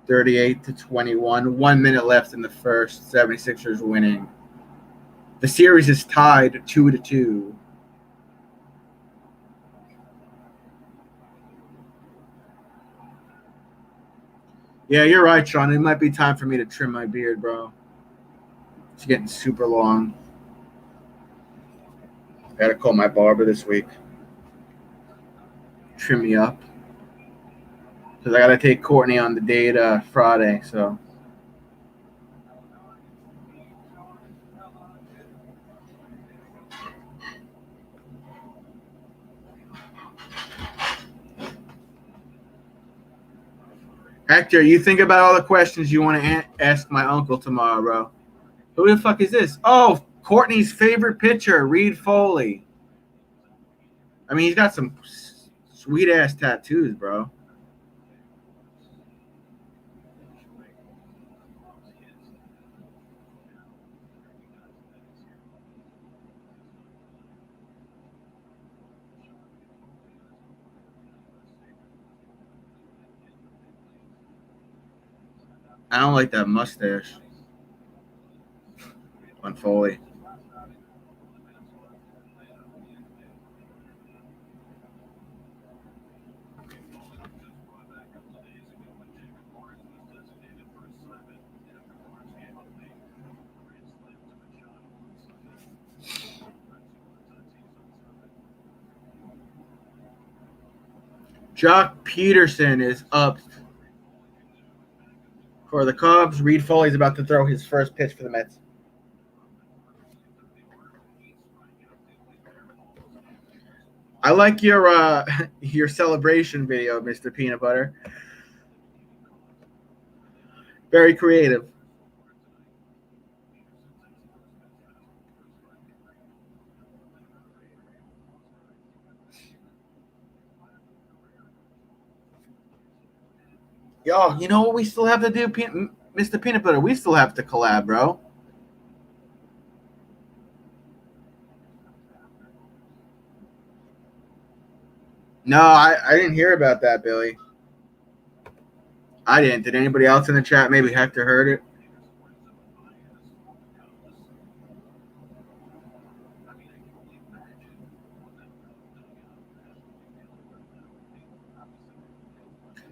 (38-21). 1 minute left in the first. 76ers winning. The series is tied 2-2. Yeah, you're right, Sean. It might be time for me to trim my beard, bro. It's getting super long. Gotta call my barber this week. Trim me up. Because I gotta take Courtney on the date Friday, so. Hector, you think about all the questions you want to ask my uncle tomorrow, bro. Who the fuck is this? Oh, Courtney's favorite pitcher, Reed Foley. I mean, he's got some sweet-ass tattoos, bro. I don't like that mustache on Foley. Jock Peterson is up for the Cubs. Reed Foley's about to throw his first pitch for the Mets. I like your your celebration video, Mr. Peanut Butter. Very creative. Yo, you know what we still have to do, Mr. Peanut Butter? We still have to collab, bro. No, I didn't hear about that, Billy. I didn't. Did anybody else in the chat? Maybe Hector heard it.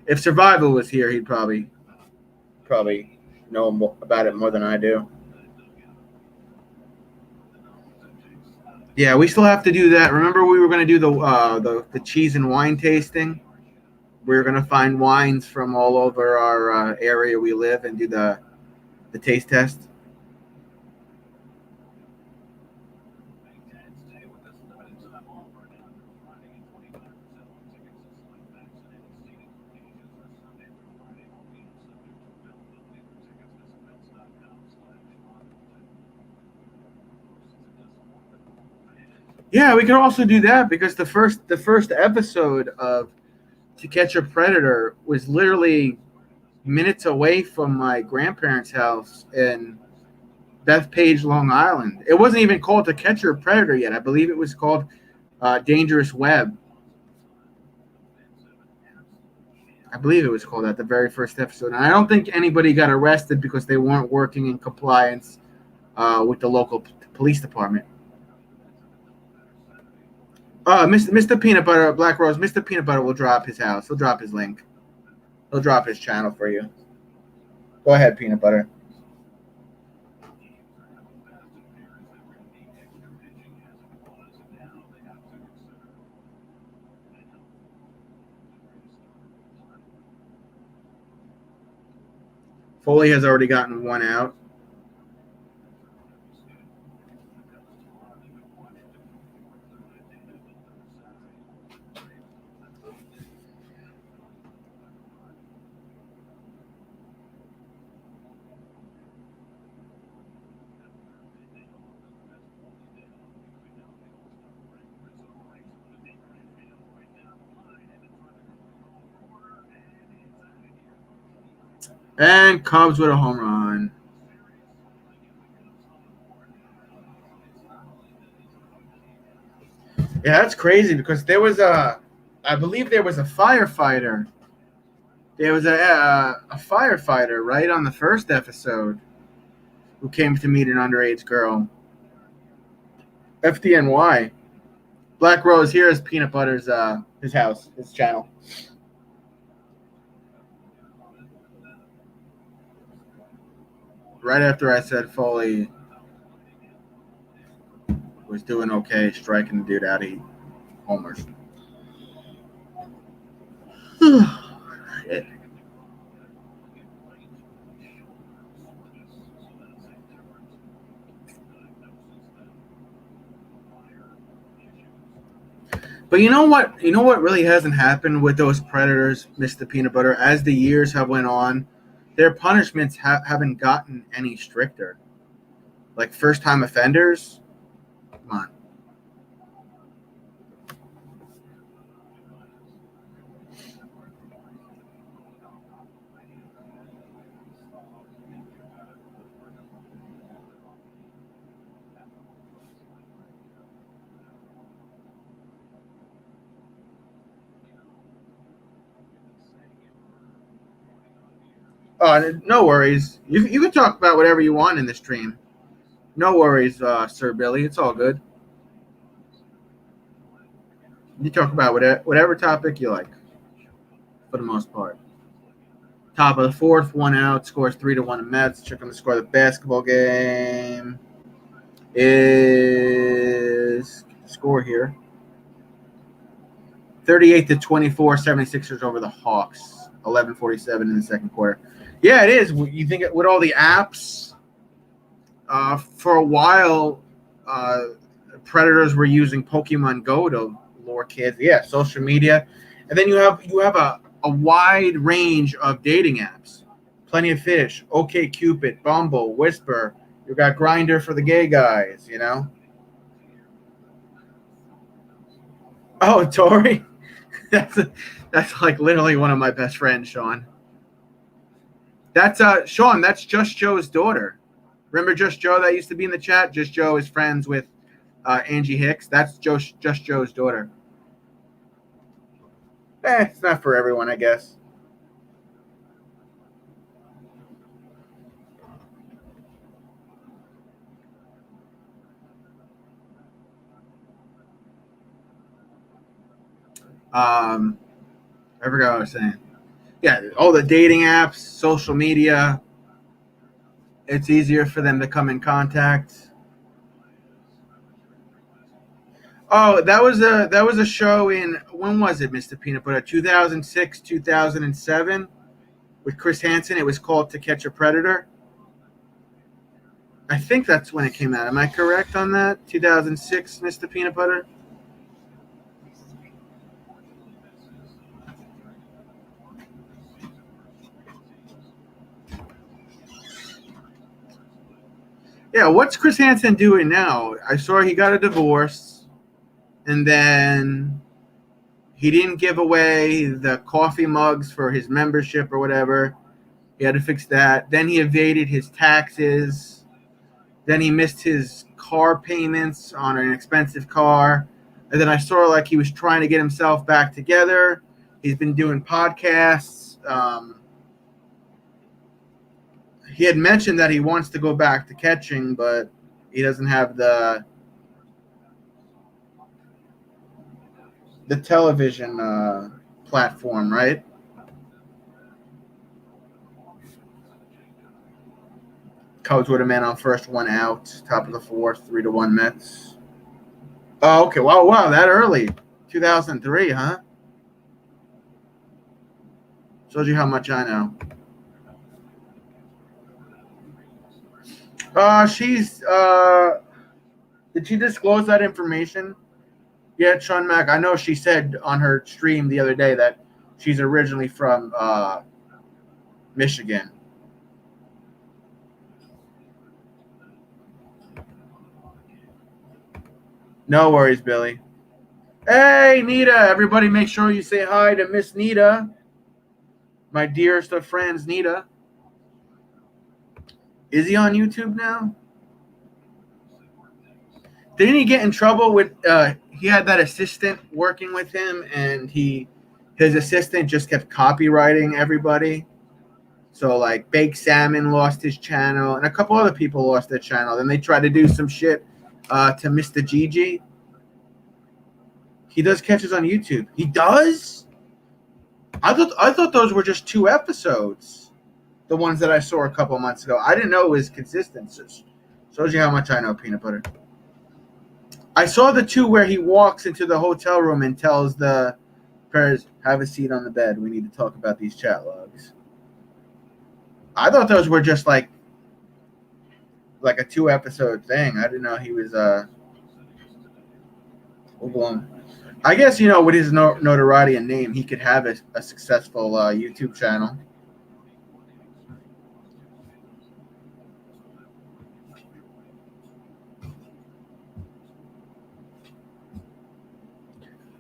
If Survival was here, he'd probably know about it more than I do. Yeah, we still have to do that. Remember, we were going to do the cheese and wine tasting. We were going to find wines from all over our area we live and do the taste test. Yeah, we could also do that because the first episode of To Catch a Predator was literally minutes away from my grandparents' house in Bethpage, Long Island. It wasn't even called To Catch a Predator yet. I believe it was called Dangerous Web. I believe it was called that, the very first episode. And I don't think anybody got arrested because they weren't working in compliance with the local police department. Mr. Peanut Butter, Black Rose, Mr. Peanut Butter will drop his house. He'll drop his link. He'll drop his channel for you. Go ahead, Peanut Butter. Foley has already gotten one out. And Cubs with a home run. Yeah, that's crazy because I believe there was a firefighter. There was a firefighter right on the first episode who came to meet an underage girl. FDNY. Black Rose, here is Peanut Butter's his house, his channel. Right after I said Foley was doing okay, striking the dude out of homers. Shit. But you know what? You know what really hasn't happened with those predators, Mr. Peanut Butter? As the years have went on, their punishments haven't gotten any stricter. Like first-time offenders, come on. No worries. You can talk about whatever you want in the stream. No worries, Sir Billy. It's all good. You talk about whatever topic you like, for the most part. Top of the fourth, 1 out, scores 3-1 Mets. Check on the score of the basketball game. Is score here 38-24, 76ers over the Hawks. 11:47 in the second quarter. Yeah, it is. You think with all the apps, for a while, predators were using Pokemon Go to lure kids. Yeah, social media, and then you have a wide range of dating apps. Plenty of Fish, OkCupid, Bumble, Whisper. You got Grindr for the gay guys. You know. Oh, Tori, that's like literally one of my best friends, Sean. That's Sean. That's Just Joe's daughter. Remember Just Joe that used to be in the chat? Just Joe is friends with Angie Hicks. That's Just Joe's daughter. It's not for everyone, I guess. I forgot what I was saying. Yeah, all the dating apps, social media. It's easier for them to come in contact. Oh, that was a show in, when was it, Mr. Peanut Butter? 2006, 2007 with Chris Hansen. It was called To Catch a Predator. I think that's when it came out. Am I correct on that? 2006, Mr. Peanut Butter? Yeah, what's Chris Hansen doing now? I saw he got a divorce, and then he didn't give away the coffee mugs for his membership or whatever. He had to fix that. Then he evaded his taxes. Then he missed his car payments on an expensive car. And then I saw like he was trying to get himself back together. He's been doing podcasts. He had mentioned that he wants to go back to catching, but he doesn't have the television platform, right? Cubs would have been on first, 1 out, top of the fourth, 3-1 Mets. Oh, okay. Wow, that early. 2003, huh? Shows you how much I know. Did she disclose that information? Yeah, Sean Mack. I know she said on her stream the other day that she's originally from Michigan. No worries, Billy. Hey, Nita. Everybody make sure you say hi to Miss Nita. My dearest of friends, Nita. Is he on YouTube now? Didn't he get in trouble with he had that assistant working with him, and his assistant just kept copywriting everybody. So like Baked Salmon lost his channel, and a couple other people lost their channel. Then they tried to do some shit to Mr. Gigi. He does catches on YouTube. He does? I thought those were just 2 episodes. The ones that I saw a couple months ago. I didn't know it was consistent. Shows you how much I know peanut butter. I saw the 2 where he walks into the hotel room and tells the pairs, have a seat on the bed. We need to talk about these chat logs. I thought those were just like a 2 episode thing. I didn't know he was full blown. I guess, with his notoriety and name, he could have a successful YouTube channel.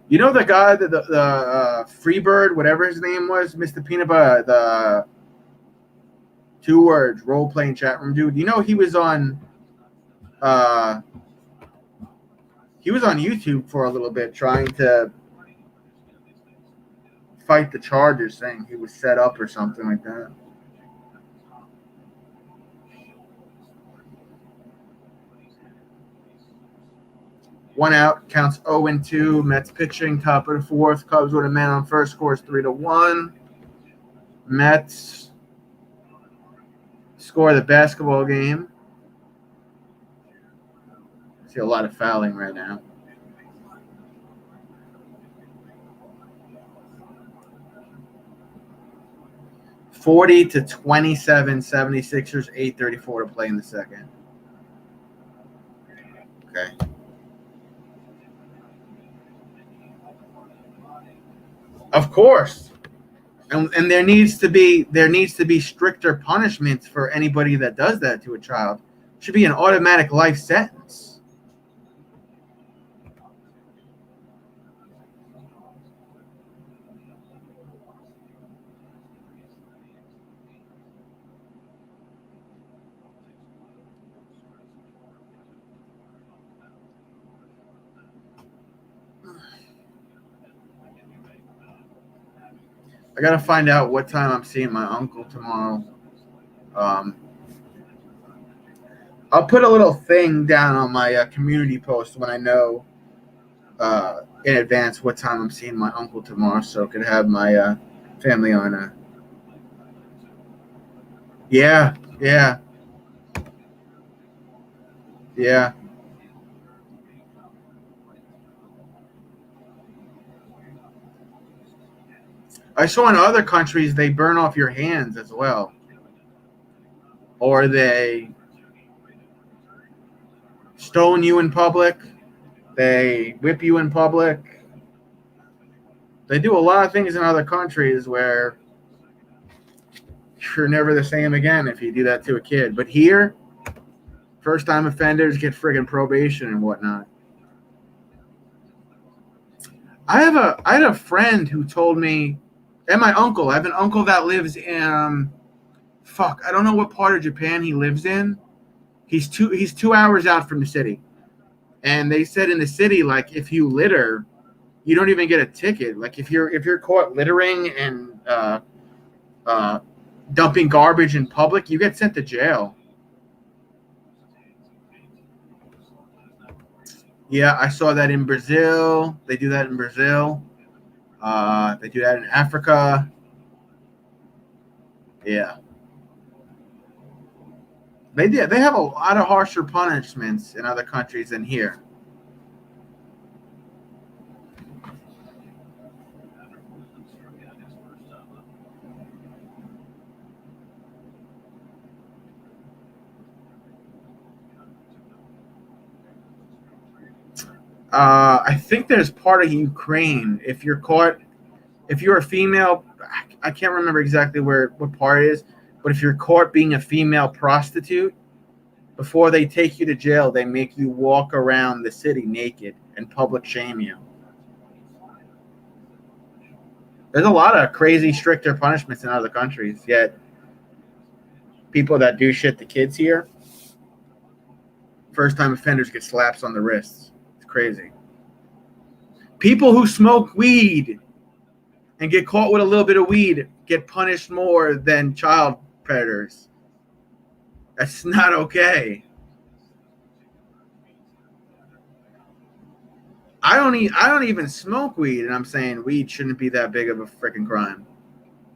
You know the guy, the Freebird, whatever his name was, Mr. Peanut Butter, the 2 words, role-playing chat room dude. He was on YouTube for a little bit trying to fight the Chargers, saying he was set up or something like that. 1 out, counts 0-2. Mets pitching, top of the fourth. Cubs with a man on first, scores 3-1. Mets score the basketball game. See a lot of fouling right now. (40-27) 76ers, 8:34 to play in the second. Okay. Of course. And there needs to be stricter punishments for anybody that does that to a child. It should be an automatic life sentence. I gotta find out what time I'm seeing my uncle tomorrow. I'll put a little thing down on my community post when I know in advance what time I'm seeing my uncle tomorrow, so I could have my family on. Yeah. I saw in other countries they burn off your hands as well, or they stone you in public, they whip you in public. They do a lot of things in other countries where you're never the same again if you do that to a kid. But here, first-time offenders get friggin' probation and whatnot. I had a friend who told me, and my uncle. I have an uncle that lives in I don't know what part of Japan he lives in. He's 2 hours out from the city. And they said in the city, like, if you litter, you don't even get a ticket. Like, if you're caught littering and dumping garbage in public, you get sent to jail. Yeah, I saw that in Brazil. They do that in Brazil. They do that in Africa. Yeah. They have a lot of harsher punishments in other countries than here. I think there's part of Ukraine. If you're a female, I can't remember exactly what part it is, but if you're caught being a female prostitute, before they take you to jail, they make you walk around the city naked and public shame you. There's a lot of crazy, stricter punishments in other countries, yet people that do shit to kids here, first-time offenders get slaps on the wrists. It's crazy. People who smoke weed and get caught with a little bit of weed get punished more than child predators. That's not okay. I don't even smoke weed, and I'm saying weed shouldn't be that big of a freaking crime.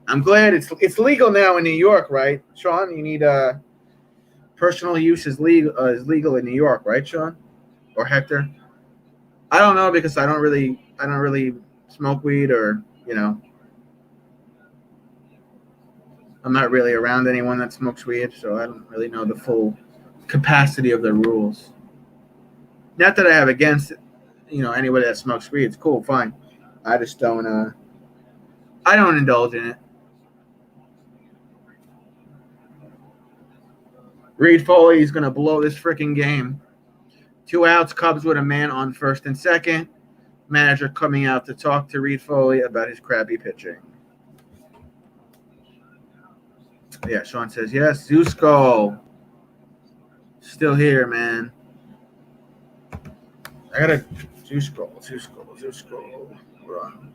I'm glad it's legal now in New York, right, Sean? You need personal use is legal in New York, right, Sean? Or Hector? I don't know because I don't really smoke weed, or I'm not really around anyone that smokes weed, so I don't really know the full capacity of the rules. Not that I have against anybody that smokes weed. It's cool, fine. I just don't I don't indulge in it. Reed Foley is going to blow this freaking game. 2 outs, Cubs with a man on first and second. Manager coming out to talk to Reed Foley about his crappy pitching. Yeah, Sean says, yes, Zusko. Still here, man. I got to Zusko. Run.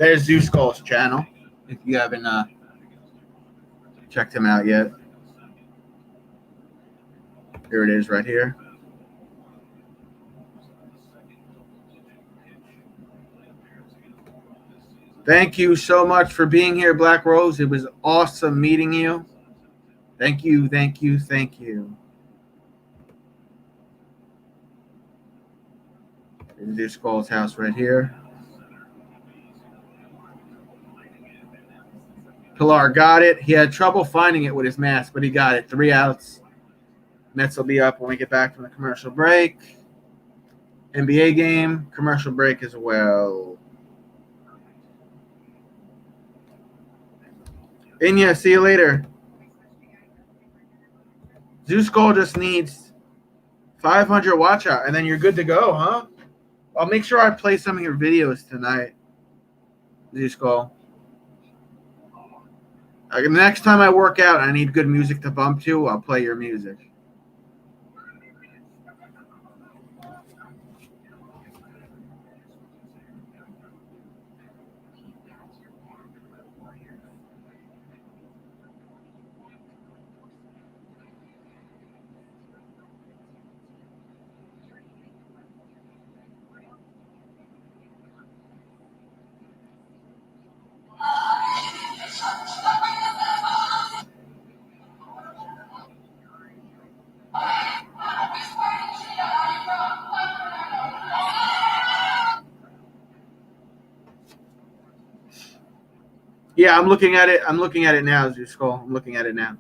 There's Zeus Skull's channel. If you haven't checked him out yet. Here it is right here. Thank you so much for being here, Black Rose. It was awesome meeting you. Thank you, thank you, thank you. Here's Zeus Skull's house right here. Pilar got it. He had trouble finding it with his mask, but he got it. 3 outs. Mets will be up when we get back from the commercial break. NBA game, commercial break as well. Inya, see you later. Zeus Skull just needs 500 watch out, and then you're good to go, huh? I'll make sure I play some of your videos tonight, Zeus Skull. The next time I work out, I need good music to bump to. I'll play your music. Yeah, I'm looking at it. I'm looking at it now, Zeus Skull. I'm looking at it now.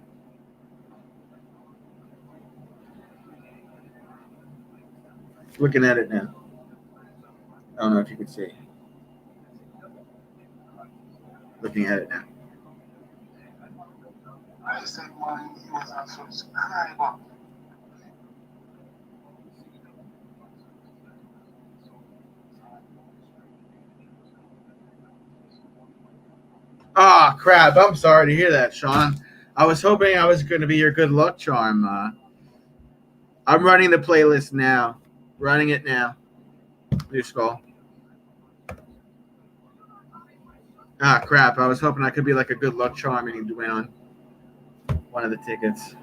Looking at it now. I don't know if you can see. Looking at it now. Oh, crap. I'm sorry to hear that, Sean. I was hoping I was going to be your good luck charm. I'm running the playlist now. Running it now. Zeus Skull. Ah, crap. I was hoping I could be like a good luck charm and you'd win on one of the tickets.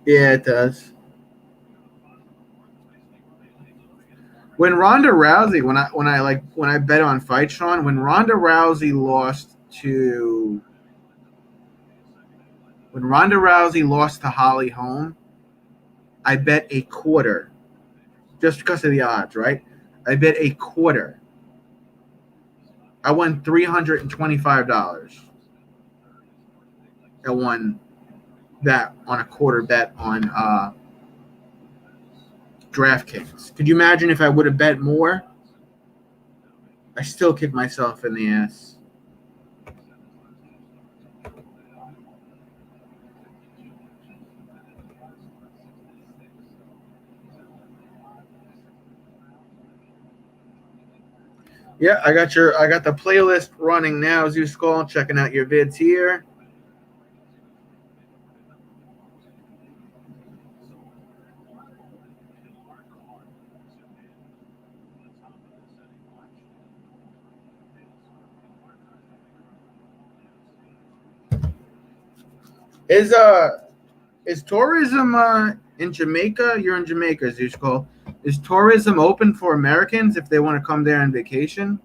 Yeah, it does. When Ronda Rousey, when I bet on Fight Sean, when Ronda Rousey lost to Holly Holm, I bet a quarter, just because of the odds, right? I bet a quarter. I won $325. I won that on a quarter bet on DraftKings. Could you imagine if I would have bet more? I still kick myself in the ass. Yeah, I got the playlist running now, Zeus Skull. Checking out your vids here. Is tourism in Jamaica? You're in Jamaica, Zeus Skull. Is tourism open for Americans if they want to come there on vacation?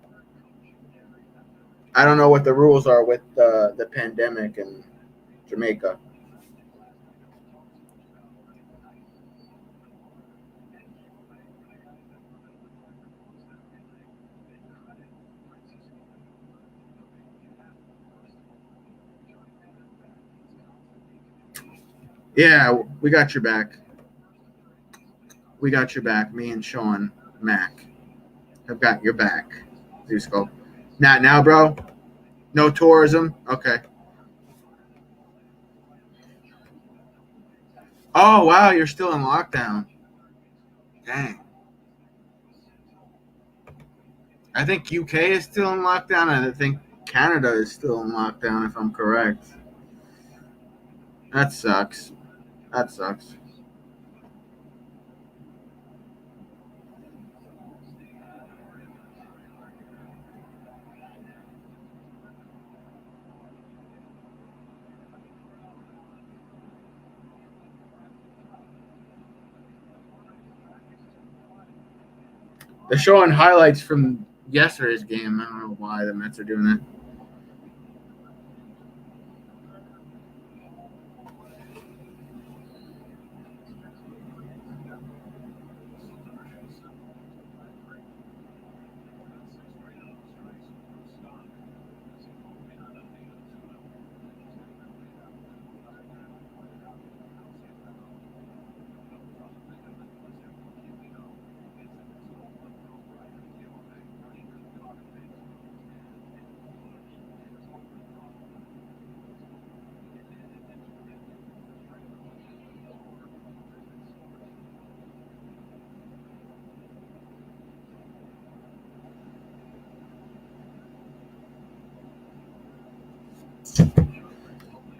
I don't know what the rules are with the pandemic in Jamaica. Yeah, we got your back. We got your back. Me and Sean Mack have got your back, Zeus Skull. Not now, bro. No tourism. Okay. Oh wow, you're still in lockdown. Dang. I think UK is still in lockdown, and I think Canada is still in lockdown, if I'm correct. That sucks. That sucks. They're showing highlights from yesterday's game. I don't know why the Mets are doing that.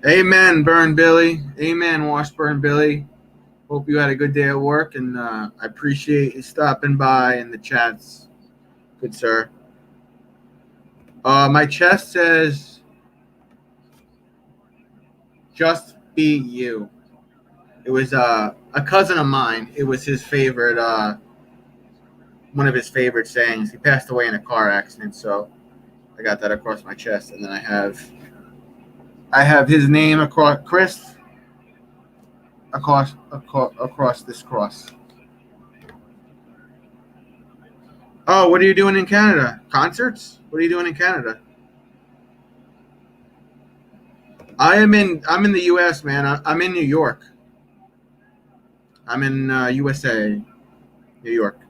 Amen, Burn Billy. Amen, Washburn Billy. Hope you had a good day at work, and I appreciate you stopping by in the chats. Good sir. My chest says, just be you. It was a cousin of mine. It was his favorite, one of his favorite sayings. He passed away in a car accident, so I got that across my chest. And then I have his name across Chris across this cross. Oh, what are you doing in Canada? Concerts? What are you doing in Canada? I'm in the U.S., man. I'm in New York. I'm in USA, New York.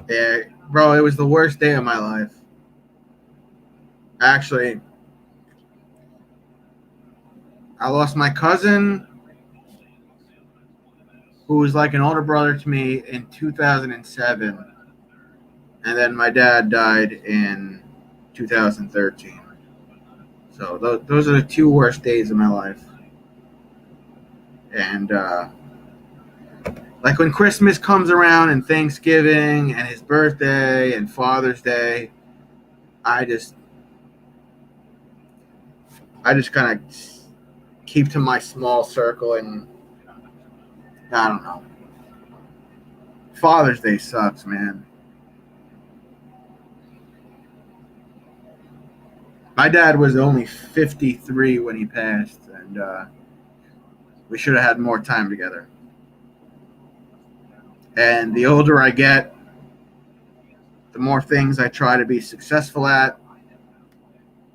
Yeah, bro, it was the worst day of my life. Actually, I lost my cousin, who was like an older brother to me, in 2007. And then my dad died in 2013. So those are the two worst days of my life. And like when Christmas comes around and Thanksgiving and his birthday and Father's Day, I just kind of keep to my small circle, and I don't know. Father's Day sucks, man. My dad was only 53 when he passed, and we should have had more time together. And the older I get, the more things I try to be successful at.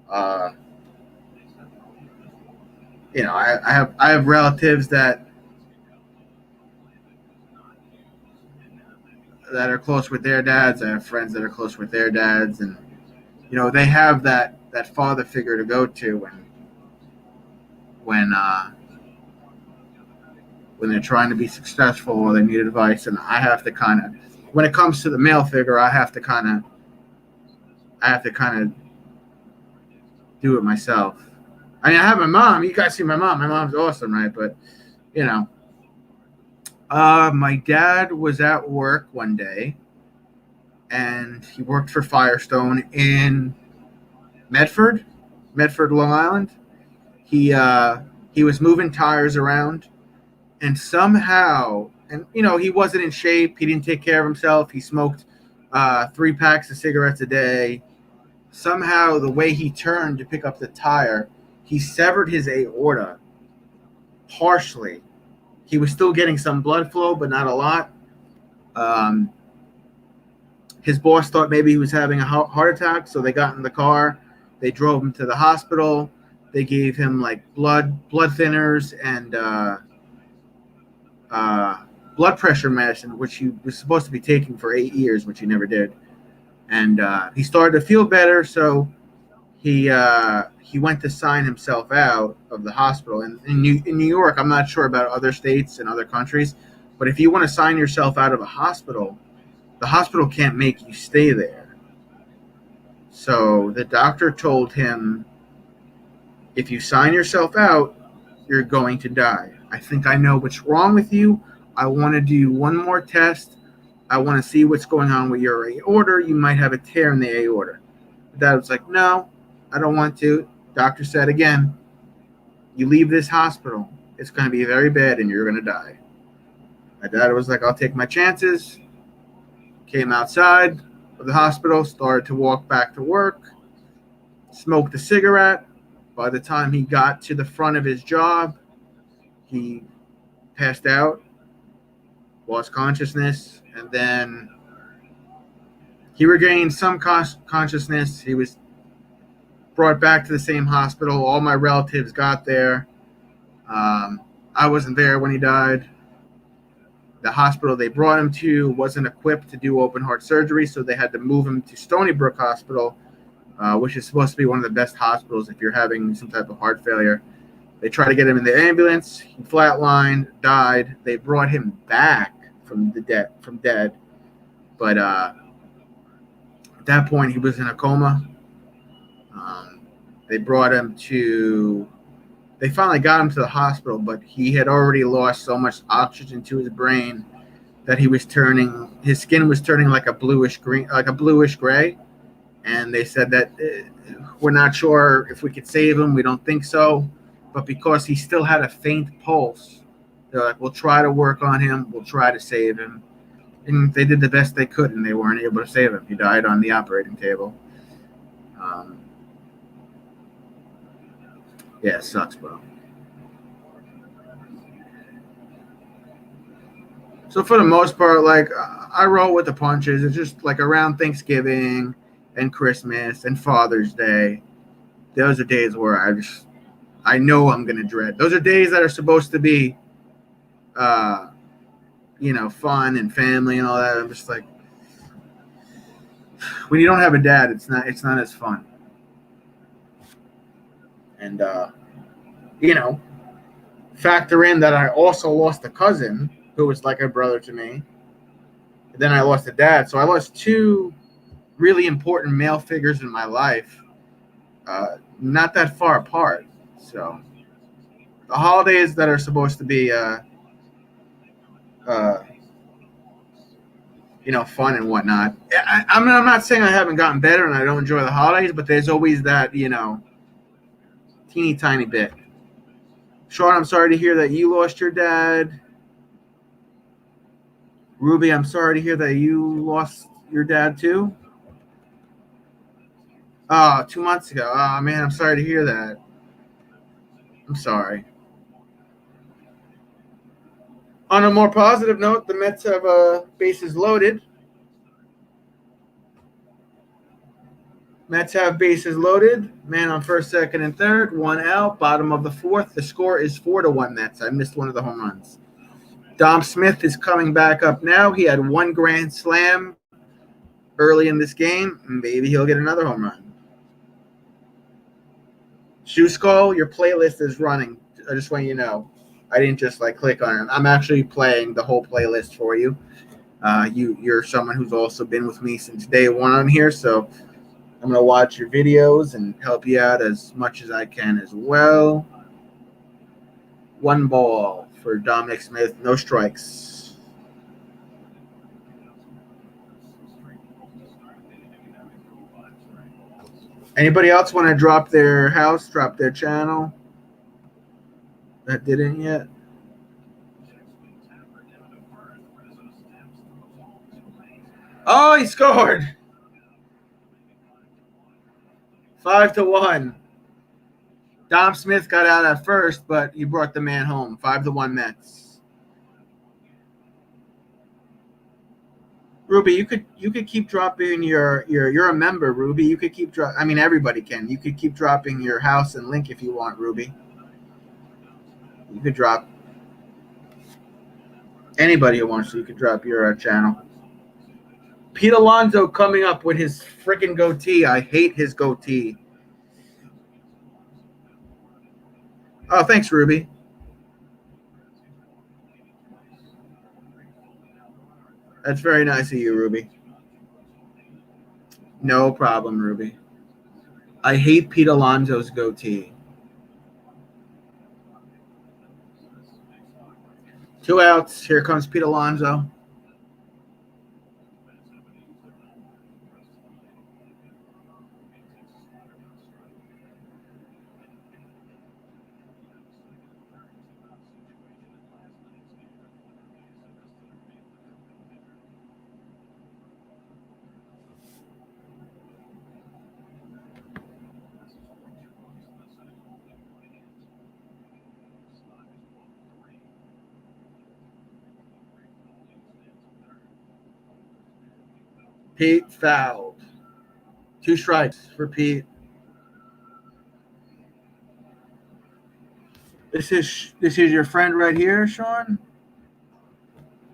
I have relatives that are close with their dads. I have friends that are close with their dads, and they have that father figure to go to when they're trying to be successful or they need advice. And I have to kind of, when it comes to the male figure, I have to kind of do it myself. I mean, I have my mom. You guys see my mom. My mom's awesome, right? But my dad was at work one day, and he worked for Firestone in Medford, Long Island. He was moving tires around, and somehow, and he wasn't in shape. He didn't take care of himself. He smoked 3 packs of cigarettes a day. Somehow, the way he turned to pick up the tire, he severed his aorta partially. He was still getting some blood flow, but not a lot. His boss thought maybe he was having a heart attack, so they got in the car. They drove him to the hospital. They gave him like blood thinners and blood pressure medicine, which he was supposed to be taking for 8 years, which he never did. And he started to feel better, so he went to sign himself out of the hospital. And in New York, I'm not sure about other states and other countries, but if you want to sign yourself out of a hospital, the hospital can't make you stay there. So the doctor told him, if you sign yourself out, you're going to die. I think I know what's wrong with you. I want to do one more test. I want to see what's going on with your aorta. You might have a tear in the aorta. The dad was like, no, I don't want to. Doctor said again, You leave this hospital, it's going to be very bad and you're going to die. My dad was like, I'll take my chances. Came outside of the hospital, started to walk back to work, smoked a cigarette. By the time he got to the front of his job, he passed out, lost consciousness, and then he regained some consciousness. He was brought back to the same hospital. All my relatives got there. I wasn't there when he died. The hospital they brought him to wasn't equipped to do open heart surgery, so they had to move him to Stony Brook Hospital, which is supposed to be one of the best hospitals if you're having some type of heart failure. They tried to get him in the ambulance. He flatlined, died. They brought him back from dead, but at that point he was in a coma. They brought him to. They finally got him to the hospital, but he had already lost so much oxygen to his brain that his skin was turning like a bluish green, like a bluish gray. And they said that we're not sure if we could save him. We don't think so. But because he still had a faint pulse, they're like, we'll try to work on him. We'll try to save him. And they did the best they could, and they weren't able to save him. He died on the operating table. Yeah, it sucks, bro. So for the most part, like, I roll with the punches. It's just like around Thanksgiving and Christmas and Father's Day. Those are days where I know I'm gonna dread. Those are days that are supposed to be, fun and family and all that. I'm just like, when you don't have a dad, it's not as fun. And factor in that I also lost a cousin who was like a brother to me. And then I lost a dad. So I lost two really important male figures in my life, not that far apart. So the holidays that are supposed to be, fun and whatnot. I'm not saying I haven't gotten better and I don't enjoy the holidays, but there's always that, teeny tiny bit. Sean, I'm sorry to hear that you lost your dad. Ruby, I'm sorry to hear that you lost your dad too. Oh, 2 months ago. Oh, man, I'm sorry to hear that. I'm sorry. On a more positive note, the Mets have bases loaded. Mets have bases loaded. Man on first, second, and third. 1 out. Bottom of the fourth. The score is 4-1 Mets. I missed one of the home runs. Dom Smith is coming back up now. He had one grand slam early in this game. Maybe he'll get another home run. Shoe Skull, your playlist is running. I just want you to know. I didn't just click on it. I'm actually playing the whole playlist for you. You're someone who's also been with me since day one on here, so I'm going to watch your videos and help you out as much as I can as well. 1 ball for Dominic Smith. No strikes. Anybody else want to drop their house, drop their channel? That didn't yet? Oh, he scored! 5-1. Dom Smith got out at first, but he brought the man home. 5-1 Mets. Ruby, you could keep dropping you're a member, Ruby. You could keep everybody can. You could keep dropping your house and link if you want, Ruby. You could drop anybody who wants to. You could drop your channel. Pete Alonso coming up with his freaking goatee. I hate his goatee. Oh, thanks, Ruby. That's very nice of you, Ruby. No problem, Ruby. I hate Pete Alonso's goatee. 2 outs. Here comes Pete Alonso. Pete fouled. 2 strikes for Pete. This is your friend right here, Sean?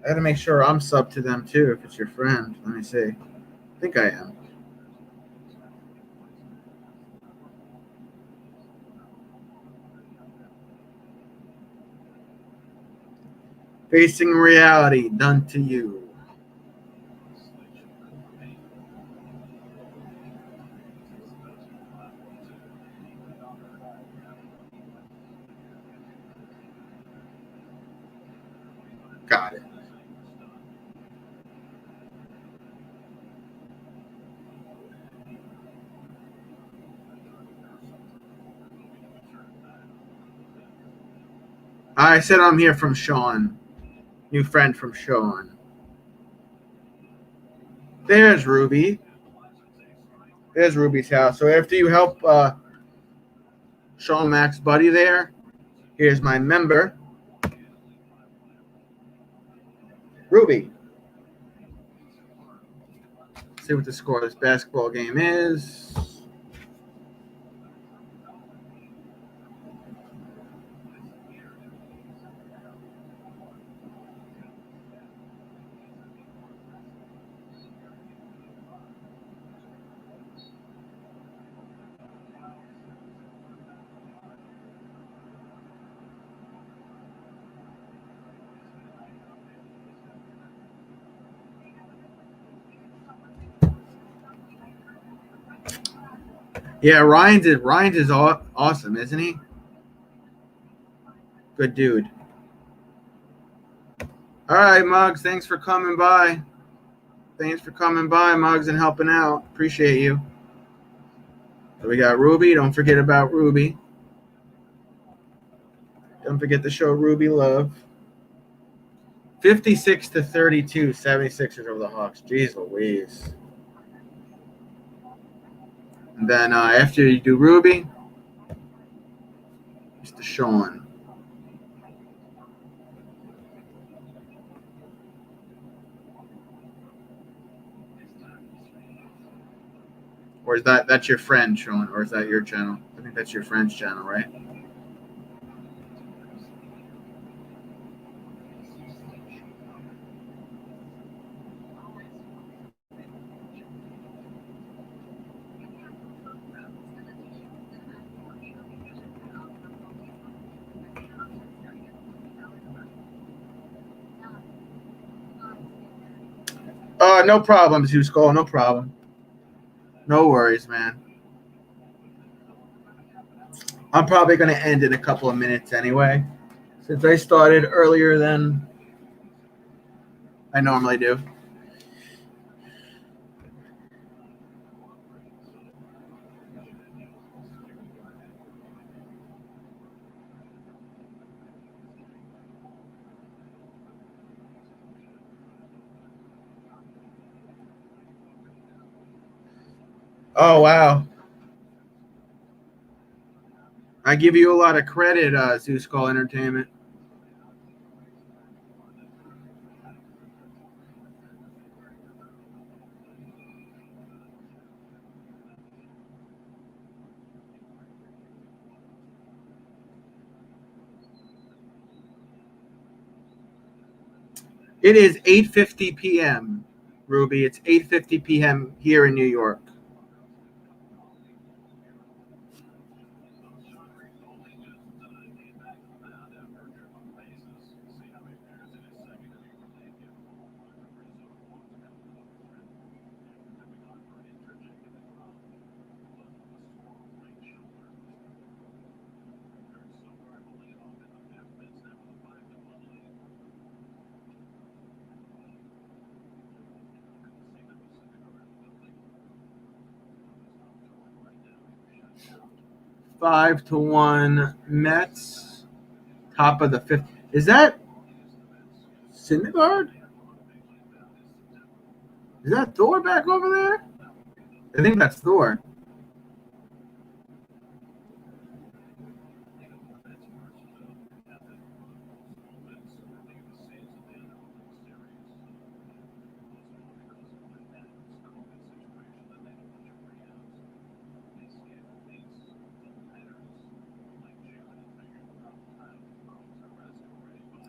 I gotta make sure I'm sub to them too if it's your friend. Let me see. I think I am. Facing reality done to you. Got it. I said I'm here from Sean. New friend from Sean. There's Ruby. There's Ruby's house. So after you help Sean Mac's buddy there, here's my member. Ruby. See what the score of this basketball game is. Yeah, Ryan's is awesome, isn't he? Good dude. All right, Muggs, thanks for coming by. Thanks for coming by, Muggs, and helping out. Appreciate you. So we got Ruby. Don't forget about Ruby. Don't forget to show Ruby love. 56-32, 76ers over the Hawks. Jeez Louise. And then after you do Ruby, Mr. Sean. Or is that's your friend, Sean? Or is that your channel? I think that's your friend's channel, right? No problem, Zeuskull. No problem. No worries, man. I'm probably going to end in a couple of minutes anyway, since I started earlier than I normally do. Oh, wow. I give you a lot of credit, Zeuskull Entertainment. It is 8:50 p.m., Ruby. It's 8:50 p.m. here in New York. Five to 1 Mets. Top of the fifth. Is that Syndergaard? Is that Thor back over there? I think that's Thor.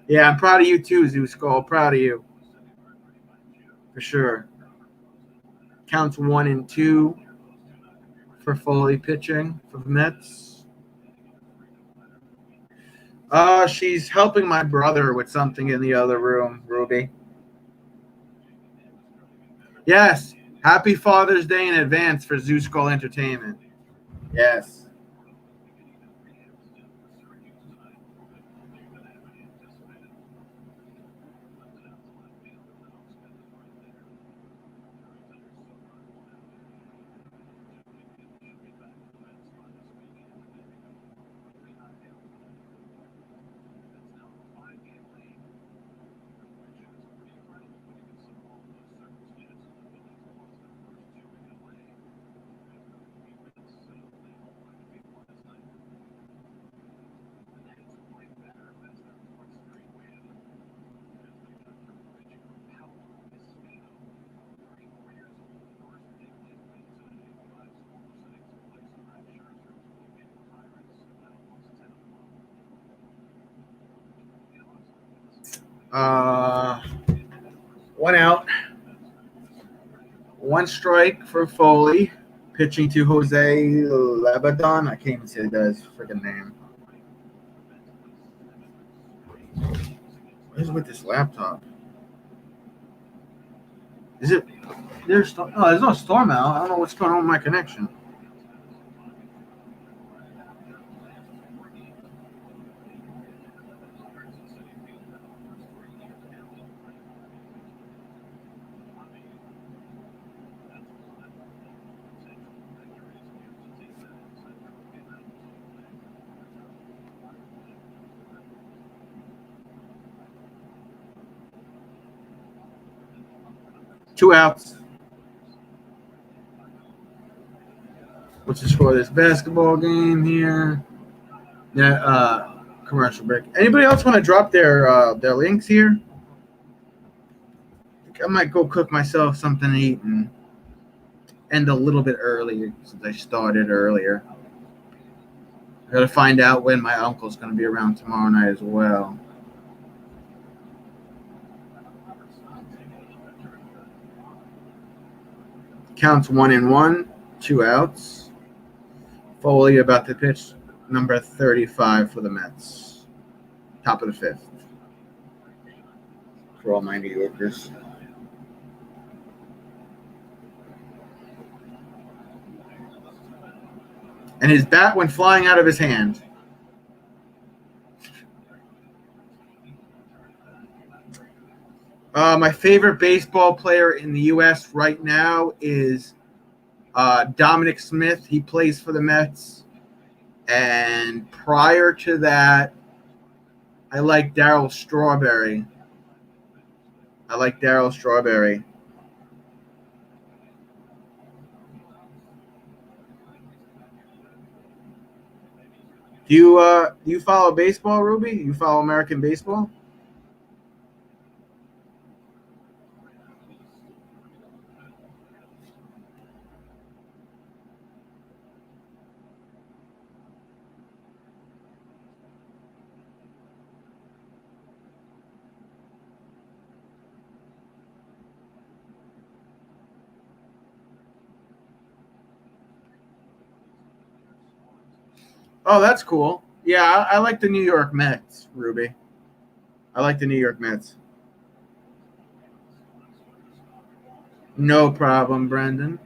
Yeah, I'm proud of you too, Zeus Skull. Proud of you. For sure. Counts 1 and 2 for Foley pitching for the Mets. She's helping my brother with something in the other room, Ruby. Yes. Happy Father's Day in advance for Zeus Skull Entertainment. Yes. One out. One strike for Foley. Pitching to Jose Lebanon. I can't even say the guy's freaking name. What is with this laptop? Is it? There's no storm out. I don't know what's going on with my connection. Two outs. What's the score of this basketball game here? Yeah, commercial break. Anybody else want to drop their links here? I think I might go cook myself something to eat and end a little bit early since I started earlier. I gotta find out when my uncle's gonna be around tomorrow night as well. Counts 1 and 1, 2 outs. Foley about to pitch number 35 for the Mets. Top of the fifth. For all my New Yorkers. And his bat went flying out of his hand. My favorite baseball player in the U.S. right now is Dominic Smith. He plays for the Mets. And prior to that, I like Darryl Strawberry. Do you follow baseball, Ruby? You follow American baseball? Oh, that's cool. Yeah, I like the New York Mets, Ruby. I like the New York Mets. No problem, Brendan.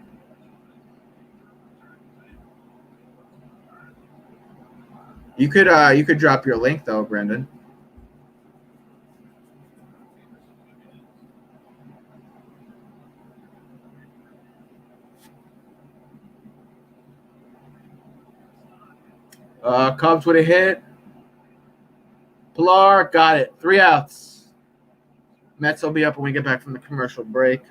You could drop your link though, Brendan. Cubs with a hit. Pilar got it. 3 outs. Mets will be up when we get back from the commercial break.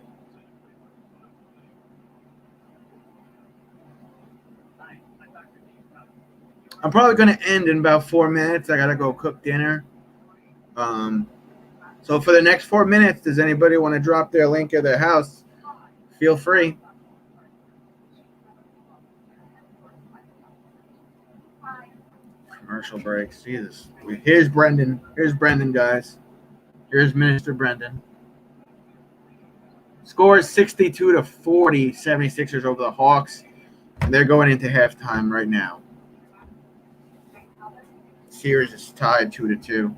I'm probably going to end in about 4 minutes. I got to go cook dinner. So for the next 4 minutes, does anybody want to drop their link of their house? Feel free. Commercial breaks. Jesus. Here's Brendan. Here's Brendan, guys. Here's Minister Brendan. Score is 62-40, 76ers over the Hawks. They're going into halftime right now. Series is tied 2-2.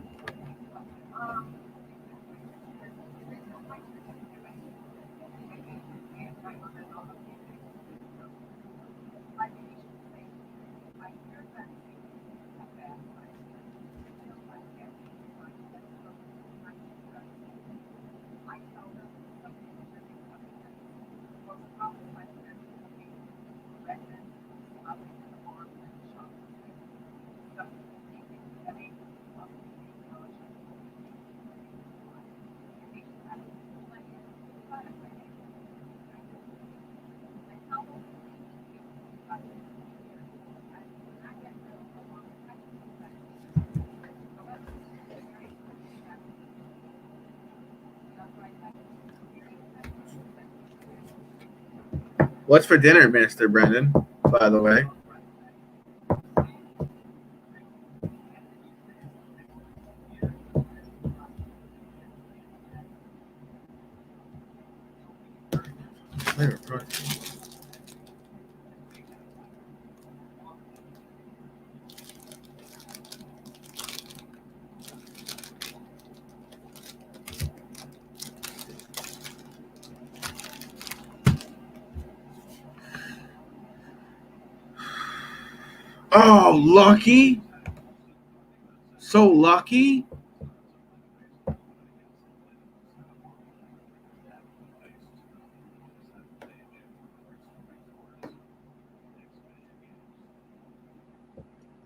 What's for dinner, Minister Brendan, by the way? Oh, lucky. So lucky.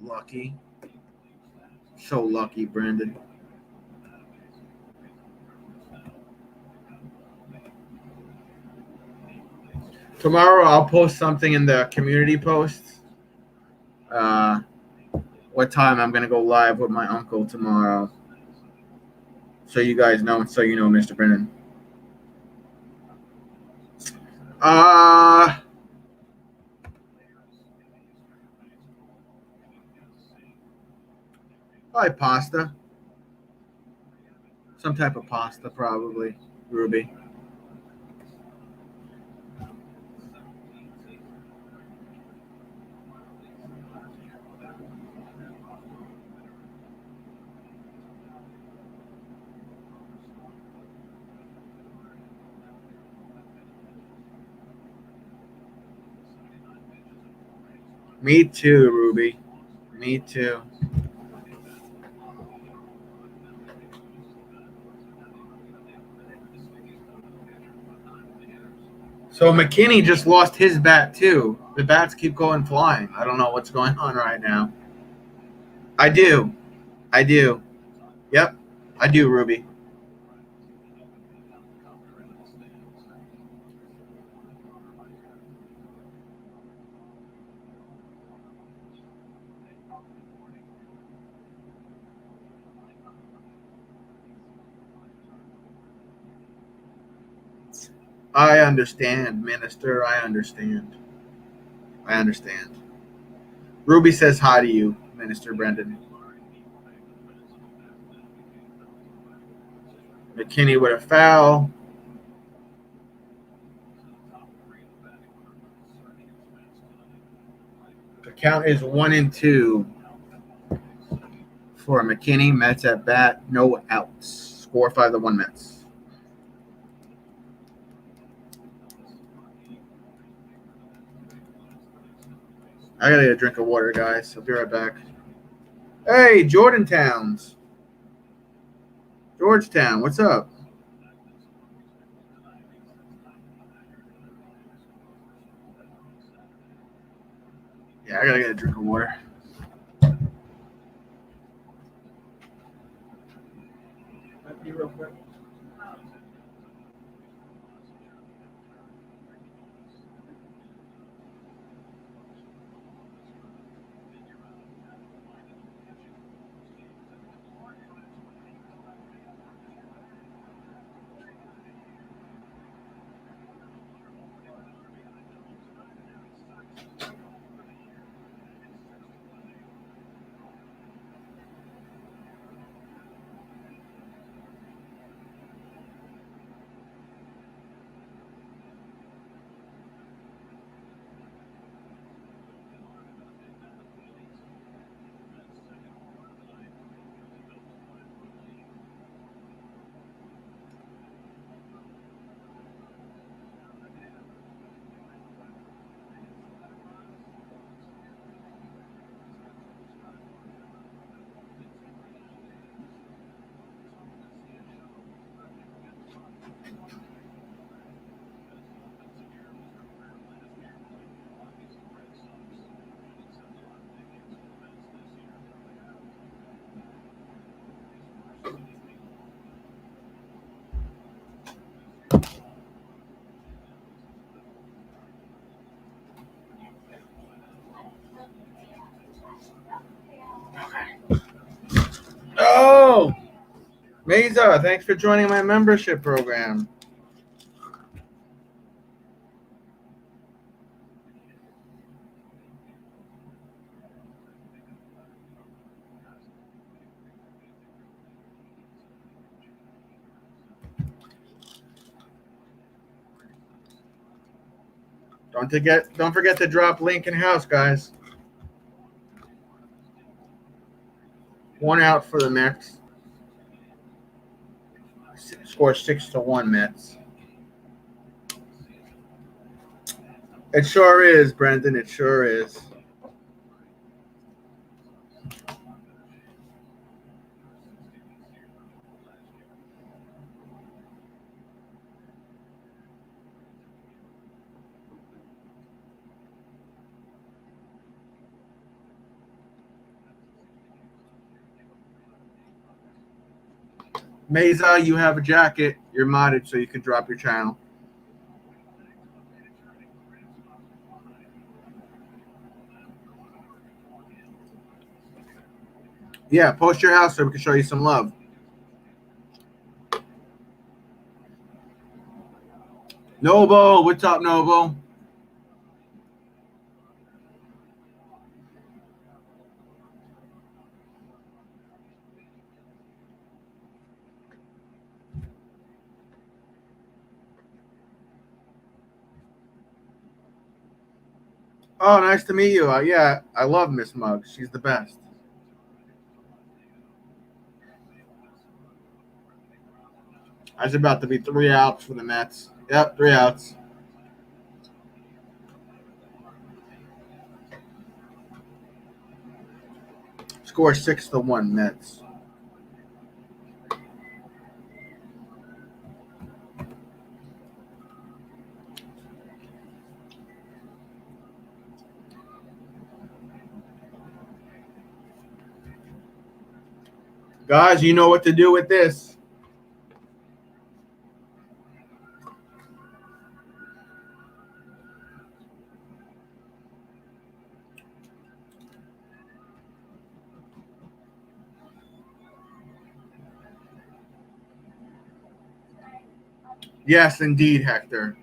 Lucky. So lucky, Brandon. Tomorrow I'll post something in the community post. What time I'm going to go live with my uncle tomorrow. So you guys know, so you know, Mr. Brennan. Probably pasta. Some type of pasta, probably. Ruby. Me too, Ruby. Me too. So McKinney just lost his bat too. The bats keep going flying. I don't know what's going on right now. I do. Yep, I do, Ruby. I understand, Minister. I understand. Ruby says hi to you, Minister Brendan. McKinney with a foul. The count is 1-2 for McKinney. Mets at bat, no outs. Score 5-1 Mets. I gotta get a drink of water, guys. I'll be right back. Hey, Georgetown, what's up? Yeah, I gotta get a drink of water. Might be real quick. Mesa, thanks for joining my membership program. Don't forget to drop Lincoln House, guys. 1 out for the Mets. Score 6-1 Mets. It sure is, Brendan. It sure is. Mesa, you have a jacket. You're modded, so you can drop your channel. Yeah, post your house so we can show you some love. Noble, what's up, Noble? Oh, nice to meet you. Yeah, I love Miss Muggs. She's the best. That's about to be 3 outs for the Mets. Yep, 3 outs. Score 6-1 Mets. Guys, you know what to do with this. Yes, indeed, Hector.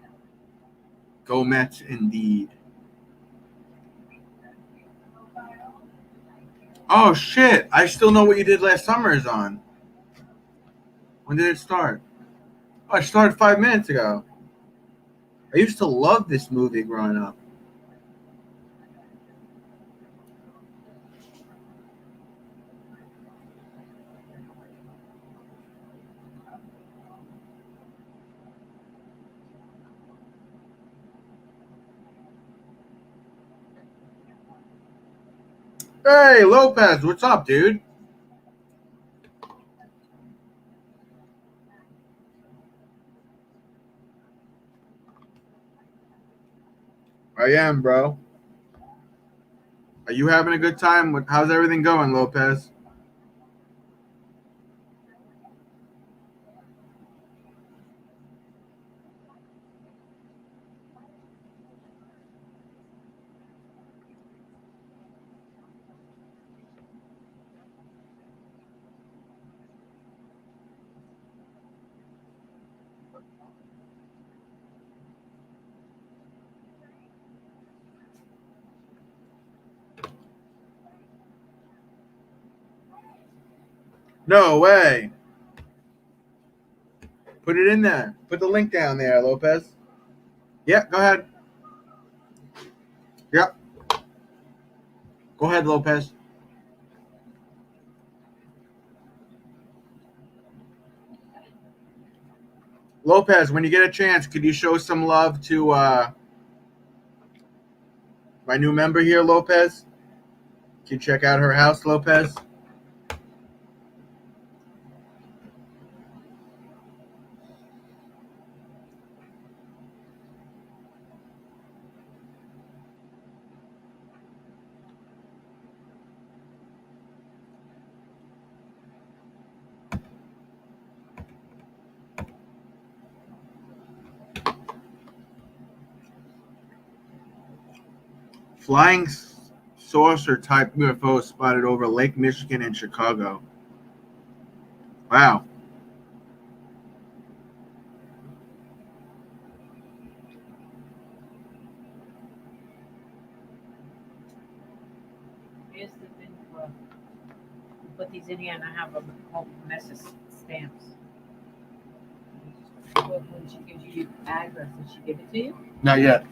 Go Mets, indeed. Oh, shit. I still know what you did last summer is on. When did it start? Oh, it started 5 minutes ago. I used to love this movie growing up. Hey, Lopez, what's up, dude? I am, bro. Are you having a good time? How's everything going, Lopez? No way. Put it in there. Put the link down there, Lopez. Yeah, go ahead. Yep. Go ahead, Lopez. Lopez, when you get a chance, could you show some love to my new member here, Lopez? Can you check out her house, Lopez? Flying saucer type UFO spotted over Lake Michigan and Chicago. Wow.
put these in here and I have a whole mess of stamps. When she gives you the address, did she give it to you?
Not yet.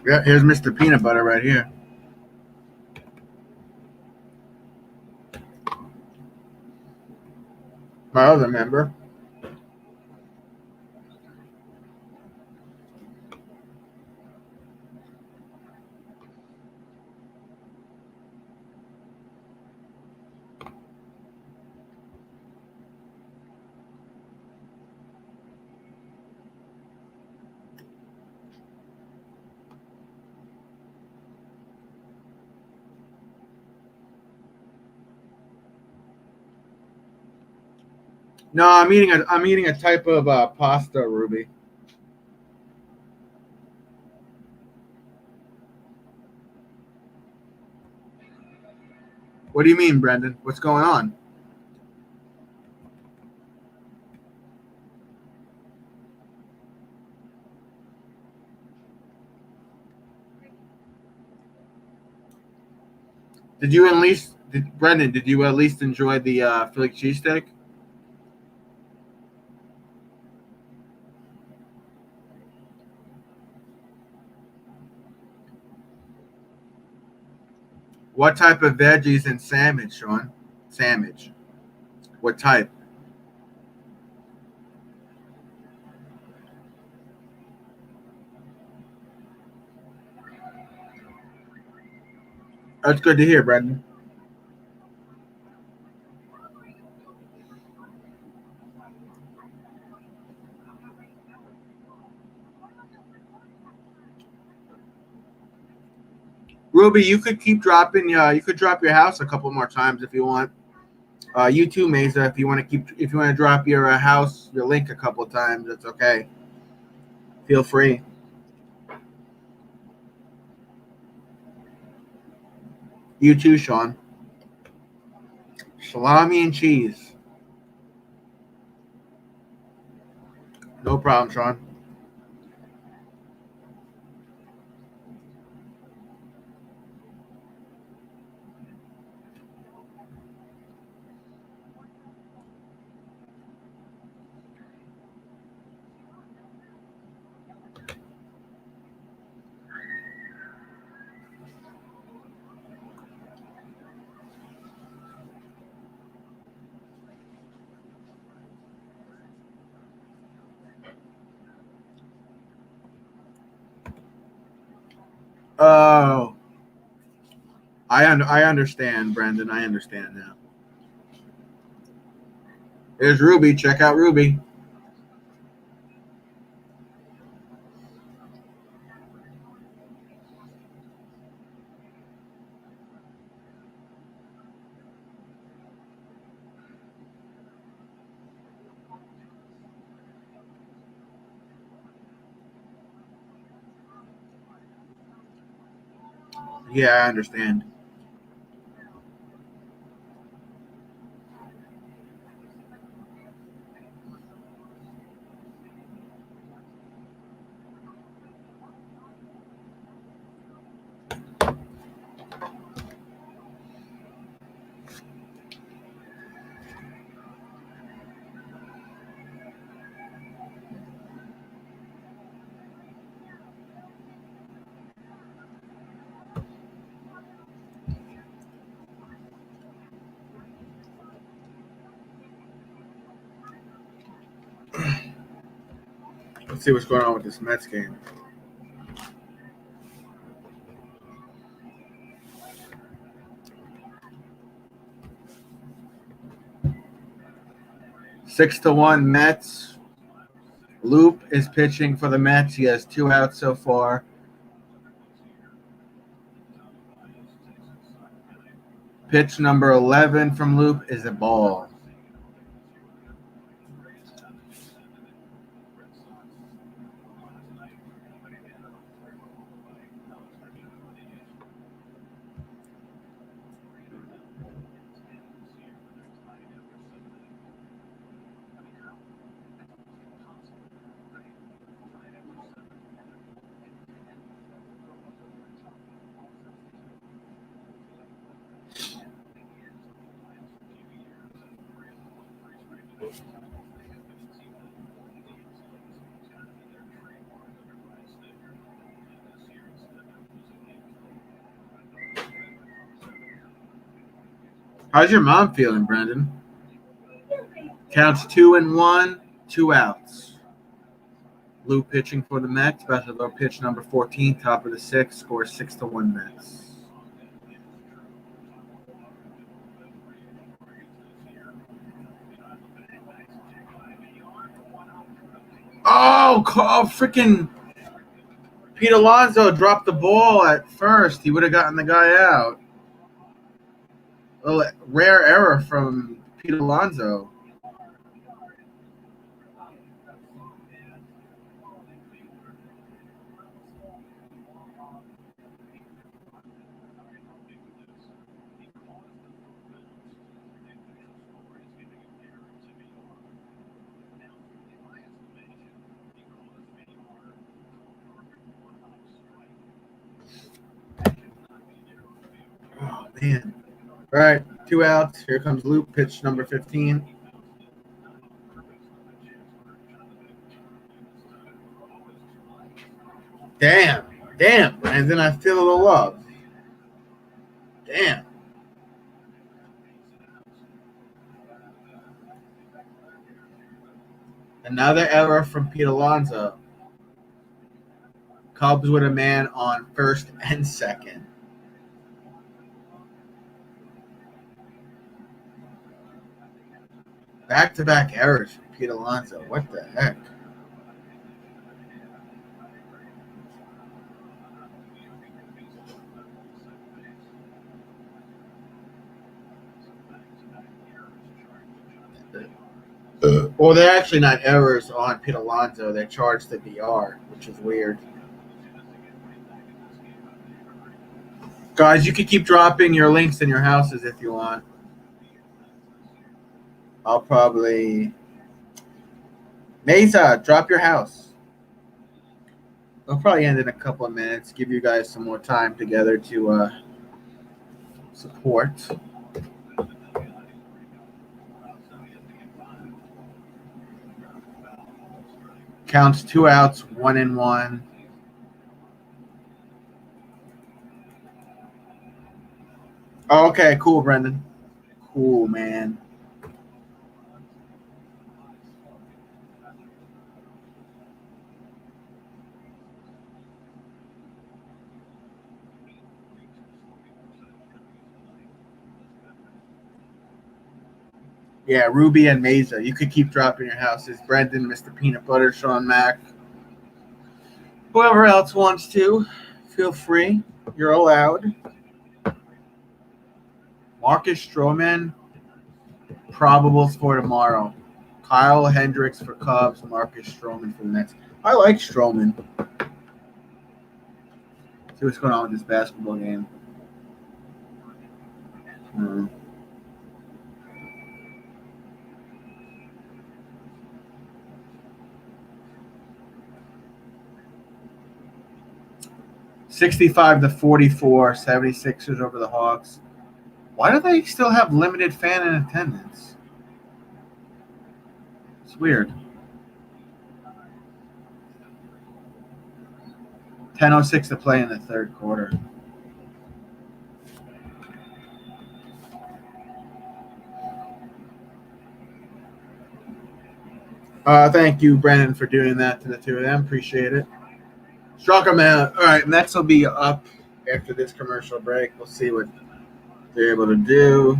Yeah, here's Mr. Peanut Butter right here. My other member. No, I'm eating a type of pasta, Ruby. What do you mean, Brendan? What's going on? Did you Brendan? Did you at least enjoy the Philly cheesesteak? What type of veggies in sandwich, Sean? Sandwich. What type? That's good to hear, Brendan. Ruby, you could keep dropping. You could drop your house a couple more times if you want. You too, Mesa. If you want to drop your house, your link a couple of times, that's okay. Feel free. You too, Sean. Salami and cheese. No problem, Sean. Oh, I understand, Brandon. I understand now. There's Ruby. Check out Ruby. Yeah, I understand. Let's see what's going on with this Mets game. Six to one Mets. Loop is pitching for the Mets. He has 2 outs so far. Pitch number 11 from Loop is a ball. How's your mom feeling, Brendan? Counts 2-1, 2 outs. Lou pitching for the Mets. About to throw pitch number 14, top of the sixth. Score 6-1 Mets. Oh, freaking Pete Alonso dropped the ball at first. He would have gotten the guy out. A rare error from Pete Alonso. Oh, man. All right, 2 outs. Here comes Luke, pitch number 15. Damn, Brandon, I feel the love. Damn. Another error from Pete Alonso. Cubs with a man on first and second. Back-to-back errors from Pete Alonso. What the heck? Well, they're actually not errors on Pete Alonso. They charged the VR, which is weird. Guys, you can keep dropping your links in your houses if you want. I'll probably... Mesa, drop your house. I'll probably end in a couple of minutes. Give you guys some more time together to support. Counts 2 outs, 1-1. Oh, okay, cool, Brendan. Cool, man. Yeah, Ruby and Mesa. You could keep dropping your houses. Brendan, Mr. Peanut Butter, Sean Mack. Whoever else wants to, feel free. You're allowed. Marcus Stroman, probables for tomorrow. Kyle Hendricks for Cubs, Marcus Stroman for the Mets. I like Stroman. See what's going on with this basketball game. 65-44, 76ers over the Hawks. Why do they still have limited fan in attendance? It's weird. 10:06 to play in the third quarter. Thank you, Brennan, for doing that to the two of them. Appreciate it. Struck them out. All right, next will be up after this commercial break. We'll see what they're able to do.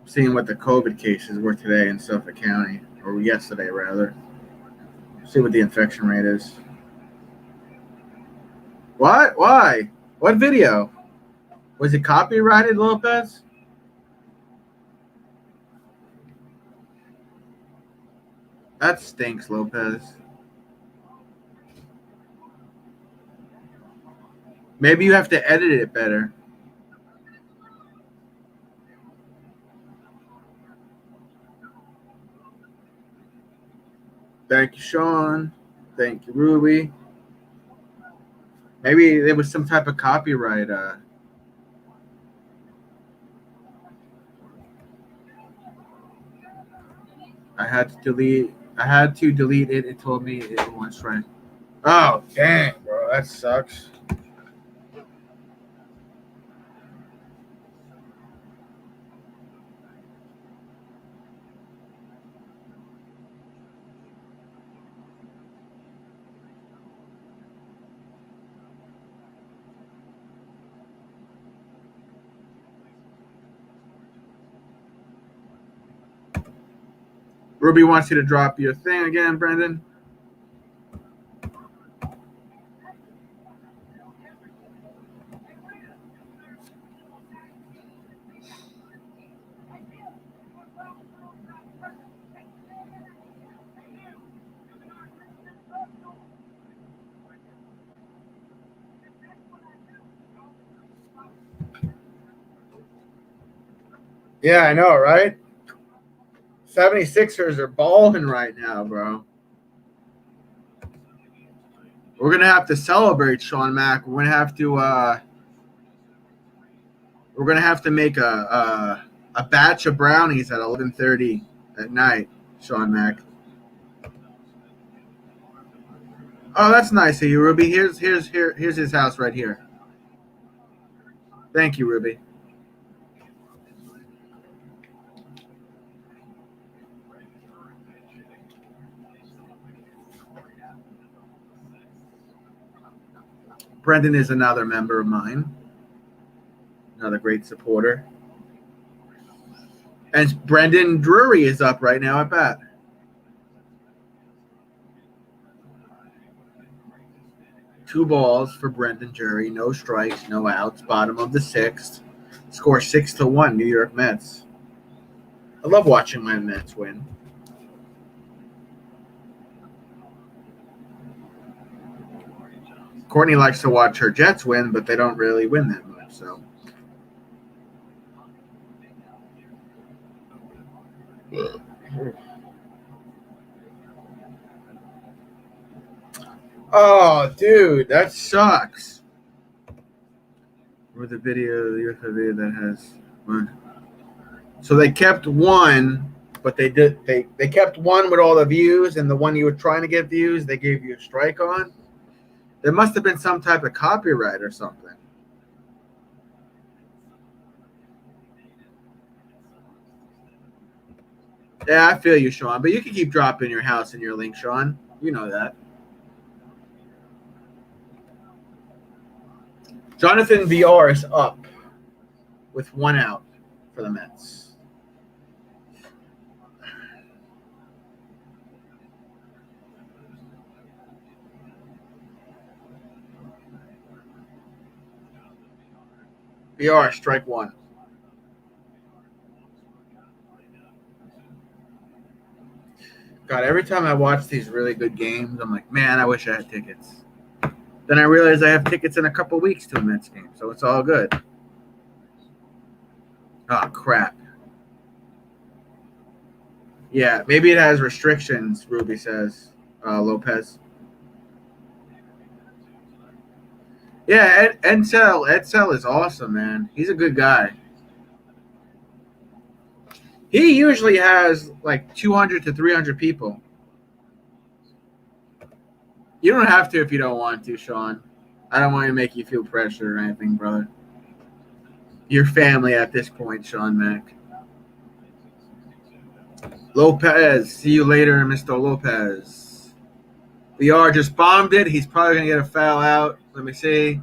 Seeing what the COVID cases were today in Suffolk County, or yesterday rather. See what the infection rate is. What? Why? What video? Was it copyrighted, Lopez? That stinks, Lopez. Maybe you have to edit it better. Thank you, Sean. Thank you, Ruby. Maybe there was some type of copyright. I had to delete it. It told me it wants right. Oh dang, bro, that sucks. Ruby wants you to drop your thing again, Brendan. Yeah, I know, right? 76ers are balling right now, bro. We're gonna have to celebrate, Sean Mack. We're gonna have to make a batch of brownies at 11:30 at night, Sean Mack. Oh, that's nice of you, Ruby. Here's his house right here. Thank you, Ruby. Brendan is another member of mine. Another great supporter. And Brendan Drury is up right now at bat. Two balls for Brendan Drury. No strikes, no outs. Bottom of the sixth. Score 6-1, New York Mets. I love watching my Mets win. Courtney likes to watch her Jets win, but they don't really win that much. So, oh, dude, that sucks. With the video that has one. So they kept one, but they kept one with all the views, and the one you were trying to get views, they gave you a strike on. There must have been some type of copyright or something. Yeah, I feel you, Sean. But you can keep dropping your house and your link, Sean. You know that. Jonathan VR is up with one out for the Mets. VR, strike one. God, every time I watch these really good games, I'm like, man, I wish I had tickets. Then I realize I have tickets in a couple weeks to a Mets game, so it's all good. Oh, crap. Yeah, maybe it has restrictions, Ruby says, Lopez. Yeah, Edsel is awesome, man. He's a good guy. He usually has like 200 to 300 people. You don't have to if you don't want to, Sean. I don't want to make you feel pressure or anything, brother. Your family at this point, Sean Mack. Lopez, see you later, Mr. Lopez. VR just bombed it. He's probably going to get a foul out. Let me see.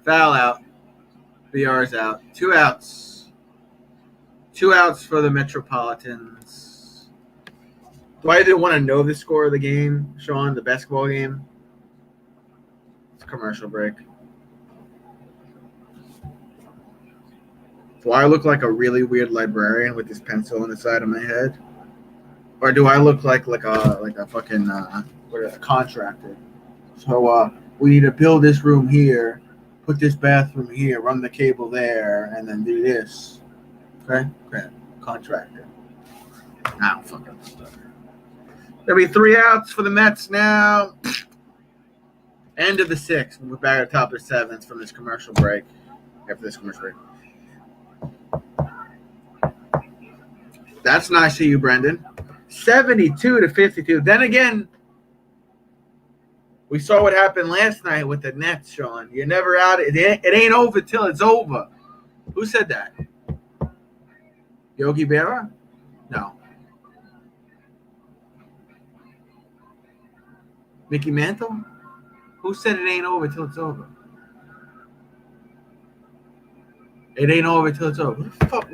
Foul out. VR's out. 2 outs. 2 outs for the Metropolitans. Do I even want to know the score of the game, Sean, the basketball game? It's a commercial break. Do I look like a really weird librarian with this pencil on the side of my head? Or do I look like a fucking a contractor? So we need to build this room here, put this bathroom here, run the cable there, and then do this. Okay? Contractor. I don't fucking know. There'll be 3 outs for the Mets now. End of the 6th. We're back at the top of the 7th from this commercial break. After this commercial break. That's nice of you, Brendan. 72-52. Then again, we saw what happened last night with the Nets, Sean. You're never out. It ain't over till it's over. Who said that? Yogi Berra? No. Mickey Mantle? Who said it ain't over till it's over? It ain't over till it's over. What the fuck?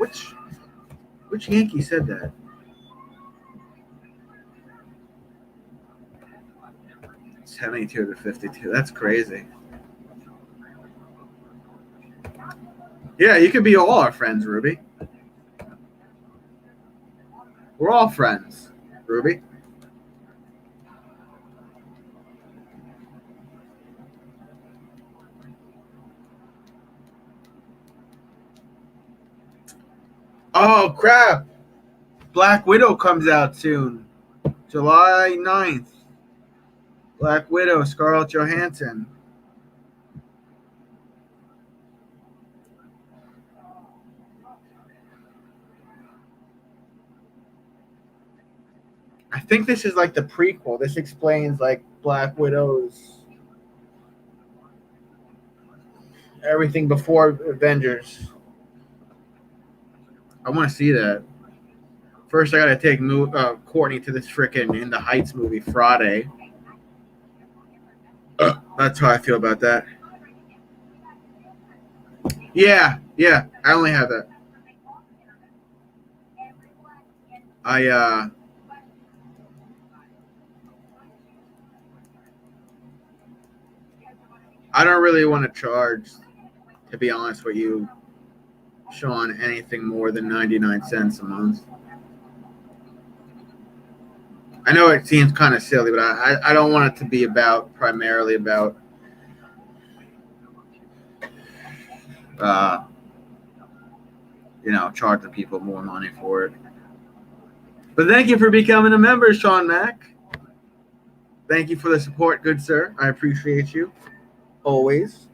Which Yankee said that? It's 72-52. That's crazy. Yeah, you can be all our friends, Ruby. We're all friends, Ruby. Oh, crap. Black Widow comes out soon. July 9th. Black Widow, Scarlett Johansson. I think this is like the prequel. This explains like Black Widow's everything before Avengers. I want to see that. First, I got to take Courtney to this frickin' In the Heights movie Friday. That's how I feel about that. Yeah, I only have that. I don't really want to charge, to be honest with you, Sean, anything more than 99 cents a month. I know it seems kind of silly, but I don't want it to be primarily about charging people more money for it. But thank you for becoming a member, Sean Mack. Thank you for the support, good sir. I appreciate you. Always.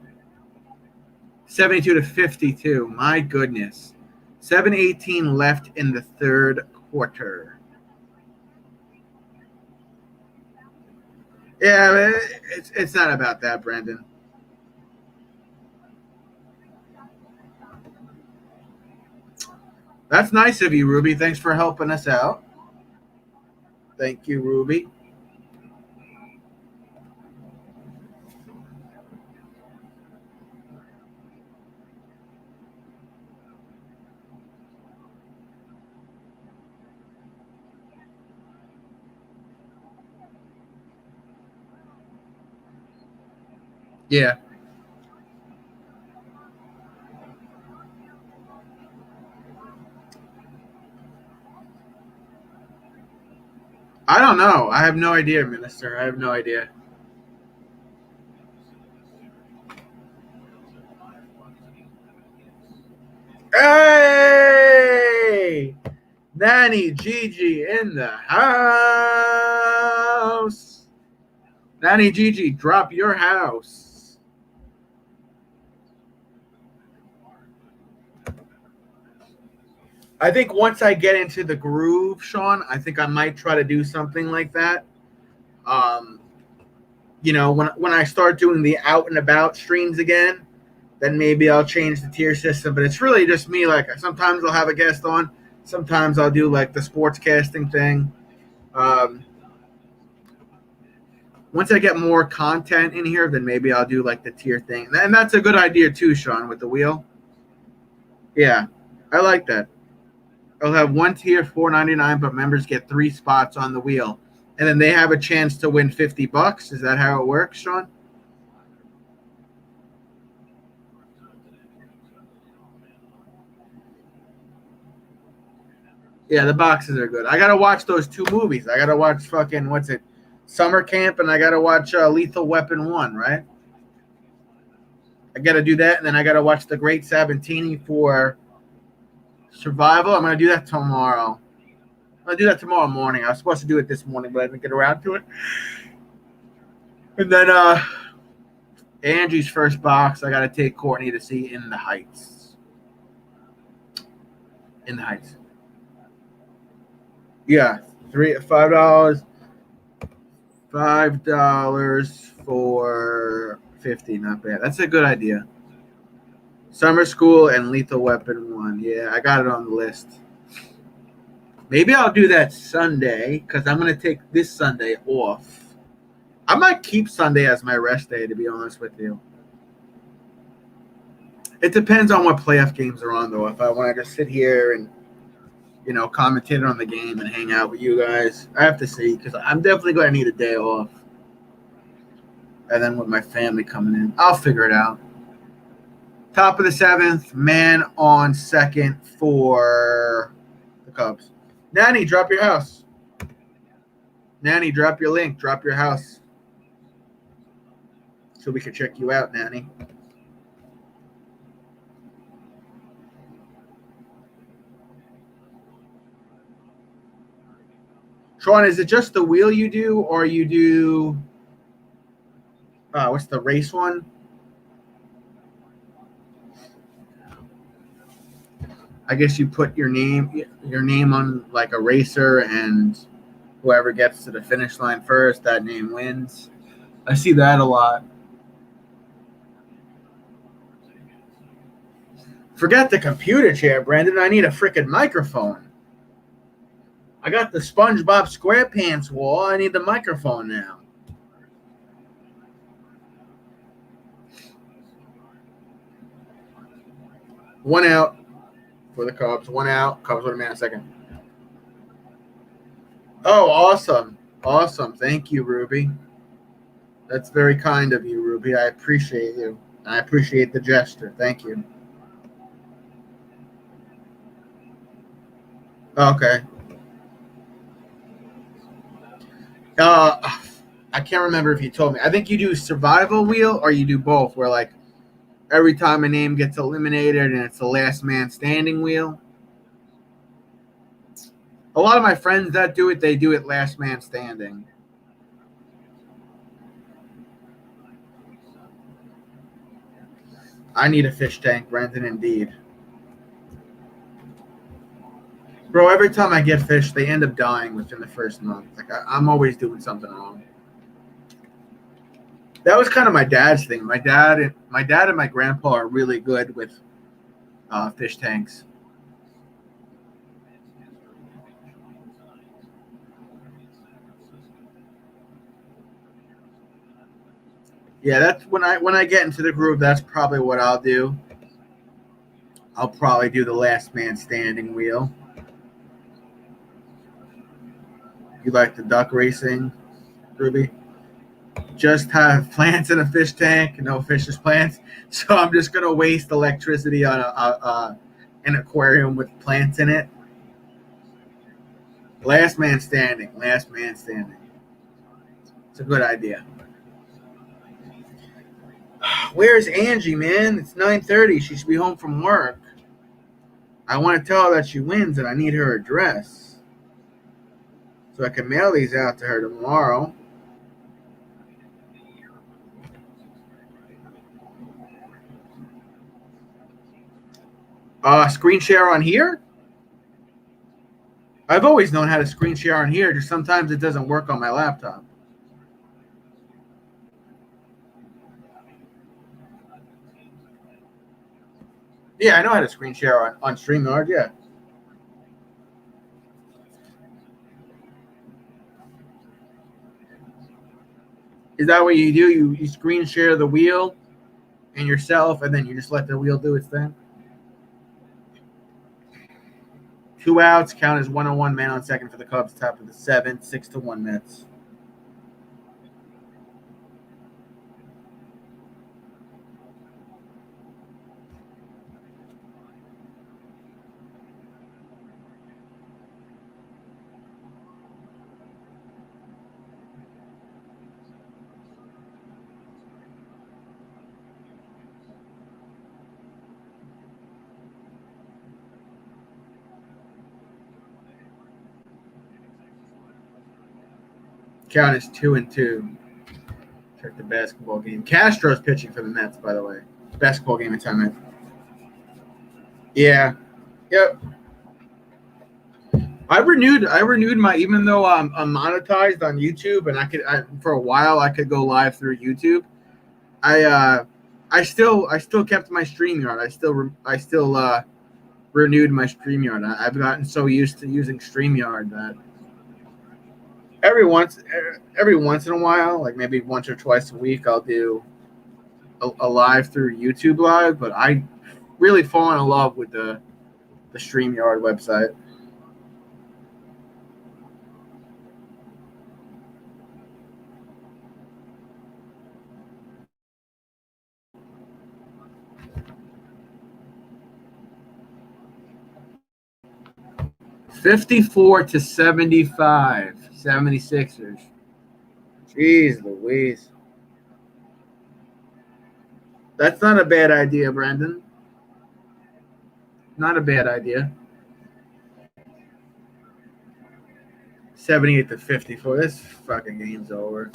72-52. My goodness. 7:18 left in the third quarter. Yeah, it's not about that, Brandon. That's nice of you, Ruby. Thanks for helping us out. Thank you, Ruby. Yeah. I don't know. I have no idea, Minister. I have no idea. Hey! Nanny Gigi in the house. Nanny Gigi, drop your house. I think once I get into the groove, Sean, I think I might try to do something like that. When I start doing the out and about streams again, then maybe I'll change the tier system. But it's really just me. Like sometimes I'll have a guest on. Sometimes I'll do like the sports casting thing. Once I get more content in here, then maybe I'll do like the tier thing. And that's a good idea too, Sean, with the wheel. Yeah, I like that. I'll have one tier, $4.99, but members get 3 spots on the wheel. And then they have a chance to win $50. Is that how it works, Sean? Yeah, the boxes are good. I got to watch those 2 movies. I got to watch fucking, Summer Camp, and I got to watch Lethal Weapon 1, right? I got to do that, and then I got to watch The Great Sabatini for Survival. I'm going to do that tomorrow. I'm going to do that tomorrow morning. I was supposed to do it this morning, but I didn't get around to it. And then Angie's first box, I got to take Courtney to see In the Heights. In the Heights. Yeah, $5. $5 for 50. Not bad. That's a good idea. Summer School and Lethal Weapon 1. Yeah, I got it on the list. Maybe I'll do that Sunday because I'm going to take this Sunday off. I might keep Sunday as my rest day, to be honest with you. It depends on what playoff games are on, though. If I want to just sit here and, commentate on the game and hang out with you guys, I have to see because I'm definitely going to need a day off. And then with my family coming in, I'll figure it out. Top of the 7th, man on second for the Cubs. Nanny, drop your house. Nanny, drop your link. Drop your house. So we can check you out, Nanny. Sean, is it just the wheel you do, or you do what's the race one? I guess you put your name on like a racer, and whoever gets to the finish line first, that name wins. I see that a lot. Forget the computer chair, Brandon. I need a freaking microphone. I got the SpongeBob SquarePants wall. I need the microphone now. One out for the Cubs. One out. Cubs with a man on second. Oh, awesome. Awesome. Thank you, Ruby. That's very kind of you, Ruby. I appreciate you. I appreciate the gesture. Thank you. Okay. I can't remember if you told me. I think you do survival wheel or you do both, where like every time a name gets eliminated and it's the last man standing wheel. A lot of my friends that do it, they do it last man standing. I need a fish tank, Brendan, indeed. Bro, every time I get fish, they end up dying within the first month. Like I'm always doing something wrong. That was kind of my dad's thing. My dad and my grandpa are really good with fish tanks. Yeah, that's when I get into the groove. That's probably what I'll do. I'll probably do the last man standing wheel. You like the duck racing, Ruby? Just have plants in a fish tank, no fishes plants. So I'm just gonna waste electricity on an aquarium with plants in it. Last man standing. Last man standing. It's a good idea. Where's Angie, man? It's 9:30. She should be home from work. I want to tell her that she wins, and I need her address so I can mail these out to her tomorrow. Screen share on here? I've always known how to screen share on here, just sometimes it doesn't work on my laptop. Yeah, I know how to screen share on StreamYard, yeah. Is that what you do? You screen share the wheel and yourself, and then you just let the wheel do its thing? 2 outs, count as 1-1, man on second for the Cubs, top of the 7th, 6-1 Mets. Count is 2-2. Check the basketball game. Castro's pitching for the Mets, by the way. Basketball game in 10 minutes. Yeah. Yep. I renewed my, even though I'm monetized on YouTube and for a while I could go live through YouTube. I still kept my StreamYard. I still renewed my StreamYard. I've gotten so used to using StreamYard that every once in a while, like maybe once or twice a week, I'll do a live through YouTube Live. But I really fallen in love with the StreamYard website. $54 to $75, 76ers. Jeez Louise. That's not a bad idea, Brandon. Not a bad idea. 78 to 54. This fucking game's over.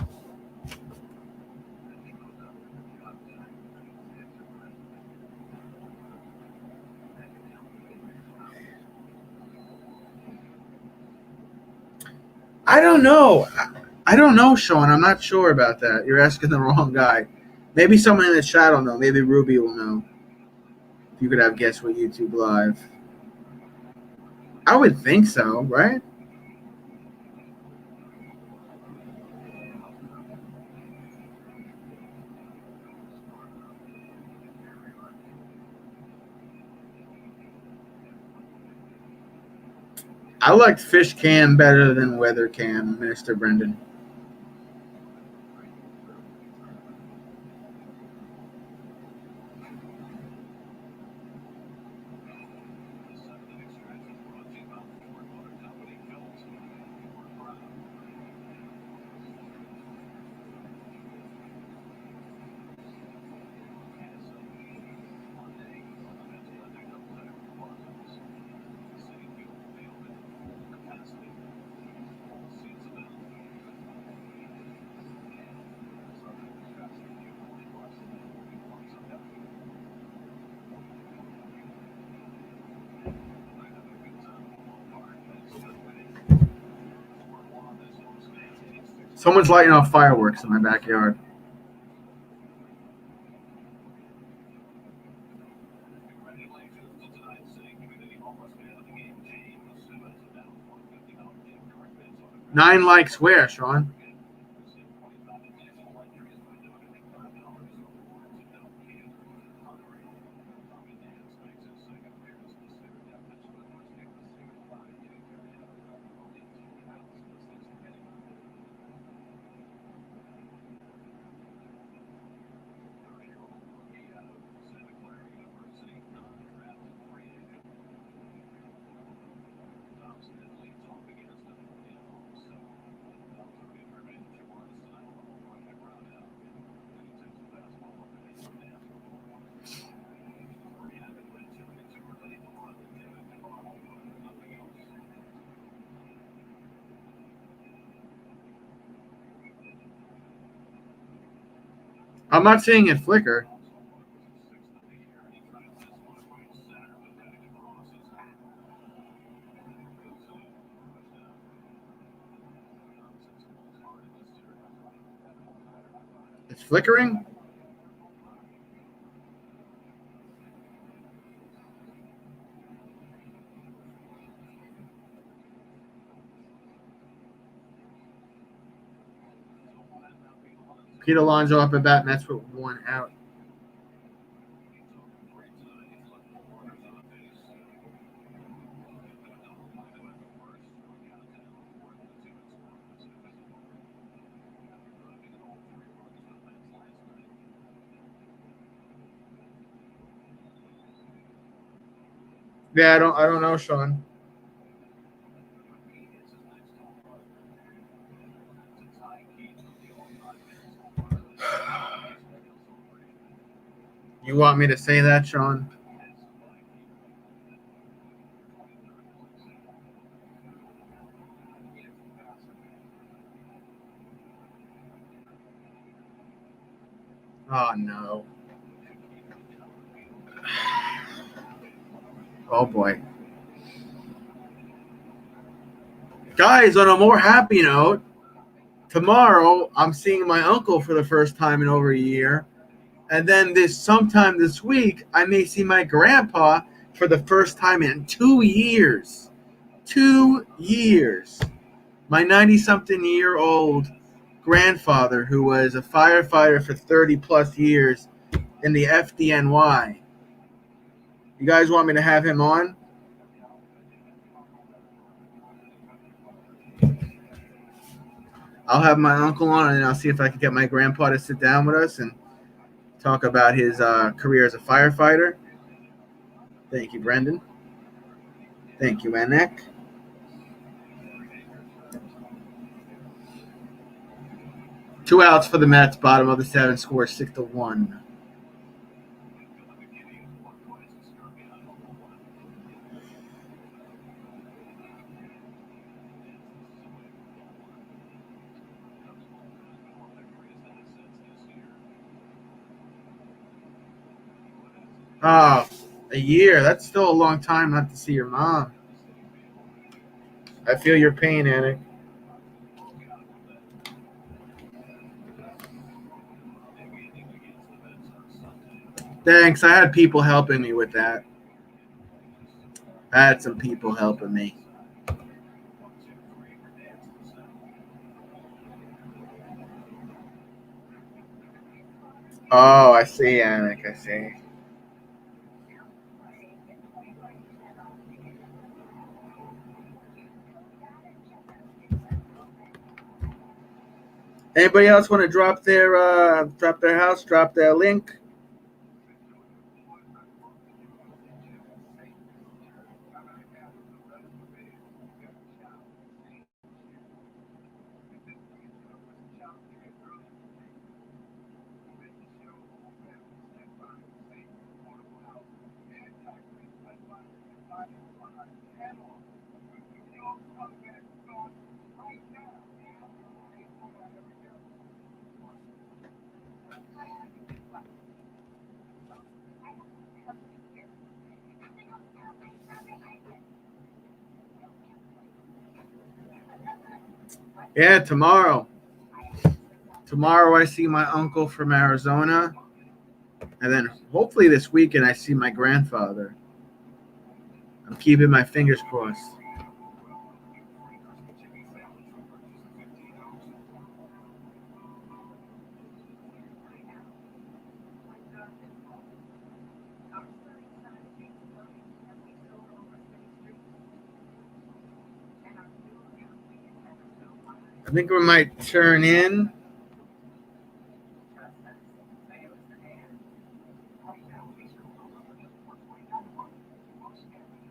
I don't know. I don't know, Sean. I'm not sure about that. You're asking the wrong guy. Maybe someone in the chat will know. Maybe Ruby will know. If you could have guessed with YouTube Live. I would think so, right? I liked Fish Cam better than Weather Cam, Minister Brendan. Someone's lighting off fireworks in my backyard. Nine likes where, Sean? I'm not seeing it flicker. It's flickering? Pete Alonso up at bat, Mets with one out. Yeah, I don't know, Sean. You want me to say that, Sean? Oh, no. Oh, boy. Guys, on a more happy note, tomorrow I'm seeing my uncle for the first time in over a year. And then sometime this week, I may see my grandpa for the first time in 2 years. 2 years. My 90-something-year-old grandfather, who was a firefighter for 30-plus years in the FDNY. You guys want me to have him on? I'll have my uncle on, and I'll see if I can get my grandpa to sit down with us and talk about his career as a firefighter. Thank you, Brendan. Thank you, Anek. Two outs for the Mets, bottom of the 7th, score 6-1. Oh, a year. That's still a long time not to see your mom. I feel your pain, Anik. Thanks. I had people helping me with that. I had some people helping me. Oh, I see, Anik. I see. Anybody else want to drop their house, drop their link? Yeah, tomorrow. Tomorrow I see my uncle from Arizona. And then hopefully this weekend I see my grandfather. I'm keeping my fingers crossed. I think we might turn in.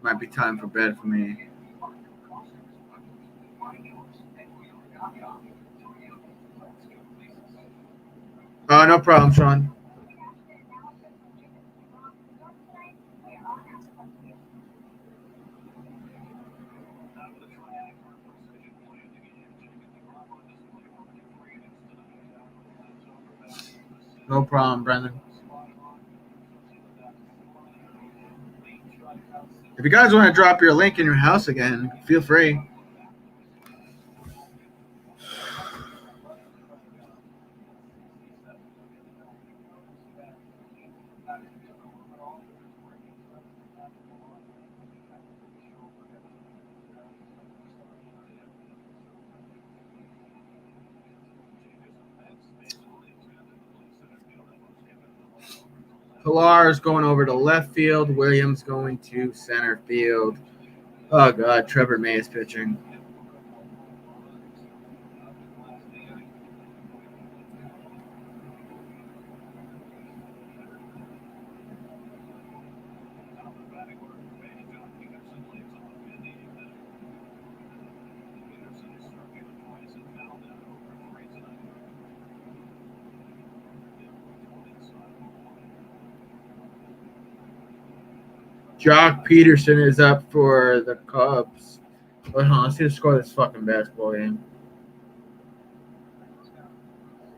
Might be time for bed for me. Oh, no problem, Sean. No problem, Brendan. If you guys want to drop your link in your house again, feel free. Pilar is going over to left field. Williams going to center field. Oh, God. Trevor May is pitching. Jock Peterson is up for the Cubs. But hold on, let's see the score of this fucking basketball game.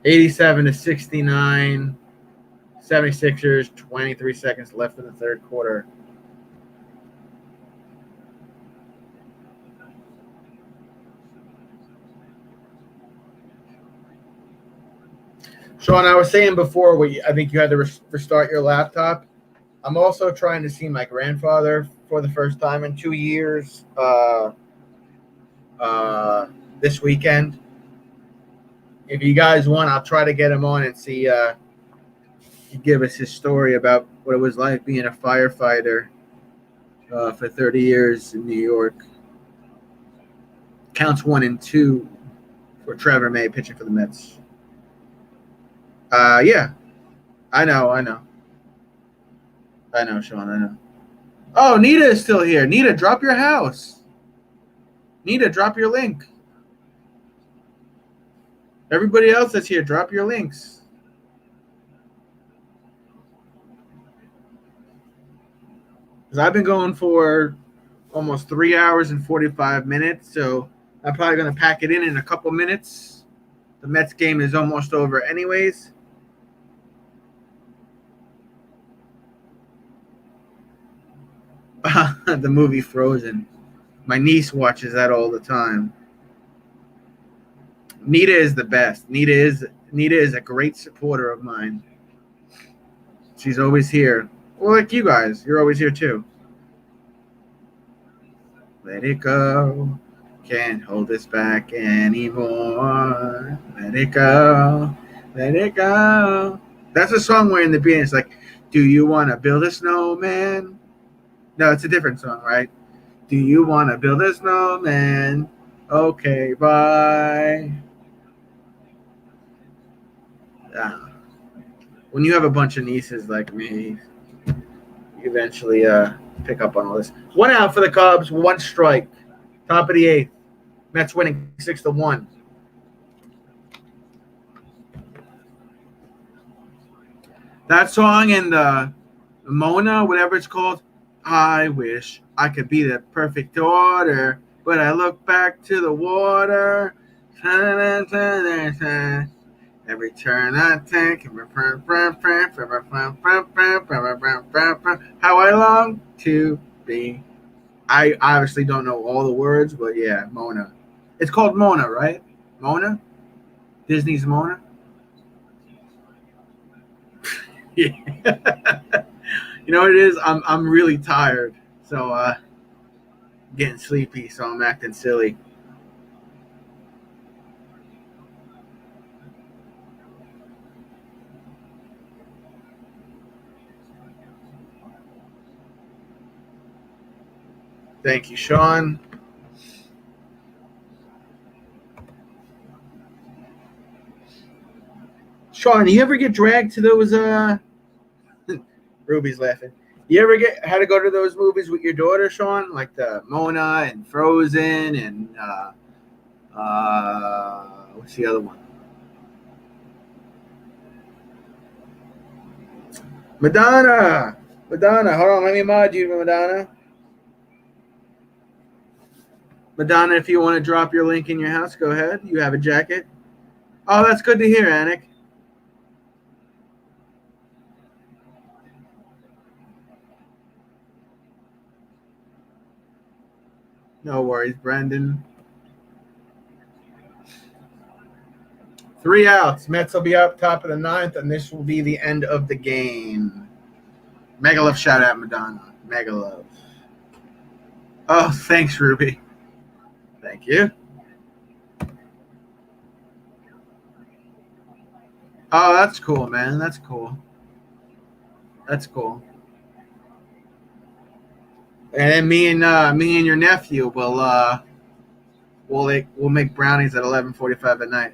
87-69. 76ers, 23 seconds left in the third quarter. Sean, I was saying before, I think you had to restart your laptop. I'm also trying to see my grandfather for the first time in 2 years this weekend. If you guys want, I'll try to get him on and see give us his story about what it was like being a firefighter for 30 years in New York. Counts 1 and 2 for Trevor May pitching for the Mets. Yeah, I know, Sean, I know. Oh, Nita is still here. Nita, drop your house. Nita, drop your link. Everybody else that's here, drop your links. Because I've been going for almost 3 hours and 45 minutes, so I'm probably going to pack it in a couple minutes. The Mets game is almost over anyways. The movie Frozen. My niece watches that all the time. Nita is the best. Nita is a great supporter of mine. She's always here. Well, like you guys, you're always here too. Let it go. Can't hold this back anymore. Let it go. Let it go. That's a song where in the beginning it's like, do you want to build a snowman? No, it's a different song, right? Do you want to build a snowman? Okay, bye. When you have a bunch of nieces like me, you eventually pick up on all this. 1 out for the Cubs, 1 strike. Top of the 8th. Mets winning 6-1. That song and the Mona, whatever it's called, I wish I could be the perfect daughter, but I look back to the water. Every turn I take, how I long to be. I obviously don't know all the words, but yeah, Mona. It's called Mona, right? Mona? Disney's Mona? Yeah. You know what it is? I'm really tired, so getting sleepy, so I'm acting silly. Thank you, Sean. Sean, you ever get dragged to those Ruby's laughing. You ever had to go to those movies with your daughter, Sean? Like the Mona and Frozen and what's the other one? Madonna. Hold on, let me mod you, Madonna. Madonna, if you want to drop your link in your house, go ahead. You have a jacket. Oh, that's good to hear, Anik. No worries, Brendan. 3 outs. Mets will be up top of the 9th, and this will be the end of the game. Mega love shout out, Madonna. Mega love. Oh, thanks, Ruby. Thank you. Oh, that's cool, man. That's cool. That's cool. And then me and your nephew will we'll make brownies at 11:45 at night.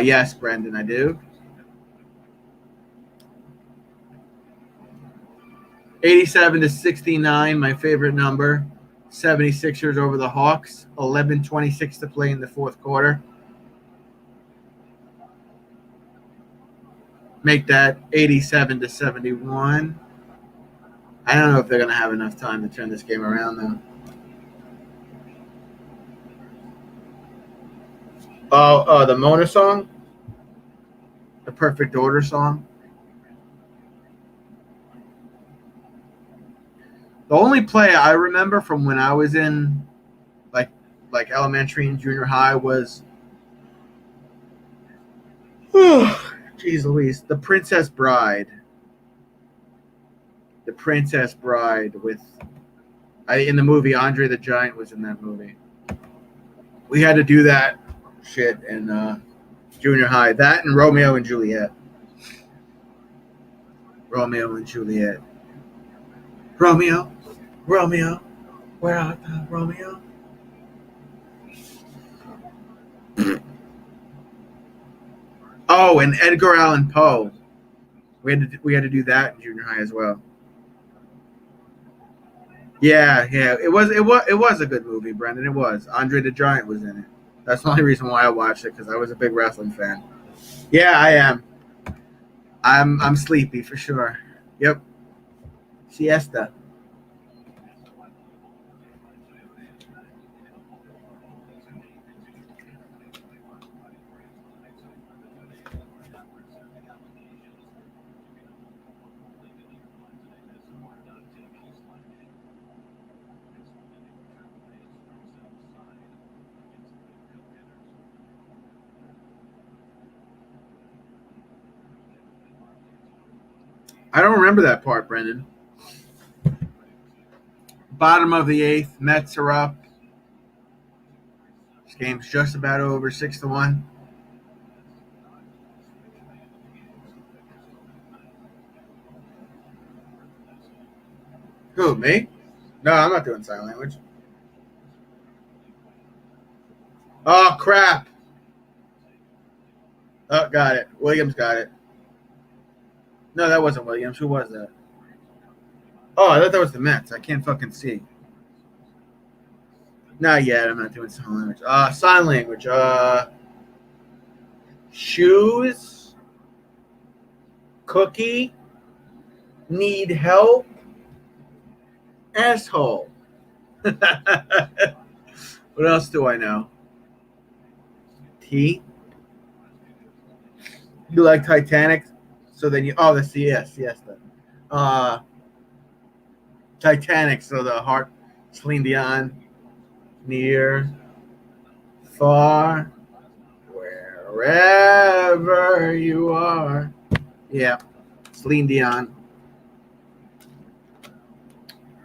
Yes, Brendan, I do. 87-69, my favorite number. 76ers over the Hawks. 11:26 to play in the fourth quarter. Make that 87-71. I don't know if they're going to have enough time to turn this game around, though. Oh, the Mona song? The Perfect Order song? The only play I remember from when I was in, like, like elementary and junior high was, jeez Louise, The Princess Bride. The Princess Bride with, in the movie, Andre the Giant was in that movie. We had to do that shit in junior high. That and Romeo and Juliet. Romeo and Juliet. Romeo, Romeo, where art thou, Romeo? Oh, and Edgar Allan Poe. We had to do that in junior high as well. Yeah. It was a good movie, Brendan. It was. Andre the Giant was in it. That's the only reason why I watched it, because I was a big wrestling fan. Yeah, I am. I'm sleepy for sure. Yep. Siesta. I don't remember that part, Brendan. Bottom of the eighth, Mets are up. This game's just about over, 6-1. Who, me? No, I'm not doing sign language. Oh, crap. Oh, got it. Williams got it. No, that wasn't Williams. Who was that? Oh, I thought that was the Mets. I can't fucking see. Not yet. I'm not doing sign language. Sign language. Shoes. Cookie. Need help. Asshole. What else do I know? Tea. You like Titanic? So then you, oh, that's the yes. Then. Titanic, so the heart, Celine Dion, near, far, wherever you are. Yeah, Celine Dion.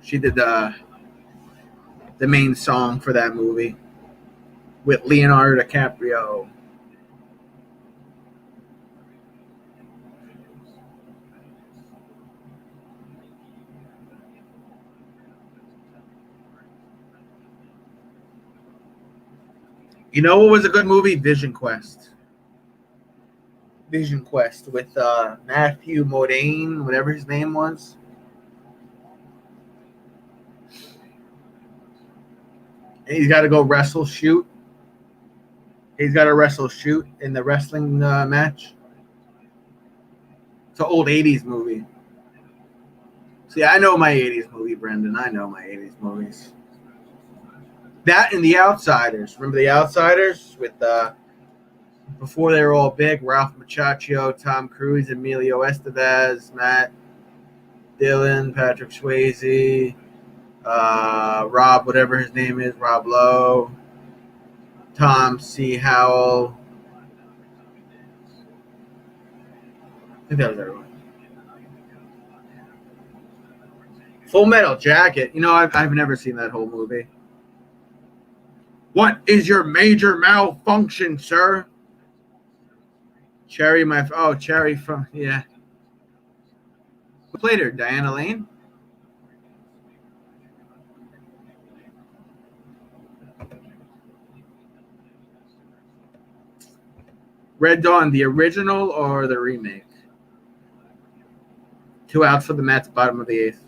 She did the main song for that movie with Leonardo DiCaprio. You know what was a good movie? Vision Quest. Vision Quest with Matthew Modine, whatever his name was. And he's got to go wrestle, shoot. He's got to wrestle, shoot in the wrestling match. It's an old 80s movie. See, I know my 80s movie, Brendan. I know my 80s movies. That and The Outsiders. Remember The Outsiders? With before they were all big, Ralph Macchio, Tom Cruise, Emilio Estevez, Matt Dillon, Patrick Swayze, Rob, whatever his name is, Rob Lowe, Tom C. Howell. I think that was everyone. Full Metal Jacket. You know, I've never seen that whole movie. What is your major malfunction, sir? Cherry, Cherry from, yeah. Who played her? Diana Lane? Red Dawn, the original or the remake? 2 outs for the Mets, bottom of the eighth.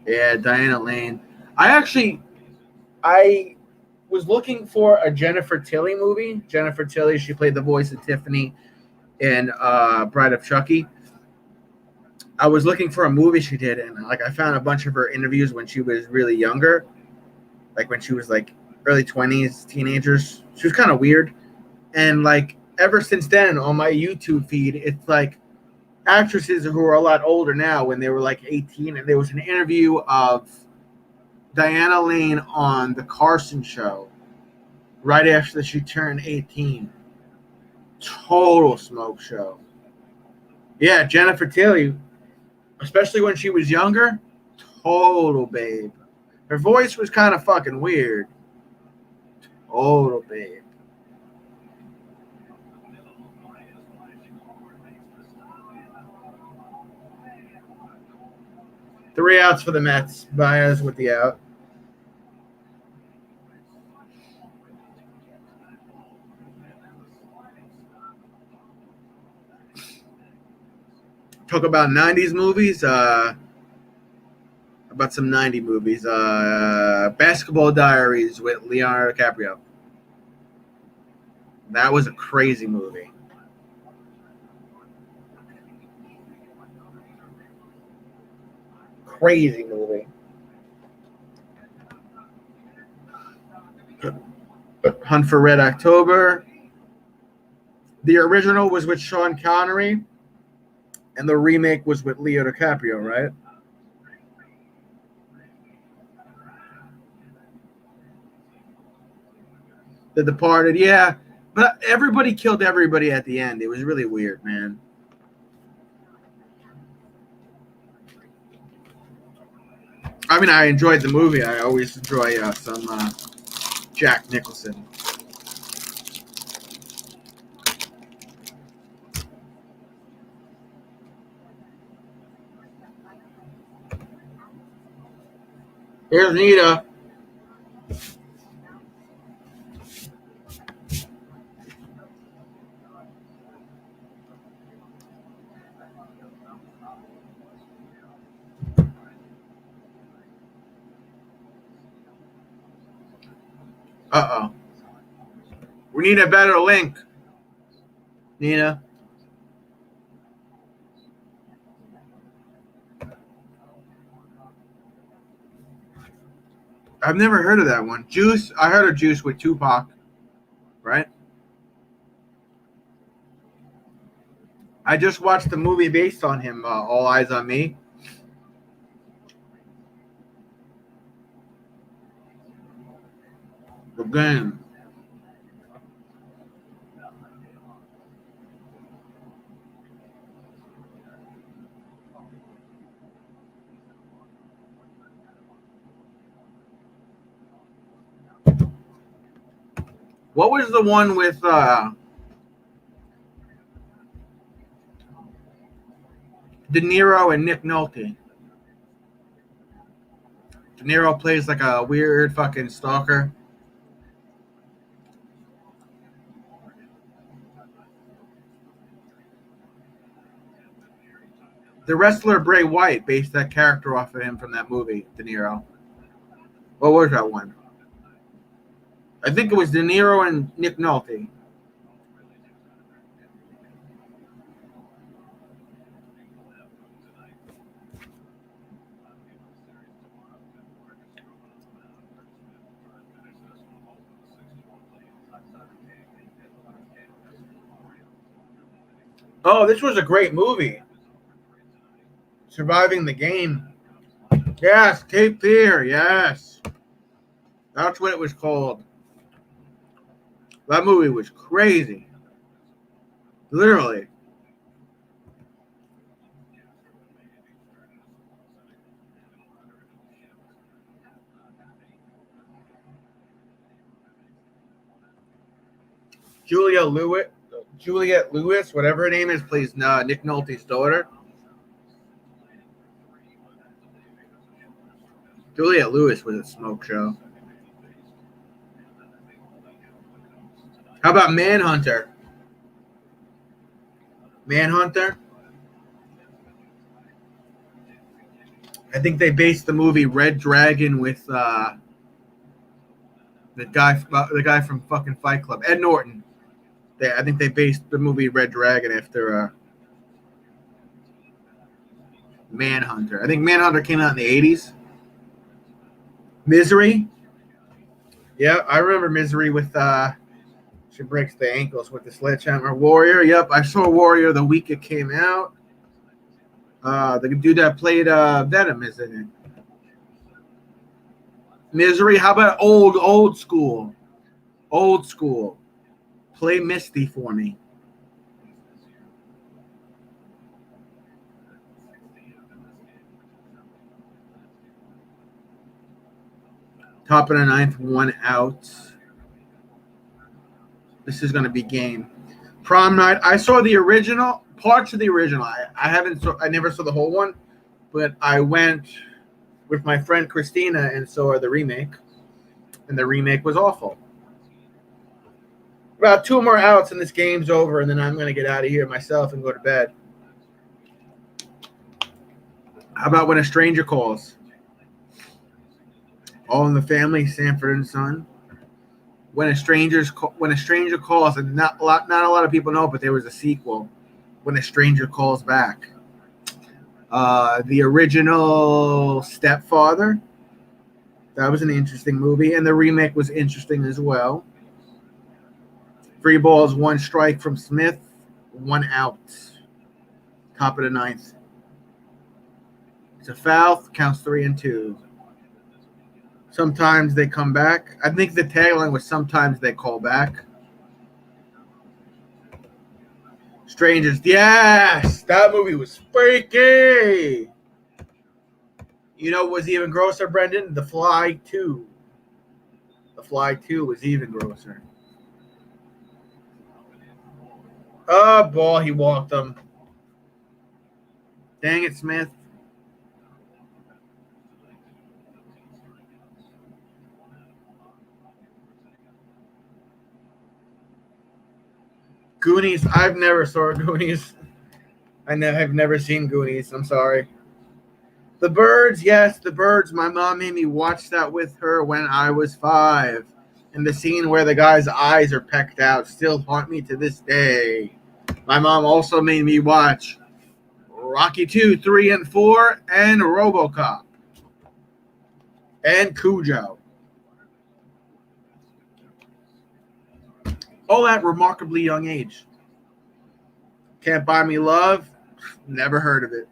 Yeah, Diana Lane. I was looking for a Jennifer Tilly movie. Jennifer Tilly, she played the voice of Tiffany in Bride of Chucky. I was looking for a movie she did, and I found a bunch of her interviews when she was really younger, like when she was early 20s, teenagers. She was kind of weird, and ever since then on my YouTube feed, it's actresses who are a lot older now when they were 18, and there was an interview of Diana Lane on the Carson show right after she turned 18. Total smoke show. Yeah, Jennifer Tilly, especially when she was younger, total babe. Her voice was kind of fucking weird. Total babe. Three outs for the Mets. Baez with the out. Talk about 90s movies. About some 90 movies. Basketball Diaries with Leonardo DiCaprio. That was a crazy movie. Crazy movie. Hunt for Red October. The original was with Sean Connery, and the remake was with Leo DiCaprio, right? The Departed, yeah. But everybody killed everybody at the end. It was really weird, man. I mean, I enjoyed the movie. I always enjoy some Jack Nicholson. Here's Nita. Uh-oh. We need a better link, Nina. I've never heard of that one. Juice. I heard of Juice with Tupac, right? I just watched the movie based on him, All Eyes on Me. Again. What was the one with De Niro and Nick Nolte? De Niro plays like a weird fucking stalker. The wrestler Bray Wyatt based that character off of him from that movie, De Niro. What was that one? I think it was De Niro and Nick Nolte. Oh, this was a great movie. Surviving the Game. Yes, Cape Fear. Yes. That's what it was called. That movie was crazy. Literally. Juliette Lewis, whatever her name is, plays Nick Nolte's daughter. Juliette Lewis was a smoke show. How about Manhunter? Manhunter? I think they based the movie Red Dragon with the guy from fucking Fight Club, Ed Norton. I think they based the movie Red Dragon after Manhunter. I think Manhunter came out in the 80s. Misery? Yeah, I remember Misery with she breaks the ankles with the sledgehammer. Warrior, yep, I saw Warrior the week it came out. The dude that played Venom is in it. Misery. How about old school? Old school. Play Misty for me. Top of the ninth, 1 out. This is going to be game. Prom night. I saw the original, parts of the original. I never saw the whole one, but I went with my friend Christina and saw the remake, and the remake was awful. About 2 more outs and this game's over, and then I'm going to get out of here myself and go to bed. How about When a Stranger Calls? All in the Family, Sanford and Son. When a Stranger Calls, and not a lot of people know, but there was a sequel, When a Stranger Calls Back. The original Stepfather, that was an interesting movie, and the remake was interesting as well. 3 balls, 1 strike from Smith, 1 out. Top of the ninth. It's a foul, counts 3-2. Sometimes they come back. I think the tagline was sometimes they call back. Strangers. Yes! That movie was freaky! You know what was even grosser, Brendan? The Fly 2. The Fly 2 was even grosser. Oh, ball. He walked him. Dang it, Smith. Goonies. I've never saw Goonies. I've never seen Goonies. I'm sorry. The Birds. Yes, The Birds. My mom made me watch that with her when I was 5. And the scene where the guy's eyes are pecked out still haunt me to this day. My mom also made me watch Rocky 2, 3, and 4, and RoboCop. And Cujo. All at remarkably young age. Can't Buy Me Love. Never heard of it.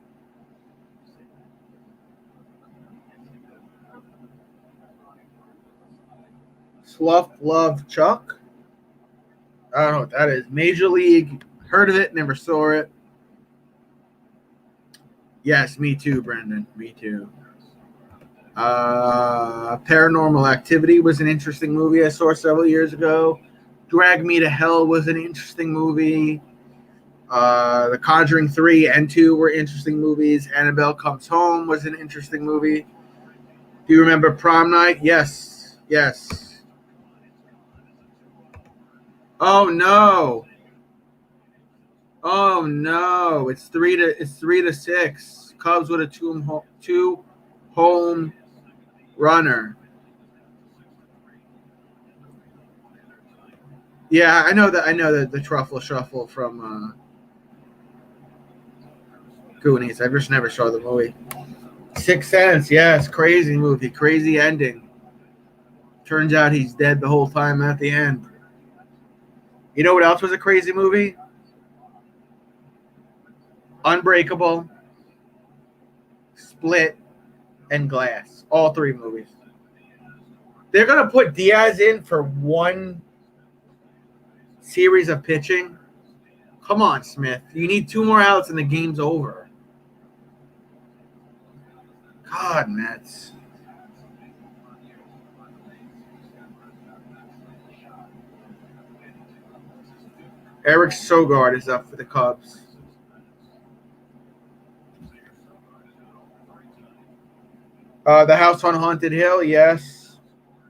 Slough Love Chuck. I don't know what that is. Major League. Heard of it. Never saw it. Yes, me too, Brendan. Me too. Paranormal Activity was an interesting movie I saw several years ago. Drag Me to Hell was an interesting movie. The Conjuring 3 and 2 were interesting movies. Annabelle Comes Home was an interesting movie. Do you remember Prom Night? Yes. Yes. Oh no. Oh no. It's 3-6. Cubs with a 2 home runner. Yeah, I know that the truffle shuffle from Goonies. I just never saw the movie. 6th Sense, yes, crazy movie, crazy ending. Turns out he's dead the whole time at the end. You know what else was a crazy movie? Unbreakable, Split, and Glass. All 3 movies. They're going to put Diaz in for 1 series of pitching. Come on, Smith. You need 2 more outs and the game's over. God, Mets. Eric Sogard is up for the Cubs. The House on Haunted Hill, yes.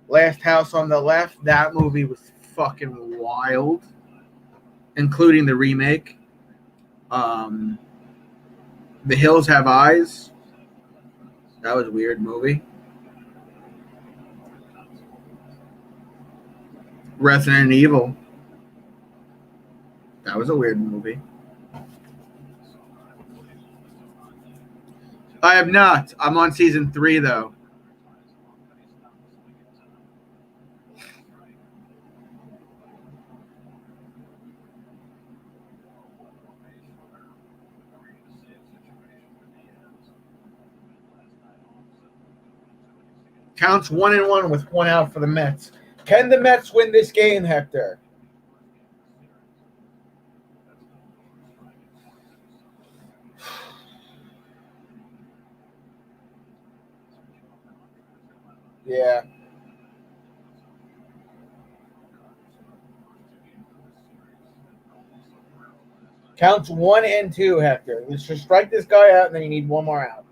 Last House on the Left, that movie was fucking wild, including the remake. The Hills Have Eyes. That was a weird movie. Resident Evil. That was a weird movie. I have not. I'm on season 3, though. Counts 1-1 with 1 out for the Mets. Can the Mets win this game, Hector? Yeah. Counts 1 and 2, Hector. Let's just strike this guy out, and then you need one more out.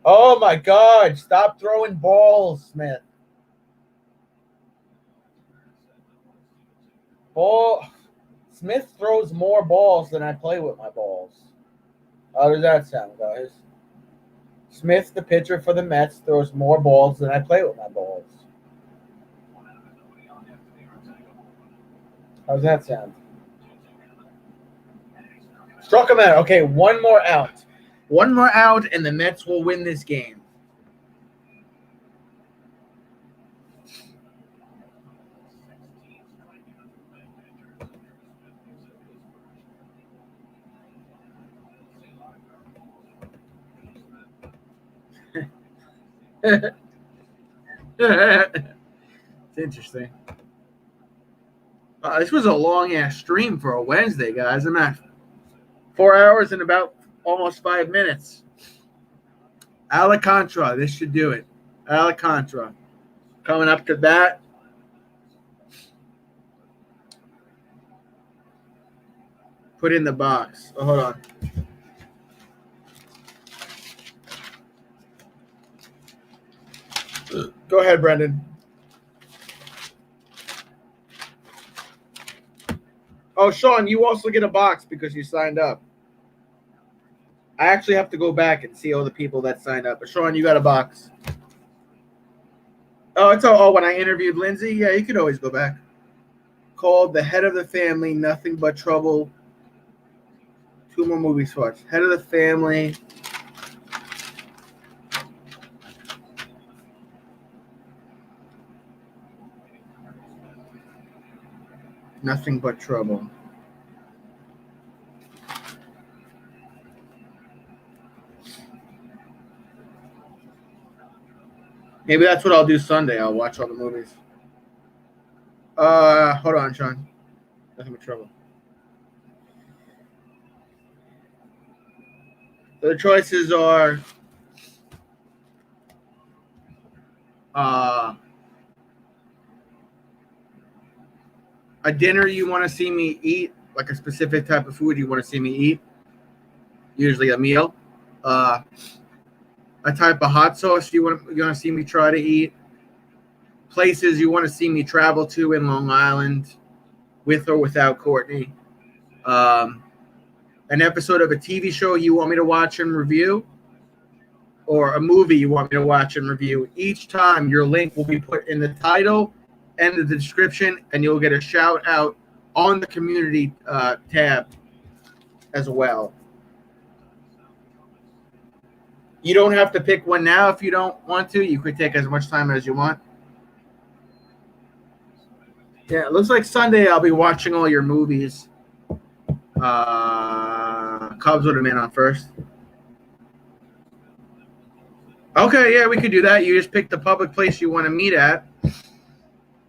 Oh, my God. Stop throwing balls, Smith. Smith throws more balls than I play with my balls. How does that sound, guys? Smith, the pitcher for the Mets, throws more balls than I play with my balls. How's that sound? Struck him out. Okay, one more out. One more out, and the Mets will win this game. It's interesting. This was a long-ass stream for a Wednesday, guys. I'm at 4 hours and about almost 5 minutes. Alcantara, this should do it. Alcantara. Coming up to bat. Put in the box. Oh, hold on. Go ahead, Brendan. Oh, Sean, you also get a box because you signed up. I actually have to go back and see all the people that signed up. But Sean, you got a box. Oh, it's all. Oh, when I interviewed Lindsay, yeah, you could always go back. Called The Head of the Family, Nothing But Trouble. 2 more movies for us. Head of the Family. Nothing But Trouble. Maybe that's what I'll do Sunday. I'll watch all the movies. Hold on, Sean. Nothing But Trouble. The choices are a dinner you want to see me eat, like a specific type of food you want to see me eat, usually a meal. A type of hot sauce you want to see me try to eat. Places you want to see me travel to in Long Island, with or without Courtney. An episode of a TV show you want me to watch and review, or a movie you want me to watch and review. Each time your link will be put in the title and the description, and you'll get a shout out on the community tab as well. You don't have to pick one now if you don't want to. You could take as much time as you want. Yeah, it looks like Sunday I'll be watching all your movies. Cubs would have been on first. Okay, yeah, we could do that. You just pick the public place you want to meet at,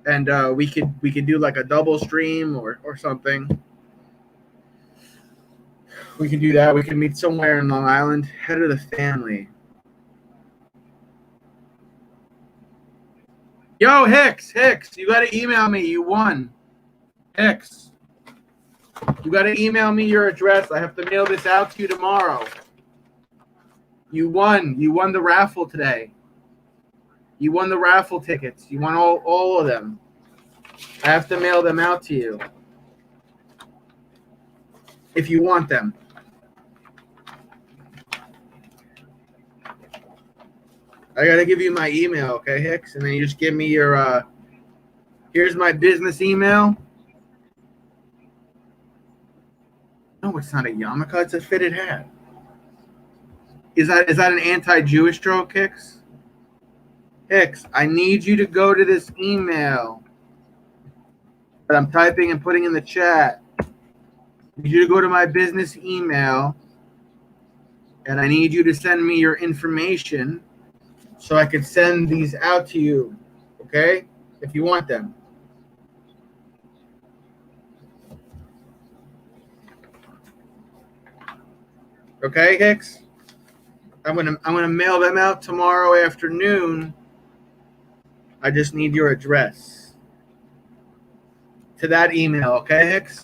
and we could do like a double stream or something. We can do that. We can meet somewhere in Long Island. Head of the Family. Yo, Hicks, you got to email me. You won. Hicks, you got to email me your address. I have to mail this out to you tomorrow. You won. You won the raffle today. You won the raffle tickets. You won all of them. I have to mail them out to you if you want them. I got to give you my email, okay, Hicks? And then you just give me your, here's my business email. No, it's not a yarmulke. It's a fitted hat. Is that an anti-Jewish joke, Hicks? Hicks, I need you to go to this email that I'm typing and putting in the chat. I need you to go to my business email, and I need you to send me your information so I could send these out to you, okay? If you want them. Okay, Hicks? I'm gonna mail them out tomorrow afternoon. I just need your address to that email, okay, Hicks?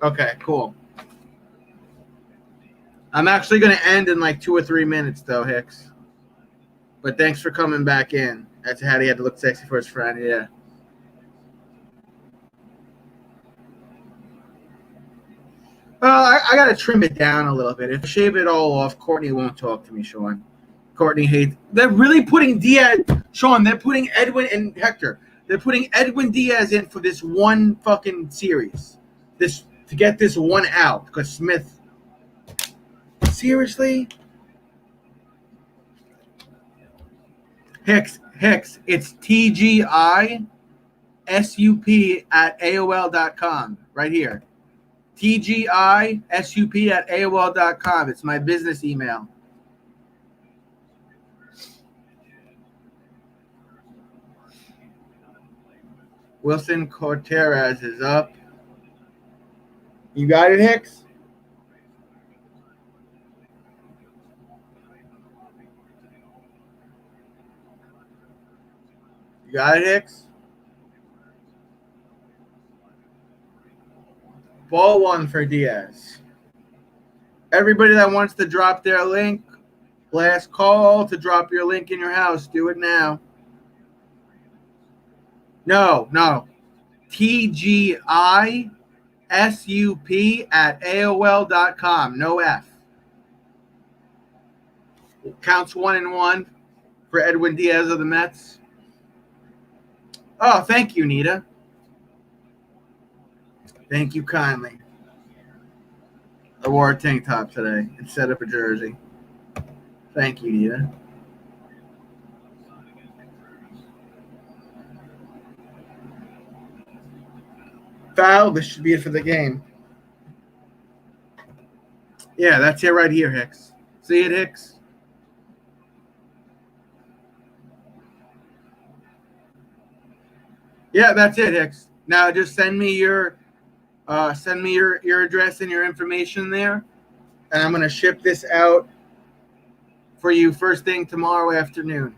Okay, cool. I'm actually gonna end in like 2 or 3 minutes though, Hicks. But thanks for coming back in. That's how he had to look sexy for his friend, yeah. I gotta trim it down a little bit. If I shave it all off, Courtney won't talk to me, Sean. Courtney hates. They're really putting Diaz, Sean. They're putting Edwin and Hector. They're putting Edwin Diaz in for this one fucking series, this to get this one out because Smith. Seriously, Hicks. It's TGISUP@AOL.com right here. TGISUP@AOL.com. It's my business email. Wilson Cortez is up. You got it, Hicks? You got it, Hicks? Ball one for Diaz. Everybody that wants to drop their link, last call to drop your link in your house. Do it now. No. TGISUP@AOL.com. No F. Counts 1-1 for Edwin Diaz of the Mets. Oh, thank you, Nita. Thank you kindly. I wore a tank top today instead of a jersey. Thank you, Nita. Foul. This should be it for the game. Yeah, that's it right here, Hicks. See it, Hicks? Yeah, that's it, Hicks. Now just send me your address and your information there, and I'm gonna ship this out for you first thing tomorrow afternoon.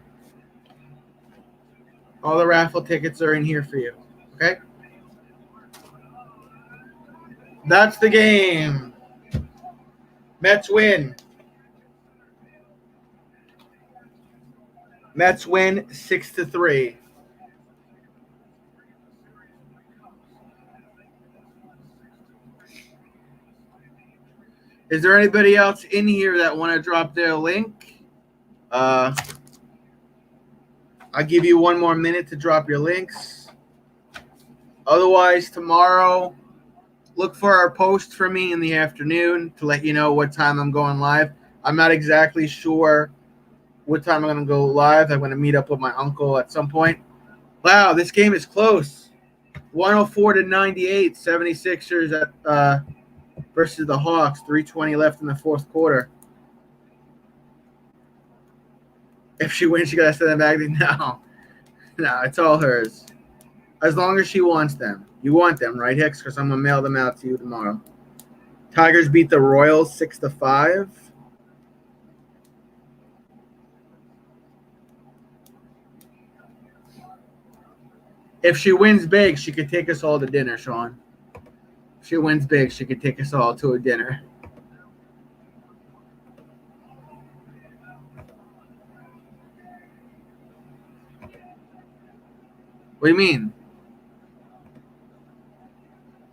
All the raffle tickets are in here for you. Okay? That's the game. Mets win. Mets win 6-3. Is there anybody else in here that want to drop their link? I'll give you 1 more minute to drop your links. Otherwise, tomorrow, look for our post for me in the afternoon to let you know what time I'm going live. I'm not exactly sure what time I'm going to go live. I'm going to meet up with my uncle at some point. Wow, this game is close. 104-98, 76ers at versus the Hawks. 3:20 left in the fourth quarter. If she wins, she got to send them back. No, it's all hers. As long as she wants them. You want them, right, Hicks? Because I'm going to mail them out to you tomorrow. Tigers beat the Royals 6-5. If she wins big, she could take us all to dinner, Sean. If she wins big, she could take us all to a dinner. What do you mean?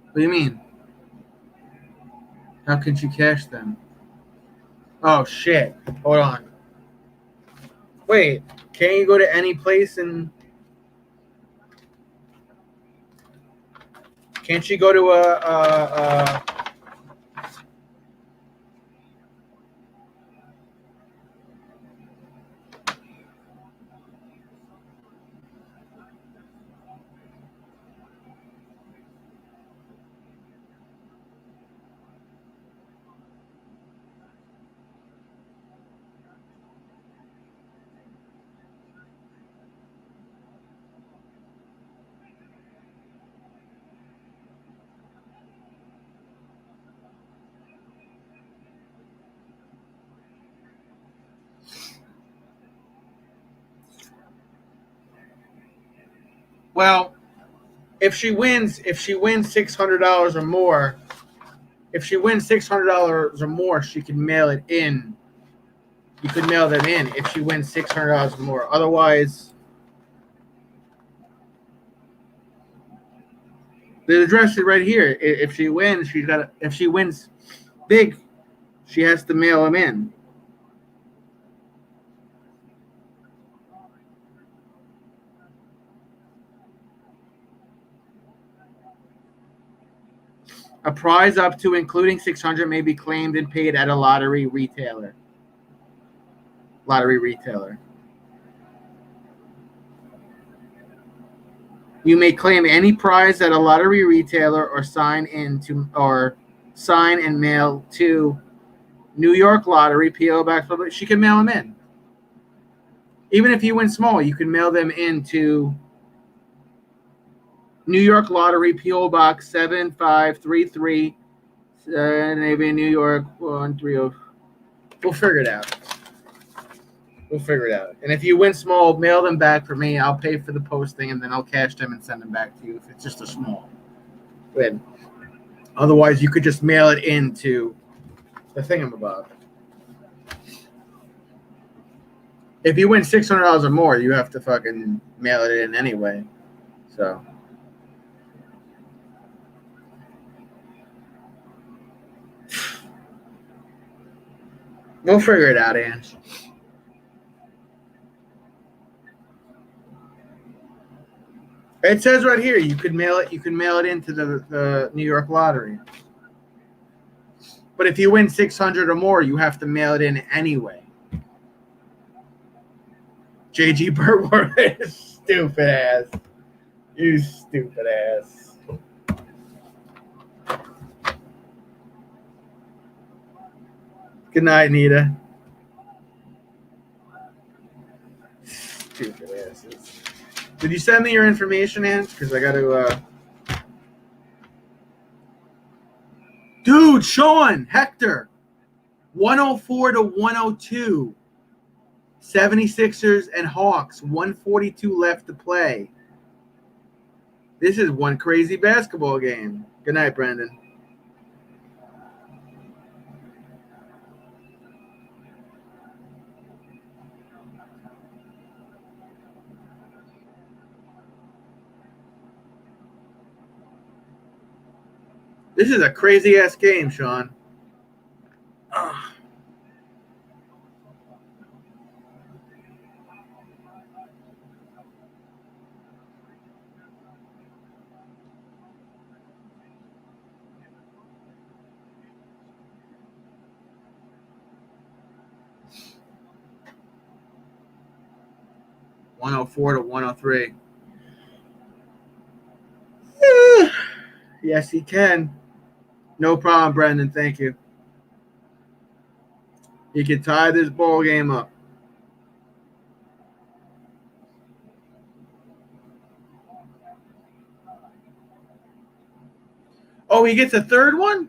What do you mean? How can she cash them? Oh, shit. Hold on. Wait. Can't you go to any place and... Can't she go to a Well, if she wins $600 or more, she can mail it in. You could mail them in if she wins $600 or more. Otherwise, the address is right here. If she wins, if she wins big, she has to mail them in. A prize up to including $600 may be claimed and paid at a lottery retailer. You may claim any prize at a lottery retailer or sign and mail to New York Lottery, P.O. Box. She can mail them in. Even if you win small, you can mail them into New York Lottery, P.O. Box 7533, Navy, New York 130. We'll figure it out. And if you win small, mail them back for me. I'll pay for the posting, and then I'll cash them and send them back to you if it's just a small win. Otherwise, you could just mail it into the thingamabob. If you win $600 or more, you have to fucking mail it in anyway. So. We'll figure it out, Ange. It says right here you can mail it into the New York Lottery. But if you win $600 or more, you have to mail it in anyway. JG Burward, stupid ass. You stupid ass. Good night, Nita. Stupid asses. Did you send me your information, Ange? Because I got to... Dude, Sean, Hector. 104 to 102. 76ers and Hawks. 142 left to play. This is one crazy basketball game. Good night, Brandon. This is a crazy-ass game, Sean. Ugh. $104 to 103. Yes, he can. No problem, Brendan. Thank you. He can tie this ball game up. Oh, he gets a third one?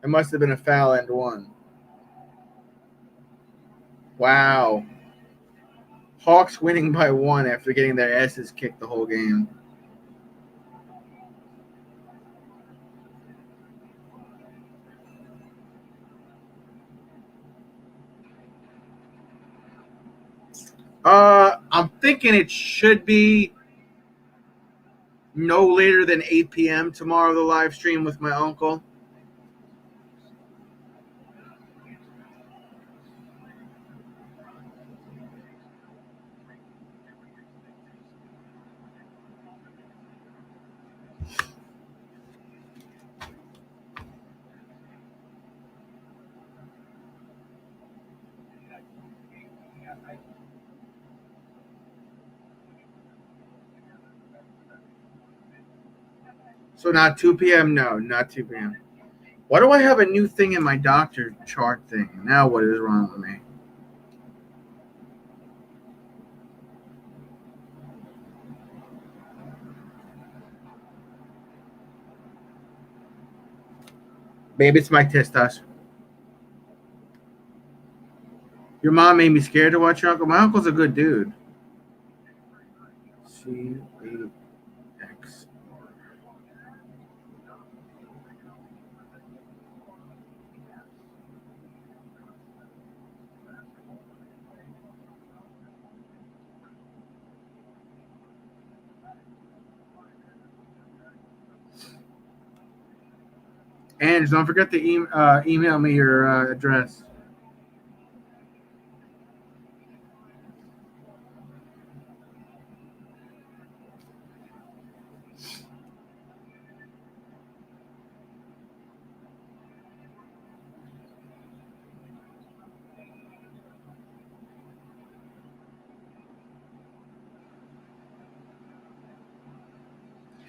It must have been a foul and one. Wow. Hawks winning by one after getting their asses kicked the whole game. I'm thinking it should be no later than 8 p.m. tomorrow, the live stream with my uncle. So not 2 p.m.? No, not 2 p.m. Why do I have a new thing in my doctor chart thing? Now what is wrong with me? Maybe it's my testosterone. Your mom made me scared to watch your uncle. My uncle's a good dude. C8X. And don't forget to email me your address.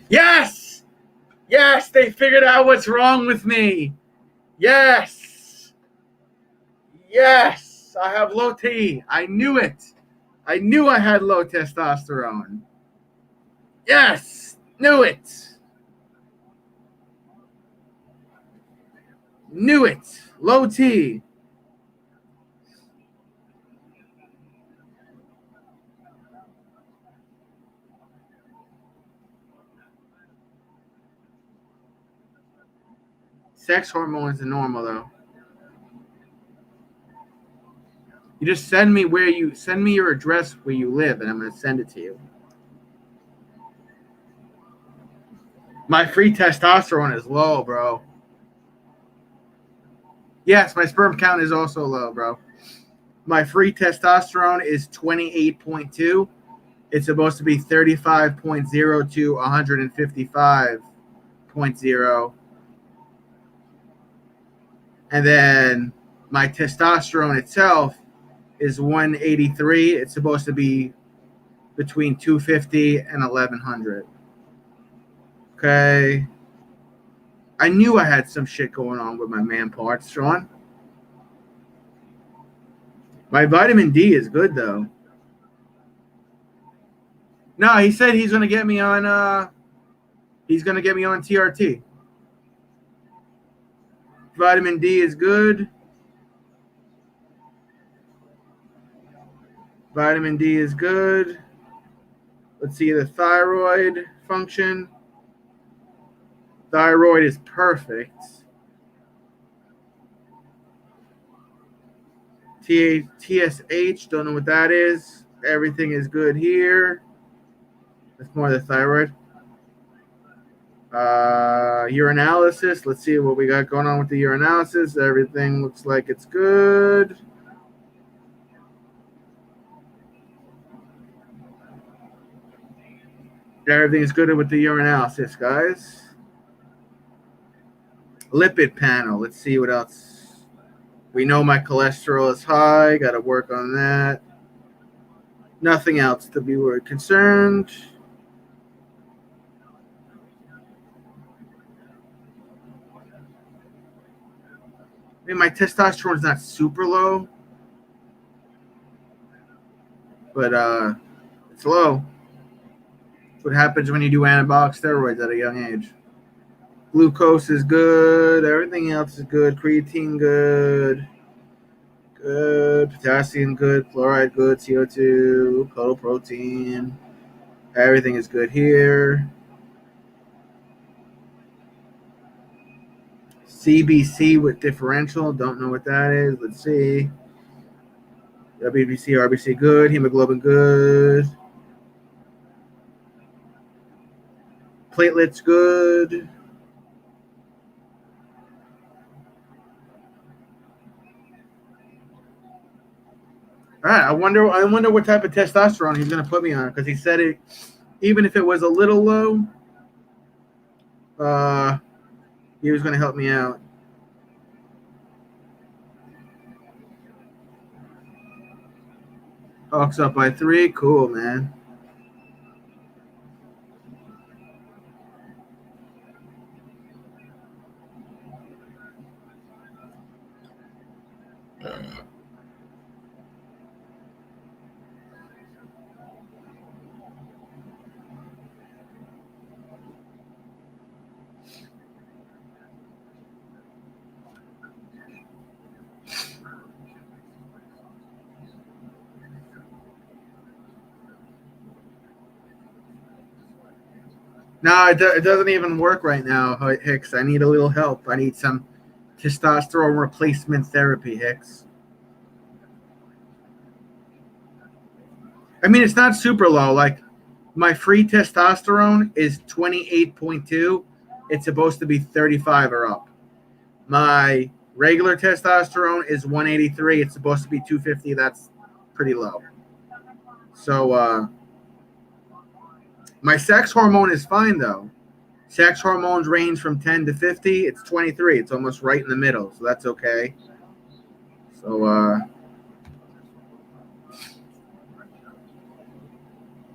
Yes! Yes, they figured out what's wrong with me. Yes! Yes! I have low T. I knew it. I knew I had low testosterone. Yes! Knew it. Knew it. Low T. Sex hormones are normal though. You just send me your address where you live and I'm gonna send it to you. My free testosterone is low, bro. Yes, my sperm count is also low, bro. My free testosterone is 28.2. It's supposed to be 35.0 to 155.0. And then my testosterone itself is 183. It's supposed to be between 250 and 1100. Okay. I knew I had some shit going on with my man parts, Sean. My vitamin D is good though. No, he said he's gonna get me on TRT. Vitamin D is good. Vitamin D is good. Let's see the thyroid function. Thyroid is perfect. TSH, don't know what that is. Everything is good here. That's more the thyroid. Urinalysis. Let's see what we got going on with the urinalysis. Everything looks like it's good. Everything is good with the urinalysis, guys. Lipid panel. Let's see what else. We know my cholesterol is high. Got to work on that. Nothing else to be concerned. I mean, my testosterone is not super low, but it's low. That's what happens when you do anabolic steroids at a young age. Glucose is good. Everything else is good. Creatine good. Good. Potassium good. Fluoride good. CO2. Total protein. Everything is good here. CBC with differential. Don't know what that is. Let's see. WBC, RBC good. Hemoglobin good. Platelets good. All right, I wonder what type of testosterone he's gonna put me on, because he said it, even if it was a little low, he was gonna help me out. Hawks up by 3, cool, man. No, it doesn't even work right now, Hicks. I need a little help. I need some testosterone replacement therapy, Hicks. I mean, it's not super low. Like, my free testosterone is 28.2. It's supposed to be 35 or up. My regular testosterone is 183. It's supposed to be 250. That's pretty low. So, my sex hormone is fine, though. Sex hormones range from 10 to 50. It's 23. It's almost right in the middle, so that's okay. So,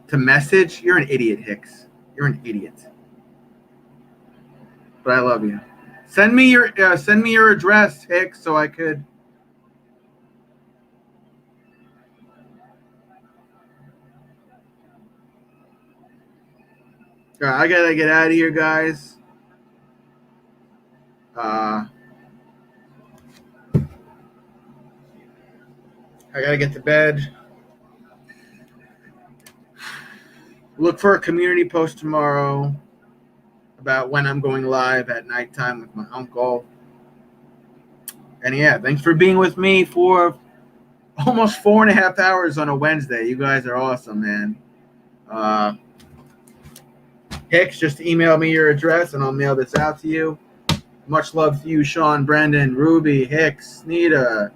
to message, you're an idiot, Hicks. You're an idiot. But I love you. Send me your address, Hicks, so I could. I gotta get out of here, guys. I gotta get to bed. Look for a community post tomorrow about when I'm going live at nighttime with my uncle. And yeah, thanks for being with me for almost 4.5 hours on a Wednesday. You guys are awesome, man. Hicks, just email me your address and I'll mail this out to you. Much love to you, Sean, Brendan, Ruby, Hicks, Nita,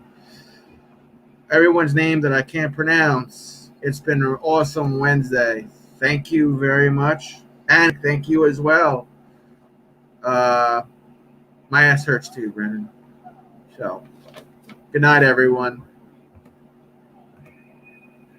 everyone's name that I can't pronounce. It's been an awesome Wednesday. Thank you very much. And thank you as well. My ass hurts too, Brendan. So, good night, everyone.